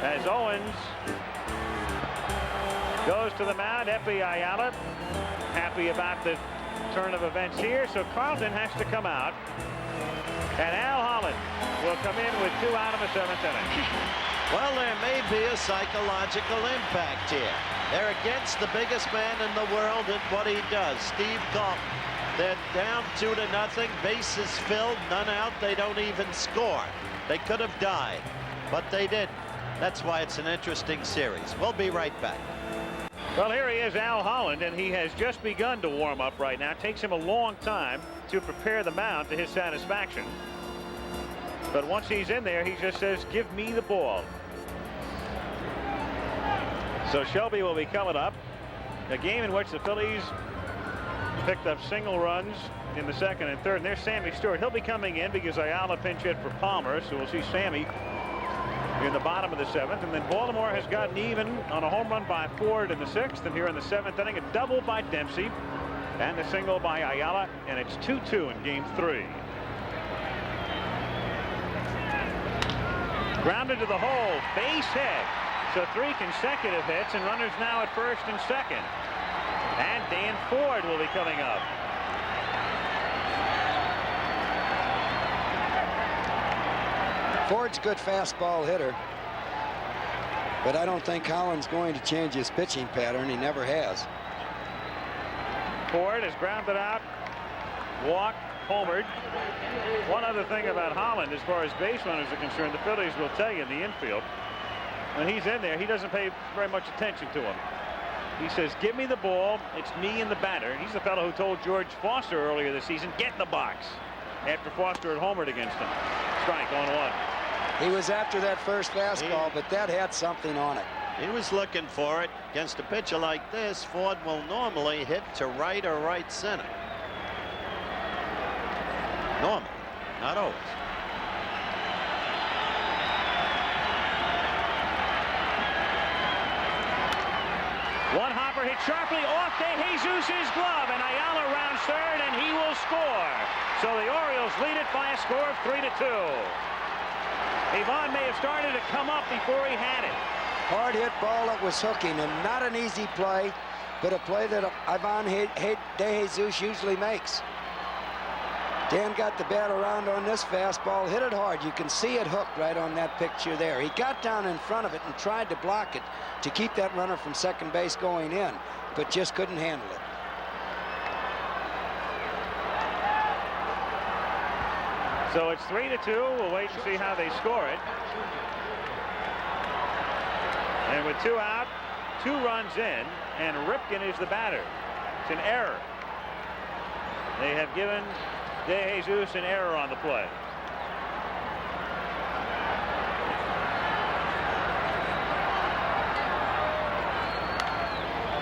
As Owens Goes to the mound. Epi Ayala happy about the turn of events here, so Carlton has to come out. And Al Holland will come in with 2 out of the 7th inning. Well, there may be a psychological impact here. They're against the biggest man in the world and what he does, Steve Carlton. They're down 2-0, bases filled, none out. They don't even score. They could have died, but they didn't. That's why it's an interesting series. We'll be right back. Well, here he is, Al Holland, and he has just begun to warm up right now. It takes him a long time to prepare the mound to his satisfaction. But once he's in there, he just says, give me the ball. So Shelby will be coming up. A game in which the Phillies picked up single runs in the 2nd and 3rd. And there's Sammy Stewart. He'll be coming in because Ayala pinch hit for Palmer. So we'll see Sammy in the bottom of the 7th. And then Baltimore has gotten even on a home run by Ford in the 6th. And here in the 7th inning, a double by Dempsey and a single by Ayala. And it's 2-2 in game 3. Grounded to the hole, base hit. So 3 consecutive hits, and runners now at 1st and 2nd. And Dan Ford will be coming up. Ford's a good fastball hitter, but I don't think Holland's going to change his pitching pattern. He never has. Ford has grounded out, walked, homered. One other thing about Holland, as far as base runners are concerned, the Phillies will tell you in the infield, when he's in there, he doesn't pay very much attention to him. He says, give me the ball. It's me and the batter. He's the fellow who told George Foster earlier this season, get in the box, after Foster had homered against him. Strike on 1. He was after that first fastball, but that had something on it. He was looking for it. Against a pitcher like this, Ford will normally hit to right or right center. Normally, not always. One hopper hit sharply off De Jesus' glove, and Ayala rounds 3rd, and he will score. So the Orioles lead it by a score of 3-2. Ivan may have started to come up before he had it. Hard hit ball that was hooking, and not an easy play, but a play that Ivan De Jesus usually makes. Dan got the bat around on this fastball, hit it hard. You can see it hooked right on that picture there. He got down in front of it and tried to block it to keep that runner from second base going in, but just couldn't handle it. So it's 3-2. We'll wait and see how they score it. And with 2 out, 2 runs in, and Ripken is the batter. It's an error. They have given De Jesus an error on the play.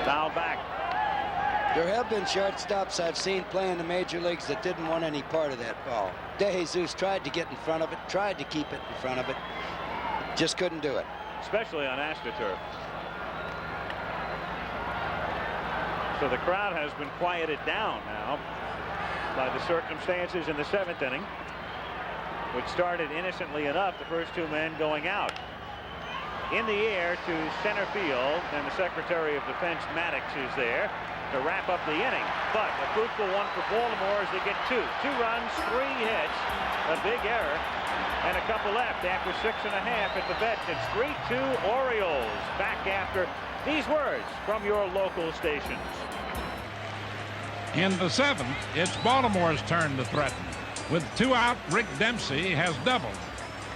Foul back. There have been shortstops I've seen play in the major leagues that didn't want any part of that ball. De Jesus tried to get in front of it, tried to keep it in front of it, just couldn't do it. Especially on AstroTurf. So the crowd has been quieted down now by the circumstances in the 7th inning, which started innocently enough, the first 2 men going out. In the air to center field, and the Secretary of Defense Maddox is there to wrap up the inning. But a fruitful one for Baltimore as they get 2 runs, 3 hits, a big error, and a couple left after 6.5 at the bench. It's 3-2 Orioles. Back after these words from your local stations. In the 7th, it's Baltimore's turn to threaten. With 2 out, Rick Dempsey has doubled.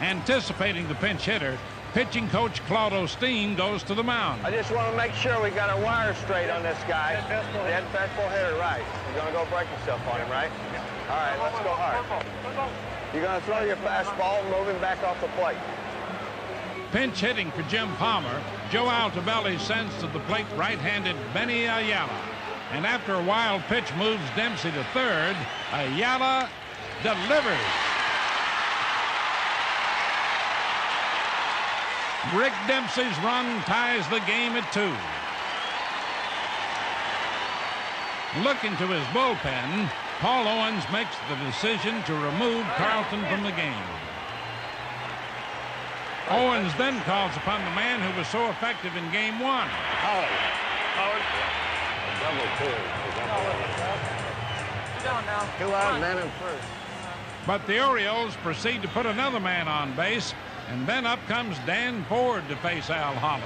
Anticipating the pinch hitter, pitching coach Claude Osteen goes to the mound. I just want to make sure we got our wires straight on this guy. Dead fastball hitter, right. You're going to go break yourself on him, right? All right, let's go hard. You're going to throw your fastball and move him back off the plate. Pinch hitting for Jim Palmer, Joe Altobelli sends to the plate right-handed Benny Ayala. And after a wild pitch moves Dempsey to 3rd, Ayala delivers. Rick Dempsey's run ties the game at 2. Looking to his bullpen, Paul Owens makes the decision to remove Carlton from the game. Owens then calls upon the man who was so effective in Game 1. Double two. Two out, man in first. But the Orioles proceed to put another man on base, and then up comes Dan Ford to face Al Holland.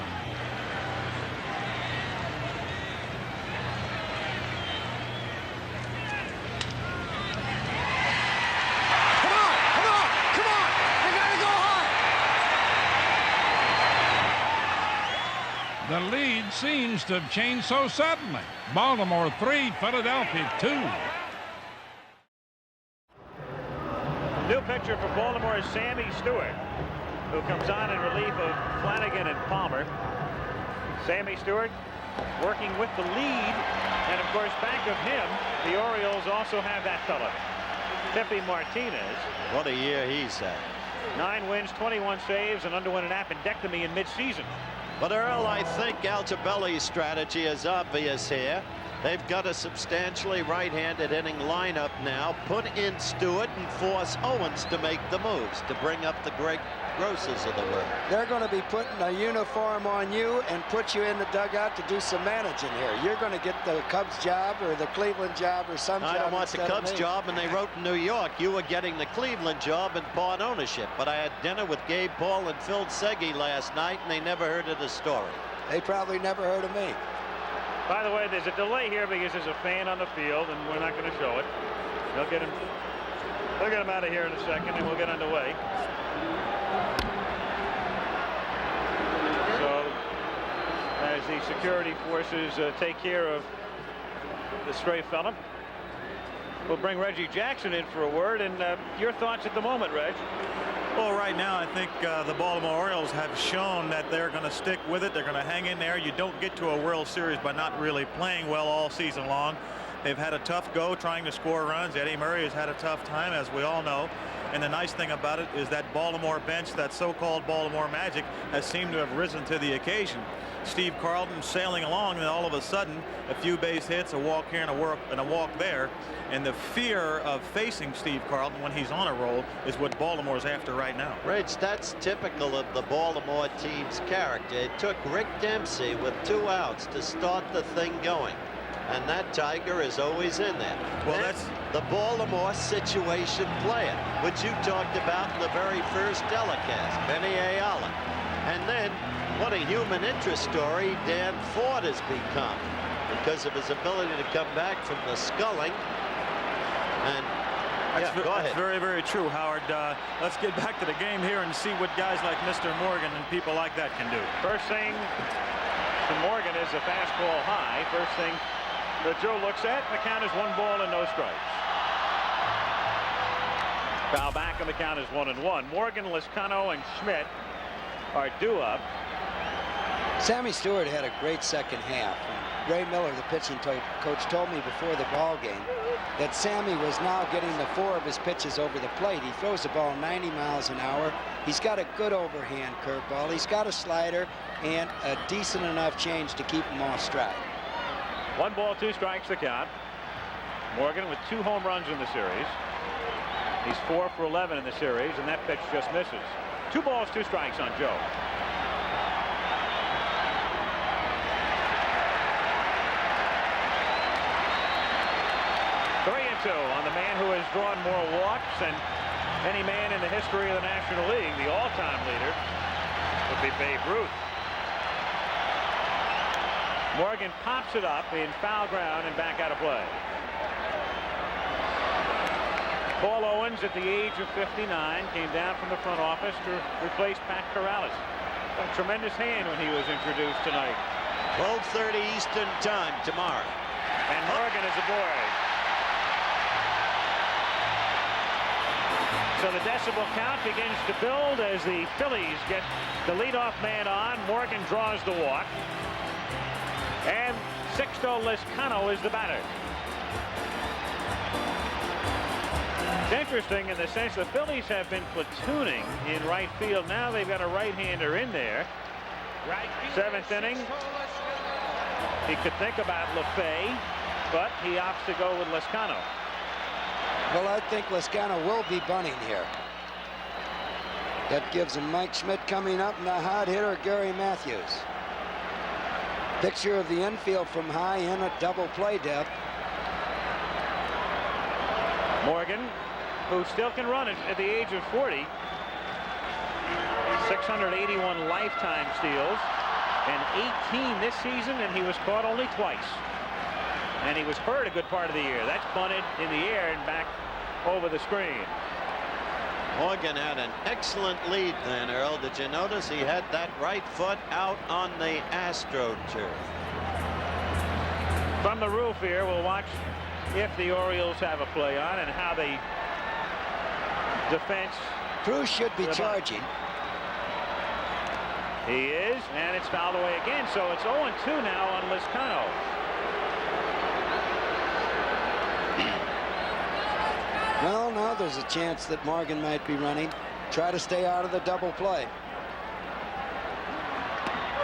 The lead seems to have changed so suddenly. Baltimore 3, Philadelphia 2. New pitcher for Baltimore is Sammy Stewart, who comes on in relief of Flanagan and Palmer. Sammy Stewart working with the lead, and of course back of him, the Orioles also have that fella, Tippy Martinez. What a year he's had. 9 wins, 21 saves, and underwent an appendectomy in mid-season. But Earl, I think Altobelli's strategy is obvious here. They've got a substantially right-handed hitting lineup now. Put in Stewart and force Owens to make the moves to bring up the Greg Grosses of the world. They're going to be putting a uniform on you and put you in the dugout to do some managing here. You're going to get the Cubs job or the Cleveland job or some job. I don't want the Cubs job, and they wrote in New York, you were getting the Cleveland job and part ownership. But I had dinner with Gabe Paul and Phil Segui last night, and they never heard of the story. They probably never heard of me. By the way, there's a delay here because there's a fan on the field, and we're not going to show it. They'll get him out of here in a second, and we'll get underway. So, as the security forces take care of the stray fella, we'll bring Reggie Jackson in for a word. And your thoughts at the moment, Reg? Well, right now, I think the Baltimore Orioles have shown that they're going to stick with it. They're going to hang in there. You don't get to a World Series by not really playing well all season long. They've had a tough go trying to score runs. Eddie Murray has had a tough time, as we all know. And the nice thing about it is that Baltimore bench, that so-called Baltimore Magic, has seemed to have risen to the occasion. Steve Carlton sailing along, and all of a sudden, a few base hits, a walk here and a walk there. And the fear of facing Steve Carlton when he's on a roll is what Baltimore's after right now. Rich, that's typical of the Baltimore team's character. It took Rick Dempsey with 2 outs to start the thing going. And that Tiger is always in there. Well, that's the Baltimore situation player, which you talked about in the very first telecast, Benny Ayala. And then what a human interest story Dan Ford has become because of his ability to come back from the sculling. And go ahead. That's very, very true, Howard. Let's get back to the game here and see what guys like Mr. Morgan and people like that can do. First thing to Morgan is a fastball high. First thing that Joe looks at, the count is 1 ball and no strikes. Foul back, and the count is 1-1. Morgan, Lizcano, and Schmidt are due up. Sammy Stewart had a great second half. And Ray Miller, the pitching coach, told me before the ball game that Sammy was now getting the 4 of his pitches over the plate. He throws the ball 90 miles an hour. He's got a good overhand curveball. He's got a slider and a decent enough change to keep him off stride. 1 ball, 2 strikes the count. Morgan with 2 home runs in the series. He's 4 for 11 in the series, and that pitch just misses. 2 balls, 2 strikes on Joe. On the man who has drawn more walks than any man in the history of the National League. The all-time leader would be Babe Ruth. Morgan pops it up in foul ground and back out of play. Paul Owens, at the age of 59, came down from the front office to replace Pat Corrales. A tremendous hand when he was introduced tonight. 12:30 Eastern Time tomorrow. And Morgan is aboard. So the decibel count begins to build as the Phillies get the leadoff man on. Morgan draws the walk. And Sixto Lizcano is the batter. It's interesting in the sense the Phillies have been platooning in right field. Now they've got a right-hander in there. 7th inning. He could think about LaFay, but he opts to go with Lizcano. Well, I think Lizcano will be bunting here. That gives him Mike Schmidt coming up and the hot hitter Gary Matthews. Picture of the infield from high in a double play depth. Morgan, who still can run it at the age of 40. 681 lifetime steals and 18 this season, and he was caught only twice. And he was hurt a good part of the year. That's bunted in the air and back over the screen. Morgan had an excellent lead then, Earl. Did you notice he had that right foot out on the AstroTurf? From the roof here, we'll watch if the Orioles have a play on and how the defense. Cruz should be charging. He is, and it's fouled away again, so it's 0-2 now on Lizcano. Well, now there's a chance that Morgan might be running. Try to stay out of the double play.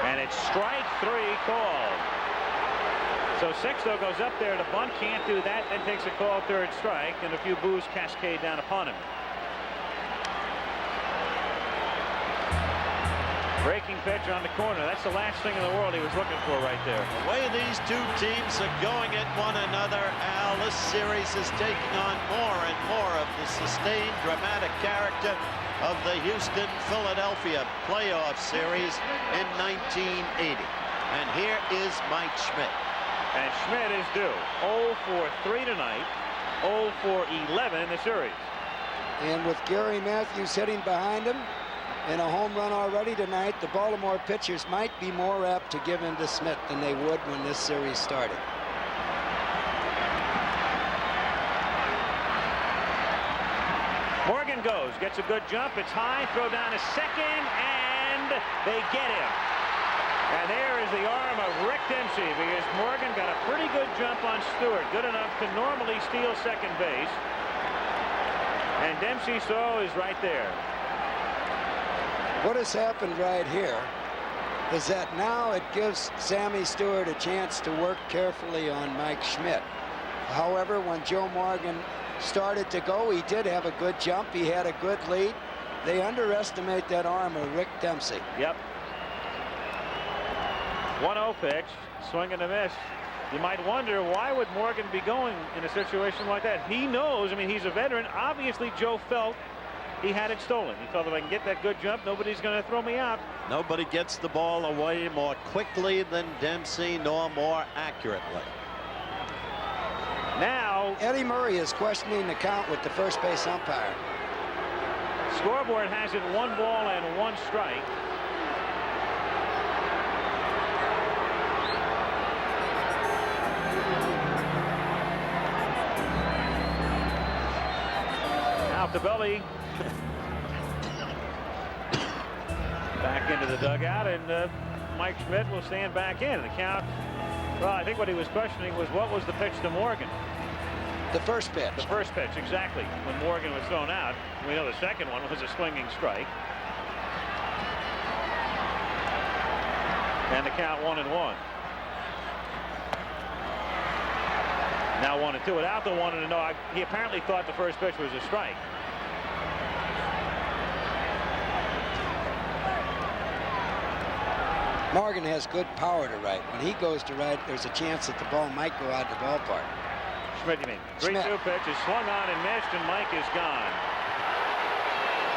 And it's strike 3 called. So Sexto goes up there to bunt, can't do that, then takes a call, third strike, and a few boos cascade down upon him. Breaking pitch on the corner. That's the last thing in the world he was looking for right there. The way these two teams are going at one another, Al, this series is taking on more and more of the sustained dramatic character of the Houston-Philadelphia playoff series in 1980. And here is Mike Schmidt. And Schmidt is due 0 for 3 tonight, 0 for 11 in the series. And with Gary Matthews hitting behind him and a home run already tonight, the Baltimore pitchers might be more apt to give in to Schmidt than they would when this series started. Morgan goes, gets a good jump, it's high, throw down a second, and they get him. And there is the arm of Rick Dempsey, because Morgan got a pretty good jump on Stewart, good enough to normally steal second base. And Dempsey saw is right there. What has happened right here is that now it gives Sammy Stewart a chance to work carefully on Mike Schmidt. However, when Joe Morgan started to go, he did have a good jump. He had a good lead. They underestimate that arm of Rick Dempsey. Yep. 1-0 pitch, swing and a miss. You might wonder, why would Morgan be going in a situation like that? He knows, I mean, he's a veteran. Obviously, Joe felt he had it stolen. He felt if I can get that good jump, nobody's going to throw me out. Nobody gets the ball away more quickly than Dempsey, nor more accurately. Now, Eddie Murray is questioning the count with the first base umpire. Scoreboard has it 1 ball and 1 strike. Out the belly. Back into the dugout, and Mike Schmidt will stand back in. The count, well, I think what he was questioning was what was the pitch to Morgan. The first pitch. The first pitch, exactly, when Morgan was thrown out. We know the second one was a swinging strike. And the count 1-1. Now 1-2. Without the 1-0, he apparently thought the first pitch was a strike. Morgan has good power to right. When he goes to right, there's a chance that the ball might go out the ballpark. Schmidt, you mean? 3-2 pitch is swung on and missed, and Mike is gone.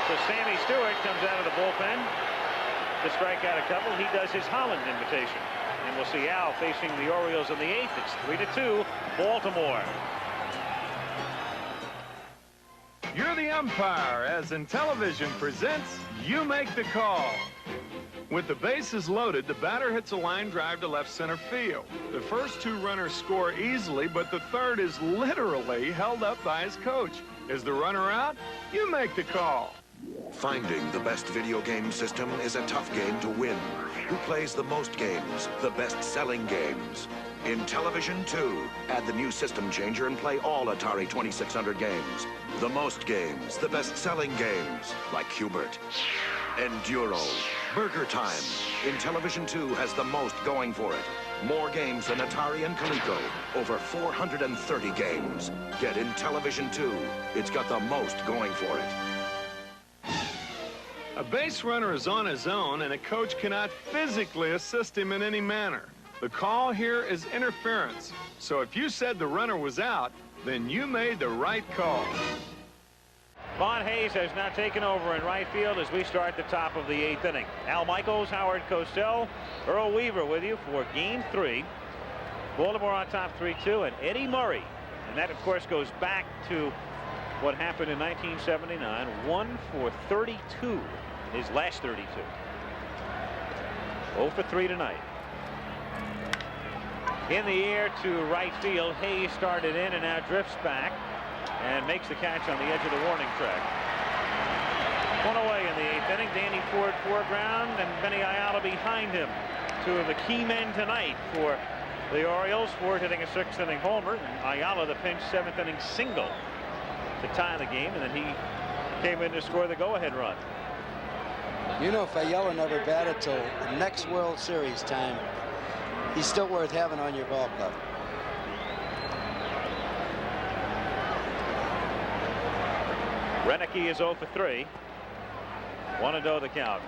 So Sammy Stewart comes out of the bullpen to strike out a couple. He does his Holland invitation. And we'll see Al facing the Orioles in the 8th. It's 3-2, Baltimore. You're the umpire, as in television presents You Make the Call. With the bases loaded, the batter hits a line drive to left center field. The first 2 runners score easily, but the third is literally held up by his coach. Is the runner out? You make the call. Finding the best video game system is a tough game to win. Who plays the most games, the best-selling games? In Television 2, add the new system changer and play all Atari 2600 games. The most games, the best-selling games, like Hubert. Enduro, Burger Time. In Television 2 has the most going for it. More games than Atari and Coleco. Over 430 games. Get in Television 2. It's got the most going for it. A base runner is on his own, and a coach cannot physically assist him in any manner. The call here is interference. So if you said the runner was out, then you made the right call. Vaughn Hayes has now taken over in right field as we start the top of the 8th inning. Al Michaels, Howard Cosell, Earl Weaver with you for Game 3. Baltimore on top 3-2, and Eddie Murray. And that, of course, goes back to what happened in 1979. 1 for 32 in his last 32. 0 for 3 tonight. In the air to right field. Hayes started in and now drifts back and makes the catch on the edge of the warning track. One away in the 8th inning. Danny Ford foreground and Benny Ayala behind him. Two of the key men tonight for the Orioles. Ford hitting a 6th inning homer, and Ayala the pinch 7th inning single to tie the game, and then he came in to score the go-ahead run. You know, if Ayala never batted till the next World Series time, he's still worth having on your ball club. Renicky is 0 for 3. 1-0 the count.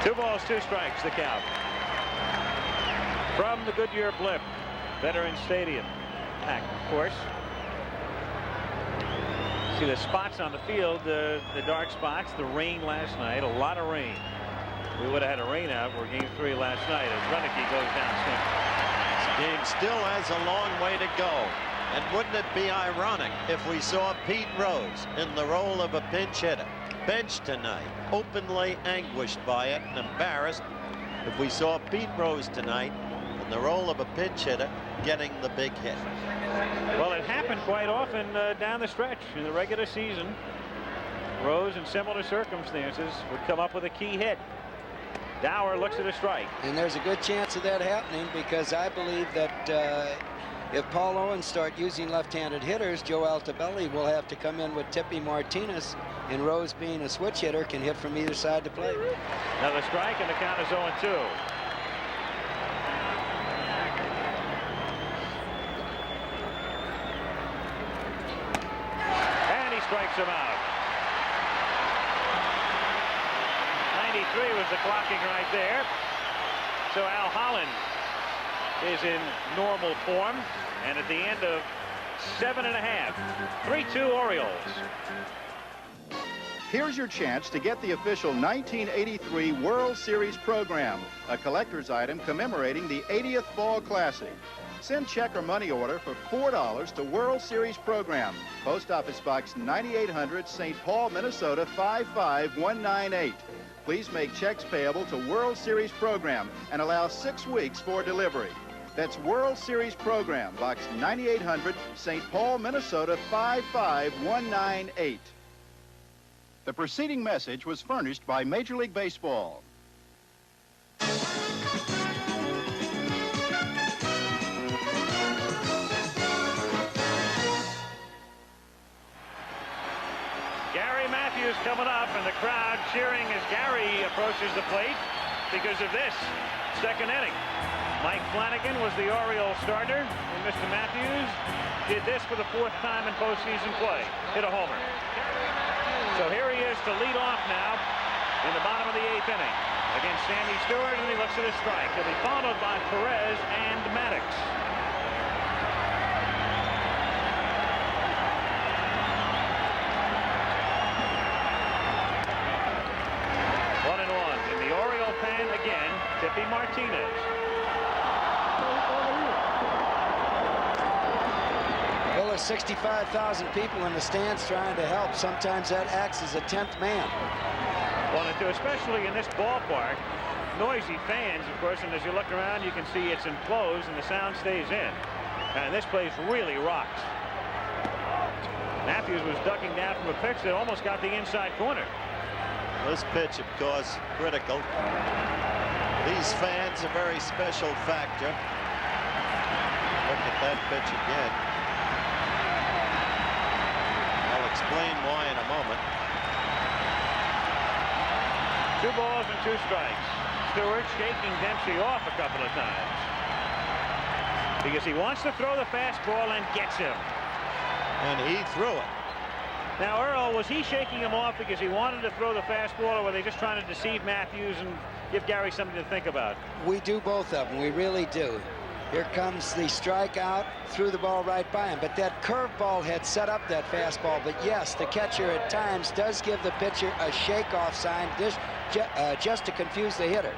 2 balls, 2 strikes, the count. From the Goodyear Blip, Veterans Stadium. Packed, of course. See the spots on the field, the dark spots, the rain last night, a lot of rain. We would have had a rain out for Game 3 last night as Renicky goes down swinging. This game still has a long way to go. And wouldn't it be ironic if we saw Pete Rose in the role of a pinch hitter, benched tonight, openly anguished by it and embarrassed, if we saw Pete Rose tonight in the role of a pinch hitter getting the big hit? Well, it happened quite often down the stretch in the regular season. Rose, in similar circumstances, would come up with a key hit. Dower looks at a strike. And there's a good chance of that happening, because I believe that if Paul Owens start using left-handed hitters, Joe Altobelli will have to come in with Tippy Martinez, and Rose, being a switch hitter, can hit from either side to play. Another strike, and the count is 0-2. And he strikes him out. 93 was the clocking right there. So Al Holland is in normal form, and at the end of 7.5, 3-2 Orioles. Here's your chance to get the official 1983 World Series program, a collector's item commemorating the 80th Fall Classic. Send check or money order for $4 to World Series program, Post Office Box 9800, St. Paul, Minnesota 55198. Please make checks payable to World Series program and allow 6 weeks for delivery. That's World Series program, Box 9800, St. Paul, Minnesota 55198. The preceding message was furnished by Major League Baseball. Gary Matthews coming up, and the crowd cheering as Gary approaches the plate because of this second inning. Mike Flanagan was the Orioles starter, and Mr. Matthews did this for the 4th time in postseason play. Hit a homer. So here he is to lead off now in the bottom of the 8th inning against Sammy Stewart, and he looks at his strike. He'll be followed by Perez and Maddox. In the Oriole pen again, Tippy Martinez. Well, there's 65,000 people in the stands trying to help. Sometimes that acts as a 10th man. 1-2, especially in this ballpark. Noisy fans, of course, and as you look around, you can see it's enclosed and the sound stays in. And this place really rocks. Matthews was ducking down from a pitch that almost got the inside corner. This pitch, of course, critical. These fans, a very special factor. Look at that pitch again. I'll explain why in a moment. 2 balls and 2 strikes. Stewart shaking Dempsey off a couple of times because he wants to throw the fastball and gets him. And he threw it. Now, Earl, was he shaking him off because he wanted to throw the fastball, or were they just trying to deceive Matthews and give Gary something to think about? We do both of them. We really do. Here comes the strikeout, threw the ball right by him. But that curveball had set up that fastball. But yes, the catcher at times does give the pitcher a shake-off sign just to confuse the hitter.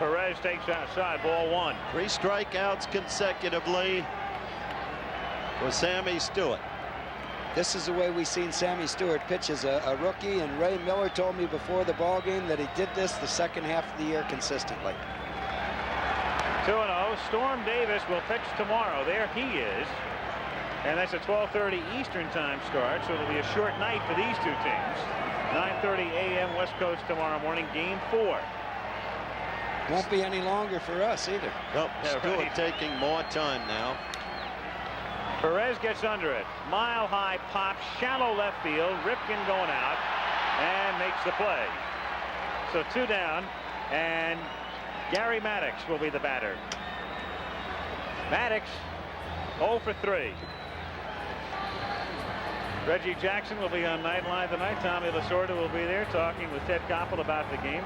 Perez takes outside, ball 1. 3 strikeouts consecutively for Sammy Stewart. This is the way we've seen Sammy Stewart pitch as a rookie, and Ray Miller told me before the ball game that he did this the second half of the year consistently. 2-0. Storm Davis will pitch tomorrow. There he is. And that's a 12:30 Eastern time start, so it'll be a short night for these two teams. 9:30 a.m. West Coast tomorrow morning, game 4. Won't be any longer for us either. Nope, Stewart taking more time now. Perez gets under it. Mile high pop, shallow left field. Ripken going out and makes the play. So 2 down, and Gary Maddox will be the batter. Maddox 0 for 3. Reggie Jackson will be on Nightline tonight. Tommy Lasorda will be there talking with Ted Koppel about the game.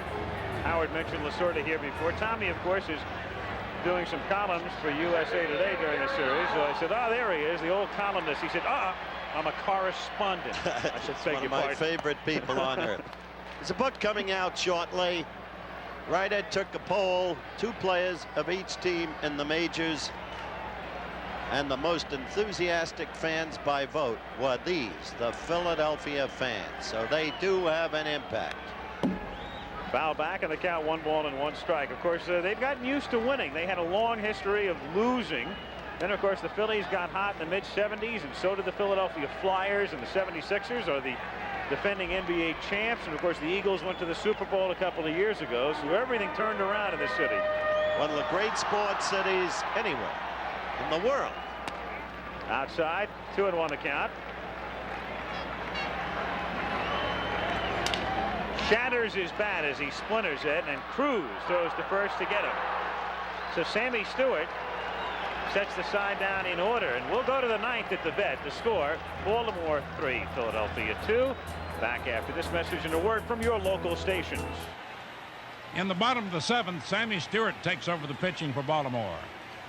Howard mentioned Lasorda here before. Tommy, of course, is doing some columns for USA Today during the series. So I said, oh, there he is, the old columnist. He said, I'm a correspondent. I said, One of my favorite people on earth. There's a book coming out shortly. Ryder took a poll, 2 players of each team in the majors, and the most enthusiastic fans by vote were these, the Philadelphia fans. So they do have an impact. Foul back, and the count 1 ball and 1 strike. Of course, they've gotten used to winning. They had a long history of losing. Then, of course, the Phillies got hot in the mid-70s, and so did the Philadelphia Flyers, and the 76ers are the defending NBA champs. And, of course, the Eagles went to the Super Bowl a couple of years ago, so everything turned around in the city. One of the great sports cities anywhere in the world. Outside, 2-1 the count. Shatters his bat as he splinters it, and Cruz throws to first to get him. So Sammy Stewart sets the side down in order, and we'll go to the 9th at the vet. The score, Baltimore 3, Philadelphia 2. Back after this message and a word from your local stations. In the bottom of the 7th, Sammy Stewart takes over the pitching for Baltimore.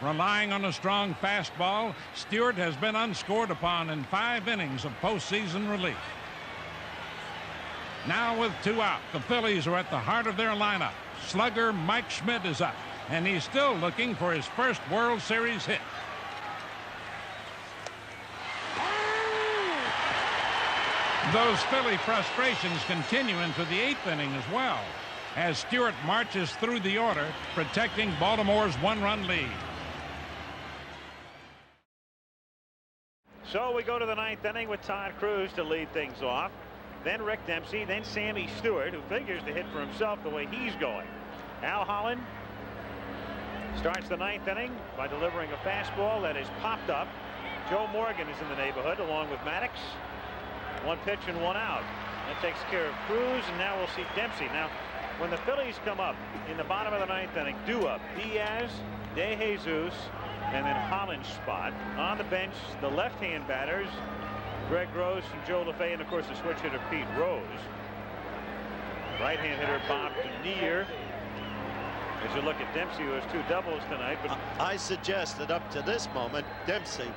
Relying on a strong fastball, Stewart has been unscored upon in 5 innings of postseason relief. Now with 2 out, the Phillies are at the heart of their lineup. Slugger Mike Schmidt is up, and he's still looking for his first World Series hit. Those Philly frustrations continue into the 8th inning as well, as Stewart marches through the order, protecting Baltimore's 1-run lead. So we go to the 9th inning with Todd Cruz to lead things off. Then Rick Dempsey, then Sammy Stewart, who figures to hit for himself the way he's going. Al Holland starts the 9th inning by delivering a fastball that is popped up. Joe Morgan is in the neighborhood along with Maddox. 1 pitch and 1 out. That takes care of Cruz, and now we'll see Dempsey. Now, when the Phillies come up in the bottom of the 9th inning, due up Diaz, De Jesus, and then Holland's spot. On the bench, the left-hand batters, Greg Gross and Joe LaFay, and of course the switch hitter Pete Rose. Right-hand hitter Bob Kinnear. As you look at Dempsey, who has 2 doubles tonight. But I suggest that up to this moment, Dempsey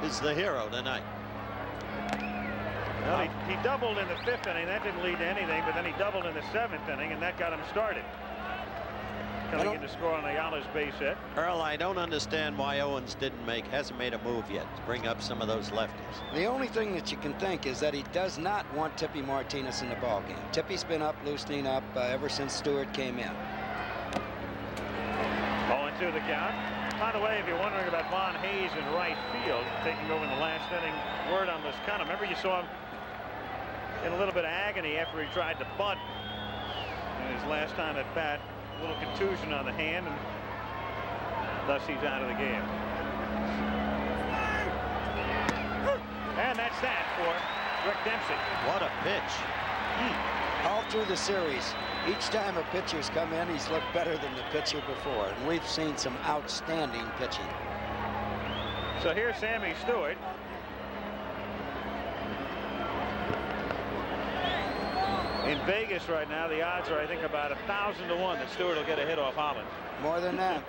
is the hero tonight. Well, he doubled in the 5th inning. That didn't lead to anything, but then he doubled in the 7th inning, and that got him started. Coming in to score on Ayala's base hit. Earl, I don't understand why Owens hasn't made a move yet to bring up some of those lefties. The only thing that you can think is that he does not want Tippy Martinez in the ballgame. Tippy's been up, loosening up ever since Stewart came in. 0-2 the count. By the way, if you're wondering about Von Hayes in right field, taking over in the last inning, word on Liscano. Remember you saw him in a little bit of agony after he tried to bunt in his last time at bat. A little contusion on the hand, and thus he's out of the game. And that's that for Rick Dempsey. What a pitch. All through the series, each time a pitcher's come in, he's looked better than the pitcher before, and we've seen some outstanding pitching. So here's Sammy Stewart. In Vegas right now, the odds are, I think, about 1,000 to 1 that Stewart will get a hit off Holland. More than that.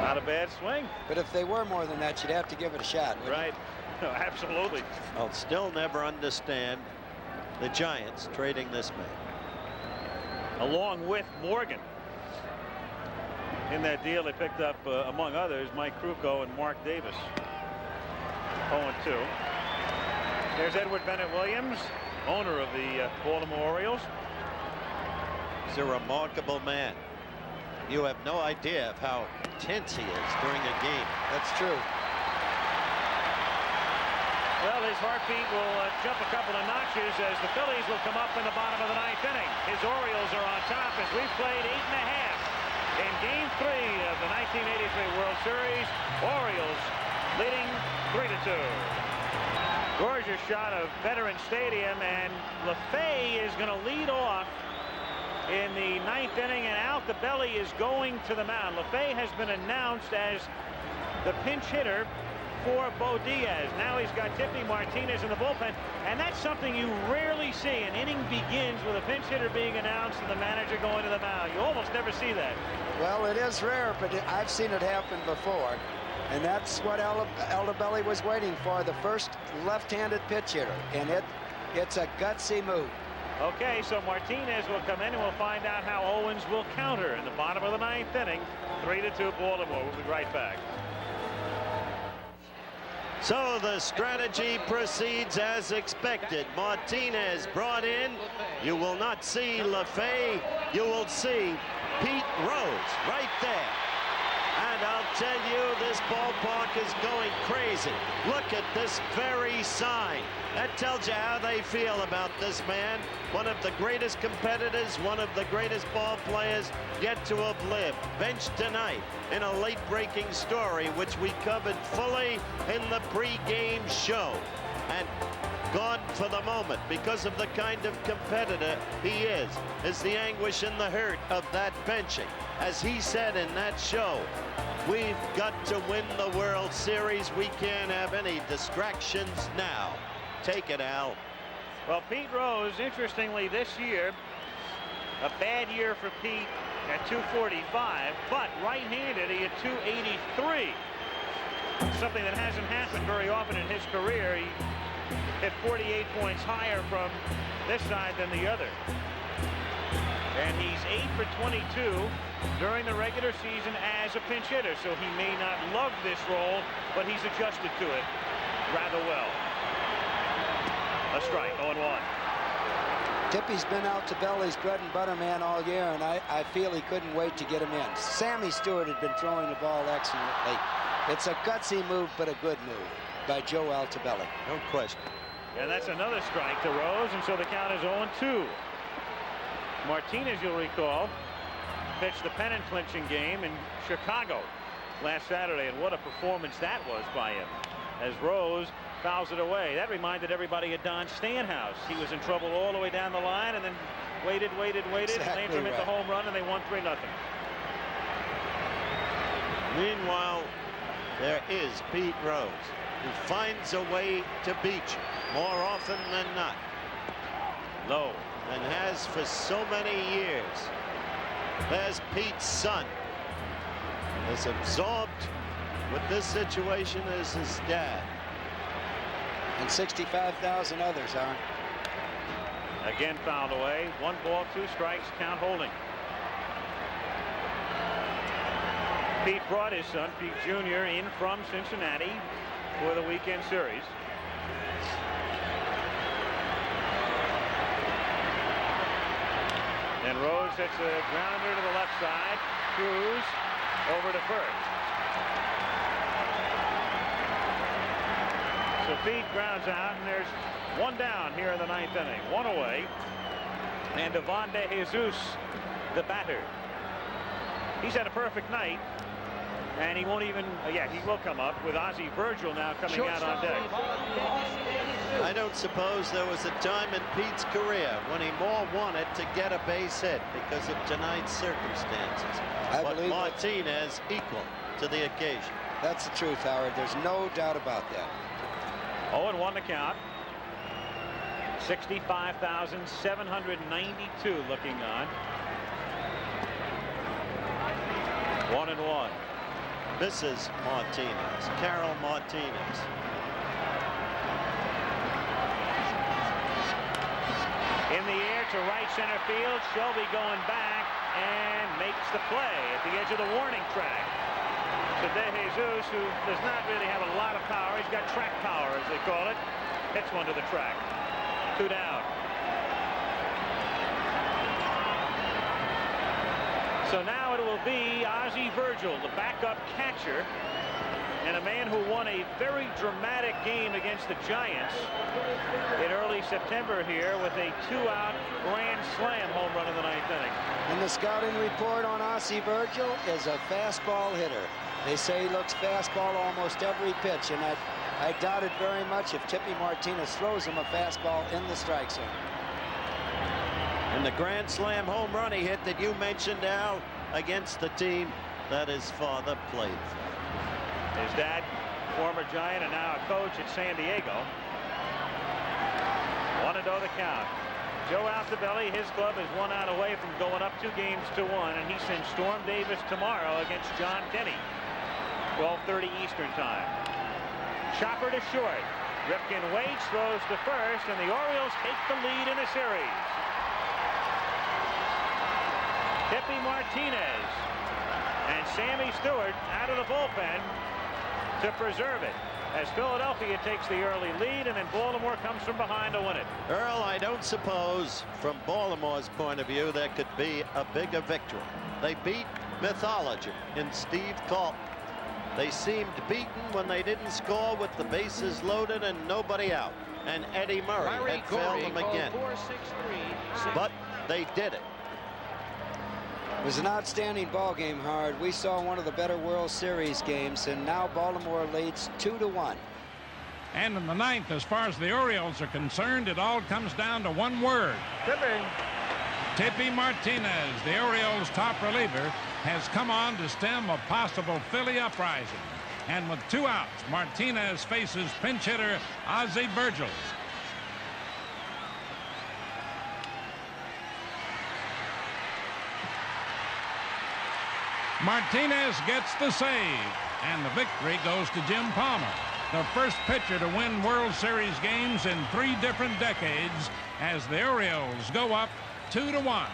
Not a bad swing. But if they were more than that, you'd have to give it a shot. Right. No, absolutely. I'll still never understand the Giants trading this man. Along with Morgan. In that deal, they picked up, among others, Mike Krukow and Mark Davis. 0-2. There's Edward Bennett Williams, owner of the Baltimore Orioles. He's a remarkable man. You have no idea of how tense he is during a game. That's true. Well, his heartbeat will jump a couple of notches as the Phillies will come up in the bottom of the 9th inning. His Orioles are on top as we've played 8.5 in Game 3 of the 1983 World Series. Orioles leading 3-2. Gorgeous shot of Veterans Stadium, and LaFay is going to lead off in the 9th inning, and Altobelli is going to the mound. LaFay has been announced as the pinch hitter for Bo Diaz. Now he's got Tiffany Martinez in the bullpen, and that's something you rarely see. An inning begins with a pinch hitter being announced and the manager going to the mound. You almost never see that. Well, it is rare, but I've seen it happen before. And that's what Altobelli was waiting for, the first left-handed pitch hitter. And it's a gutsy move. Okay, so Martinez will come in, and we'll find out how Owens will counter in the bottom of the 9th inning. 3-2 Baltimore. We'll be right back. So the strategy proceeds as expected. Martinez brought in. You will not see LaFay. You will see Pete Rose right there. And I'll tell you, this ballpark is going crazy. Look at this very sign. That tells you how they feel about this man. One of the greatest competitors, one of the greatest ball players yet to have lived. Benched tonight in a late-breaking story, which we covered fully in the pre-game show. And gone for the moment because of the kind of competitor he is the anguish and the hurt of that benching. As he said in that show, we've got to win the World Series. We can't have any distractions now. Take it, Al. Well, Pete Rose, interestingly, this year, a bad year for Pete at 245, but right-handed, he had 283. Something that hasn't happened very often in his career. He hit 48 points higher from this side than the other. And he's 8 for 22 during the regular season as a pinch hitter, so he may not love this role, but he's adjusted to it rather well. A strike, 0-1. Tippy's been Altobelli's bread and butter man all year, and I feel he couldn't wait to get him in. Sammy Stewart had been throwing the ball excellently. It's a gutsy move, but a good move by Joe Altobelli. No question. And that's another strike to Rose, and so the count is 0-2. Martinez, you'll recall, pitched the pennant-clinching game in Chicago last Saturday, and what a performance that was by him as Rose fouls it away. That reminded everybody of Don Stanhouse. He was in trouble all the way down the line and then waited, exactly, and they hit the home run, and they won 3-0. Meanwhile, there is Pete Rose, who finds a way to beat you more often than not. Low. And has for so many years. There's Pete's son, as absorbed with this situation as his dad. And 65,000 others are. Again fouled away. 1 ball, 2 strikes, count holding. Pete brought his son, Pete Jr., in from Cincinnati for the weekend series. And Rose hits a grounder to the left side. Cruz over to first. So Pete grounds out, and there's 1 down here in the 9th inning. 1 away. And Devon De Jesus, the batter. He's had a perfect night. And he won't even, he will come up with Ozzie Virgil now coming out on deck. I don't suppose there was a time in Pete's career when he more wanted to get a base hit because of tonight's circumstances. But Martinez equal to the occasion. That's the truth, Howard. There's no doubt about that. 0-1 to count. 65,792 looking on. 1-1. Mrs. Martinez, Carol Martinez. In the air to right center field. Shelby going back and makes the play at the edge of the warning track. To De Jesus, who does not really have a lot of power. He's got track power, as they call it. Hits one to the track. 2 down. So now it will be Ozzie Virgil, the backup catcher, and a man who won a very dramatic game against the Giants in early September here with a 2-out grand slam home run in the 9th inning. And the scouting report on Ozzie Virgil is a fastball hitter. They say he looks fastball almost every pitch, and I doubt it very much if Tippy Martinez throws him a fastball in the strike zone. And the grand slam home run he hit that you mentioned, Al, against the team that his father played for. His dad, former Giant and now a coach at San Diego. 1-0 the count. Joe Altobelli, his club is 1 out away from going up 2 games to 1, and he sends Storm Davis tomorrow against John Denny. 12:30 Eastern time. Chopper to short. Ripken waits, throws to first, and the Orioles take the lead in the series. Tippy Martinez and Sammy Stewart out of the bullpen to preserve it as Philadelphia takes the early lead, and then Baltimore comes from behind to win it. Earl, I don't suppose from Baltimore's point of view there could be a bigger victory. They beat mythology in Steve Carlton. They seemed beaten when they didn't score with the bases loaded and nobody out. And Eddie Murray had failed them again. But they did it. It was an outstanding ball game, Howard. We saw one of the better World Series games, and now Baltimore leads 2-1. And in the 9th, as far as the Orioles are concerned, it all comes down to one word. Tippy Martinez, the Orioles' top reliever, has come on to stem a possible Philly uprising. And with 2 outs, Martinez faces pinch hitter Ozzie Virgil. Martinez gets the save, and the victory goes to Jim Palmer, the first pitcher to win World Series games in 3 different decades, as the Orioles go up 2-1.